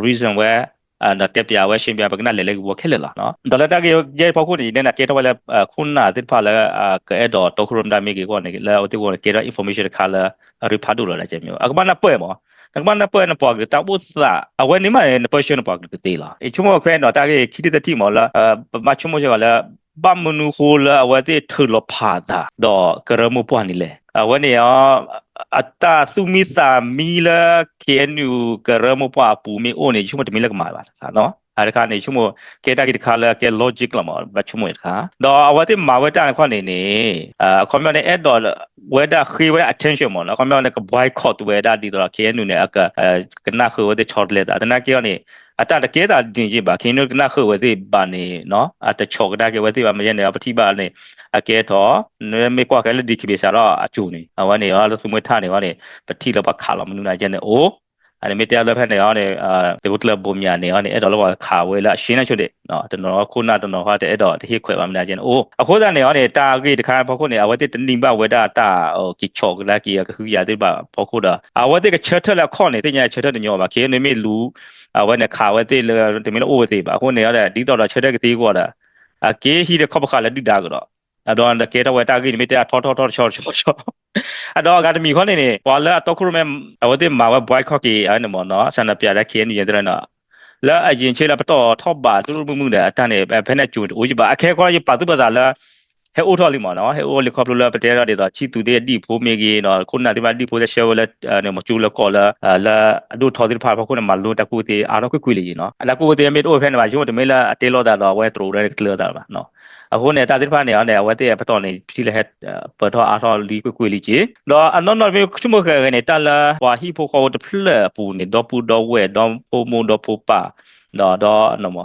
Speaker 1: reason where 那代表我身边不跟那来个我开了喏，到了大概也包括你那接到了困难的怕了个一道到库隆那边给我那个了，我对我给了 information 看了report 了这没有，个那不嘛，个那不那包个大不是啊，我你们那不需要包个对了，一出门看到大概去的地方了，把出门就了。บ้านมนุษย์คนละว่าที่ถือลพาดาดอกกระมุปนิเลยวันนี้อัตราสุมิสามีละเขียนอยู่กระมุปปูมีโอนี่ชั่วโมงจะมีเล็กมาบ้างเนาะอะไรกันนี่ชั่วโมงเกิดอะไรขึ้นละเกิด logic ละมั้งแบบชั่วโมงค่ะดอกว่าที่มาว่าจะคนนี้คอมเมนต์ในดอกว่าได้คือว่า attention มั้งคอมเมนต์ในก็ boycott ว่าได้ดีดอกเขียนอยู่เนี่ยก็น่าคือว่าได้ช็อตเลยแต่นั่นเกี่ยวนี่อาจารย์เกิดอะไรจริงๆบ้างคิดว่าน่าคือว่าที่บ้านนี้เนาะอาจจะช็อกได้เกี่ยวว่าที่บ้านไม่ใช่เนี่ยปฏิบัติเนี่ยเกิดท้อเนี่ยไม่กว่าแค่เรื่องดีขึ้นไปซะแล้วจูนี่วันนี้เราสมมติท่านเนี่ยวันนี้ปฏิเราบักข่าวเรามันนู่นนั่นเนี่ยโอ้อันนี้ไม่ได้แล้วแค่เนี่ยเนี่ยเด็กรุ่นบุญญาเนี่ยเนี่ยเราว่าข่าวเวลาชิ้นนั้นชุดเด็กเนาะแต่เราคุณน่าจะเราว่าแต่เราที่คุยว่ามันเนี่ยโอ้คนนั้นเนี่ยตาเกิดข่าวพอคนเนี่ยว่าที่ตั้งนิ่งบ้าเวลาตากิจช็อกแล้วกี่ก็คือยาที่บ้าพอคนเด้อว่าที่ก็เชิดเท่าแล้วข้อเนี่ยที่เนี่ยเชิดเท่าเนี่ยว่าเขียนเนี่ยไม่รู้วันนี้ข่าวว่าที่เลยแต่ไม่รู้โอ้ที่บ้าคนเนี่ยเนี่ยดีต่อเราเชิดได้ก็ดีกว่าละเกี่ยฮีเด็กเขาบอกข่าวแล้วดีได้ก็ดอนเกี่ยตัวตากินไม่ได้ทอดช็อตดอกการมีคนนี่พอแล้วตัวครูแม่ว่าที่มาว่าบอยคอกี้อันนั้นมันเนาะสันนิษฐานเขียนอย่างนั้นเนาะแล้วไอ้ยินเชื่อแล้วต่อทอบาตัวมึงเนี่ยท่านเนี่ยเป็นเนี่ยจุดโอ้ยบ้าแค่ก็ยังปาตุบาแล้วให้อุทธรณ์มันเนาะให้อุทธรณ์ครอบครัวแล้วประเทศเราเดี๋ยวชี้ตัวเดียดีพูมีกี่เนาะคนนั้นที่มาดีพูจะเชื่อว่าเนี่ยมาจูแล้วก็แล้วดูทอดิพาพอคนมาลุ้นตะกูที่อารมณ์ก็คุยเลยเนาะแล้วกูที่ไม่รู้แค่ไหนว่าช่วงที่ไม่ละเตลอดแล้วว่าตรูได้เกลือได้เนาะအခုเนี่ยตาติพาเนี่ยเนี่ยว่าที่ปตอนี่พี่เลยเปิดท่ออาทอลีคุยลีจีดออันนั้นไม่ชั่วโมงเนี่ยตาละว่าฮีพวกเขาจะเพลปูเนี่ยดอปูดอเวดอปูมูดอปูปาดอนม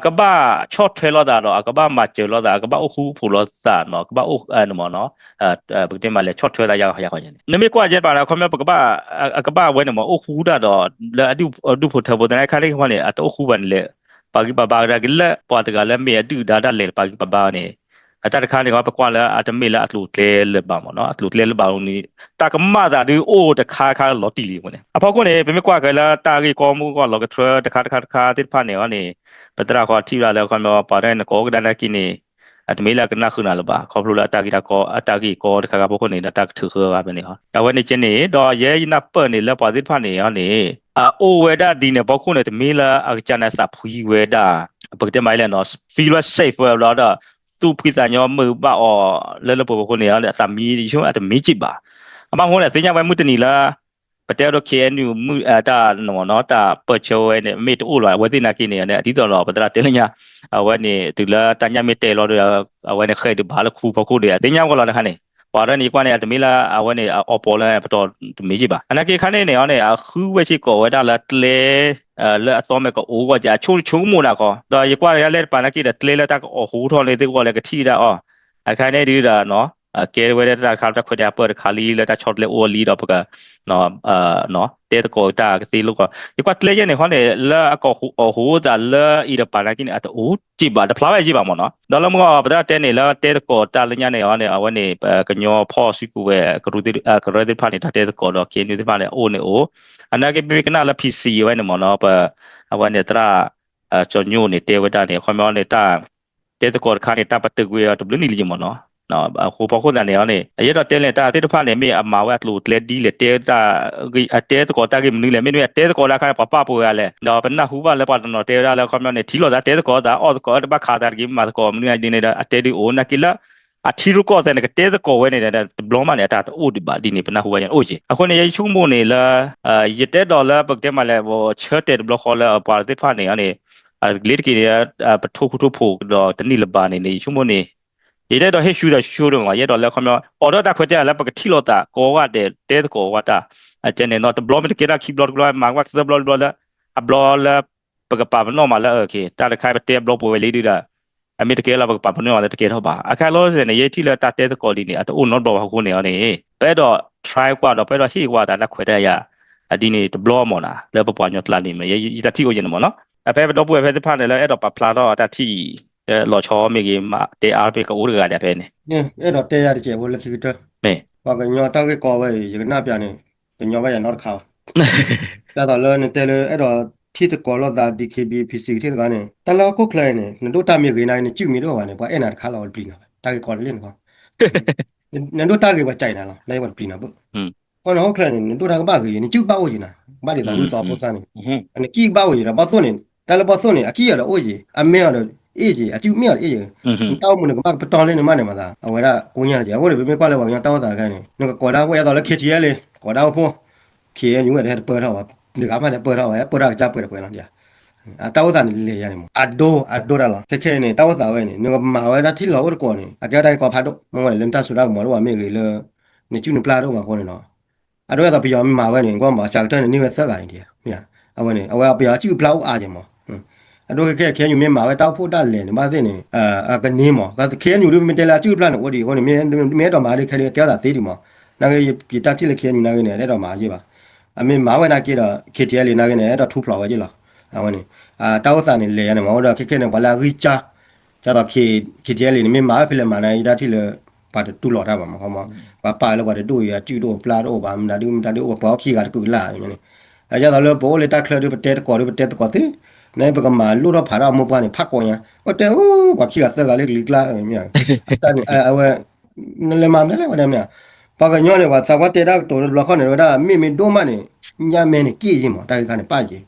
Speaker 1: ก็บ้าชอบเทลอดาดอก็บ้ามาเจอลอดาก็บ้าโอ้คูผูลอดาเนาะก็บ้าโอ้นมเนาะปกติมาเลยชอบเทลดายากอย่างนี้ไม่กว่าจะป่าแล้วเขาไม่ก็บ้าเว้นมโอ้คูดาดอแล้วดูผลทบแต่ในครั้งนี้เขาเนี่ยโอ้คูบันเลยปากิบาบาระกิลละปอดกาละเมียดูดาดาเลปากิบาบาเนี่ยอาจารย์ข้าเนี่ยว่าปกว่าแล้วอาจจะไม่ละอัตลุเล่บ้างเนาะอัตลุเล่บ้างนี่ตากมาดาดูโอ้แต่ข้าหลอตีลีมันเนี่ยพอคนเนี่ยเป็นไม่กว่ากันแล้วตากีกอมูก็หลอกเธอแต่ข้าที่ผ่านเนี่ยว่านี่ปัตตาเขาที่เราแล้วกันมาปาได้นะก็ได้นะกินนี่อาจจะไม่ละกันน่าขึ้นอะไรบ้างเขาพูดแล้วตากีตาก็ตากีก็ข้าพวกคนเนี่ยตาถือว่าเป็นเนี่ยฮะแต่วันนี้เจนี่ดอเย่ยินับเปิลนี่แล้วปาที่ผ่านเนี่ยนี่โอเวด้าดีเนี่ยพอคนเนี่ยจะมีละอาจารย์สับหุยเวด้าปกติไม่เลยเนาะ feel safe แล้วด้ตู้พิจารณามือบ้าอ๋อแล้วเราบอกคนเนี่ยเนี่ยสามีช่วงอาจจะมีจิบะบางคนเนี่ยสิ่งอย่างไว้มุตนี่ละประเทศเราเขียนอยู่มือตาหนอเนาะตาเปิดโชว์เนี่ยไม่ตู้หรอกวันที่นักกินเนี่ยที่ตลอดประเทศเตลเนี่ยวันนี้ถึงแล้วตอนนี้ไม่เตลเราเลยวันนี้เคยดูบาลคูพอคูเดียที่ยังก็เราเนี่ยนี่พอเรื่องนี้กว่าเนี่ยจะมีละวันนี้อปอลเนี่ยประตูมีจิบะอันนั้นคือขั้นนี้เนี่ยคือเวชิโกว่าได้ละเลแล้วตอนนี้ก็โอ้ก็จะชุ่มมูนะก็โดยกว่าเนี่ยเล่นปานักกีฬาเลแล้วตาก็โอ้โหทอนเลยที่ว่าเลยก็ที่ได้อ๋อขั้นนี้ดีละเนาะเกลเวเดตาคาร์ตาคุยได้เปิดขาลีแล้วตาช็อตเลยโอลีดอปก็เนาะเนาะเตะตะโกตาก็ตีลูกก็กว่าเลย์เนี่ยเขาเนี่ยแล้วก็โอ้โหแต่แล้วอีเดปานักกีฬาแต่โอ้จีบะแต่พลาดจีบะมั้งเนาะแล้วเราก็ประเทศเนี่ยแล้วเตะตะโกตาเลยเนี่ยวันนี้ก็ยอพ่อสุกุเวกรูดิพานี่เตะตะโกดอกเขียนอยู่ที่พานี่โอ้เนี่ยโอ้อันนั้นก็เป็นกันน่าละพีซีไว้เนี่ยมั้งเนาะวันนี้ตรา จอนโยเนี่ยเตวดาเนี่ยความว่าเนี่ยตาเตตะกอคาเนี่ยตาปะตึกเวตบลนี่ลิมเนาะเนาะโคพอคนเนี่ยเนี่ยไอ้ยอดเตเลตาเตตพาเนี่ยมีอามาว่าลูเลดีเลเตตาเตตะกอตากิมนึเลยไม่เนี่ยเตตะกอละคาปะปะปัวเลยเนาะเป็นน่ะฮูบาเลยปะเนาะเตดาแล้วความว่าเนี่ยทีโลดาเตตะกอดาออตะกอดะบะคาดากิมมาตะกอมเนี่ยดิเนี่ยเตดิโอนะกิละအထီရကောတဲ့ကတဲthe ကိုဝဲနေတဲ့ဘလောမနေတာအိုဒီပါဒီနေပနာဟိုဝဲအိုကြီးအခုနေရချုံမိုနေလာရတဲ့ဒေါ်လာပတ်တဲ့မှာလဲဘောချတ်တဲ့ဘလောခေါ်လာပါတဲ့ဖာနေအနေဂလစ်ကီရပထိုးခုထိုးဖို့တော့တနိလပါနေချုံမိုနေရတဲ့တော့ဟဲရှူတာရှူတော့ရတော့လဲခမောအော်တော့တာခွတဲ့လဲပကထီလို့တာကောဝတဲ့တဲကောဝတာအကျနေတော့ဘလောမတကေရာခီဘလောဘလောမာဝတ်ဘလောဘလောအဘလောလာပကပါနော်မလာโอเคတာခိုင်ပတဲ့ဘလောပွဲလေးဒီအမေတကယ်လာပပနရောတကယ်တော့ပါအခါလို့စနေရတီလာတတဲ့ကော်ဒီနေအတူနော်တော့ခုနေရနေပဲတော့ try กว่าတော့ပဲတော့ရှိกว่าတာခွဲတဲ့ရအဒီနေ block မလားလဲပပွားညတ်လာနေမရတတိကိုရင်မနော်အပဲတော့ပွဲပဲဖားတယ်လဲအဲ့တော့ပပလာတော့တတိလော်ချောမိကြီးမတေအားပဲကိုရကြတယ်ပဲနေ
Speaker 3: အဲ့တော့တဲရတဲ့ကျေဘလခိကတ
Speaker 1: မေ
Speaker 3: ဘာကညောတောက်ကောဝဲရကနာပြနေညောဝဲရနော်ခါတော့လဲနေတဲလဲအဲ့တော့ที่ตะกอลดา DKB PC ที่ตะกอเนี่ยตะลอก็เคลเนี่ยนดูตามีกนายเนี่ยจุมีတော့เนี่ยบ่အဲ့နာခါလောပလီနာတာကကောလင်းကောနင်တို့တာကပဲကြိုက်နာလားနိုင်ပါပလီနာပေါ့ခေါနော်ခလเนี่ยနင်တို့တာကပါကရင်ကျုပ်ပါဝကြီးနာဘာတွေသာလူစောပေါ်စမ်းနေအဲ့ကိပါဝကြီးတာဘာသွနေတလပေါ်သွနေအကိရတော့အိုကြီးအမေရတော့အေးကြီးအကျူမေရအေးကြီးတောက်မှုနဲ့ကပတော်လေးနေမနေမှာသာအဝရကိုညာကြီးအဝရဘေဘေကွာလဲပါညာတောက်တာခိုင်းနေနင်ကကောဒါဝဲတော့လဲခစ်ချီရလေကောဒါဖို့ခေညူရတဲ့ပေါ်တော့ဒီကမှလည်းပေါ်တော့ပဲပေါ်တော့ကြပွေပွေလားကြာအတောက်တာနေလေရတယ်မအဒိုရလားခဲနေတောက်တာပဲနေငါမာဝဲတာထိလောကောနေအကြတိုင်းကောဖတ်တော့မဝဲလန်တဆူတော့မလို့အမေကြီးလေနေကျူနေပလာတော့မှာကောနေတော့အတော့တော့ပြောမာဝဲနေကောမှာချာတဲ့နေဝဲသက်ကိုင်းတည်းမြအဝဲနေအဝဲပြောကျူပလောက်အားကြမအတော့ခဲညူမြမာဝဲတောက်ဖို့တလဲနေမသိနေကနေမောခဲညူလို့မတလာကျူပလာနေဝဒီကောနေမဲတော့မာလေးခဲကြောတာသေးဒီမောနာကြီးပြတတိလေခဲညူနာကြီးနေတဲ့တော့မာကြီးပါအမေမာဝဲနာကြည့်တော့ခေတရလေးနာကနေတော့ထူဖလော်ဝဲကြည့်လားအဝနေတောက်စာနေလေရနေမောတော့ခေနေဘလာကြီးချာကျတော့ခေတရလေးနေမာဖိလမာနာဒါတိလေပါတူလော်တာပါမဟောမပါလောပါတူရကျူတော့ပလာတော့ပါမဒါဒီဘောဖြီကတူလာနေအဲကြတော့လေဘောလေတက်ခလတွေပတက်ကောတွေပတက်ကောတဲ့နေပကမာလူတော့ဖာရမပွားနေဖတ်ကောရင်ဟိုတဲဟိုဘာဖြီကသက်ကလေးကလာမြန်တန်အဝဲလေမာမဲလေဝဒမြန်ပါကညောနေပါသဝတ်တေတာတော်လောခေါနေတော့ဒါမိတို့မနေညမဲနေကြည့်ရင်မတာကနေပါကြီး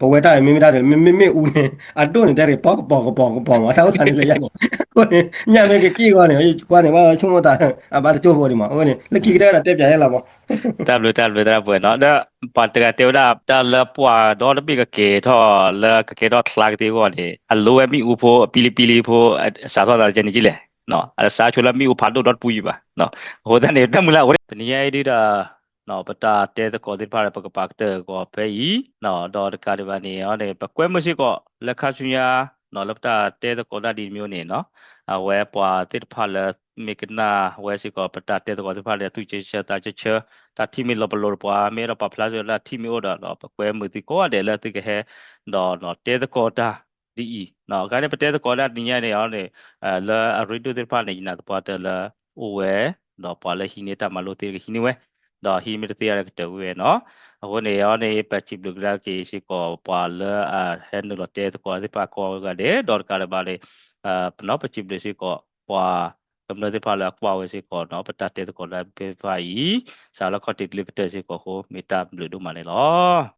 Speaker 3: ပဝဲတာမိတာမိဦးနေအတုနေတဲ့ပေါပေါမှာတော့ဆန်လေရနေကိုနေညမဲကြည့်ကောနေကွာနေပါချုံမတာဘာချိုးပေါ်ဒီမှာဟိုနေလက်ကြီးတဲ့တက်ပြရလာမ
Speaker 1: တက်လို့ပွဲနော်ဒါပတ်တကတေဒါတလပွားတော့ပိကကေတော့လကေတော့ခလာတေကောနေအလိုအမီဥဖို့ပီလီဖို့စာတော့တာကျနေကြီးလေနော်အစားချိုလာမီဥဖာတော့ပူကြီးပါနော်ဟိုတဲ့နေတမလာဝဲတနည်းရည်ဒါနော်ပတာတဲတကောဒီပါရပကပတ်တဲကောပဲဤနော်ဒေါ်တကာဒီပါနေရောနေပကွဲမရှိကောလက်ခါချွညာနော်လပတာတဲတကောဒါဒီမျိုးနေနော်အဝဲပွားတစ်ဖာလမေကနာဝဲစီကောပတာတဲတကောဒီပါလေသူချေချတာချေတာတီမီလဘလောပွားမေရပပလာဇလာတီမီအော်ဒါနော်ပကွဲမတီကောတယ်လက်တိကဟဲနော်တဲတကောဒါဒီနော်ကနေပတဲတကောဒါဒီညနေရောနေလာရီဒိုဒီပါနေနာတပတ်လာအိုဝဲနော်ပါလေဟိနေတာမလို့တေဟိနေဝဲတော့ဟီမီတရကတူရဲ့နော်အခုနေရောနေပတ်ချီဘလဂရာကေစီကောပါလာဟဲနလိုတဲကောဒီပါကောကတဲ့ဒေါ်ကာရပါလေပနောပချီဘလစီကောပွာကမ္နတိပါလာကွာဝစီကောနော်ပတတဲကောလာဘေဖာဤစာလခတိကလကတဲစီကောဟိုမီတာဘလူဒူမနေလော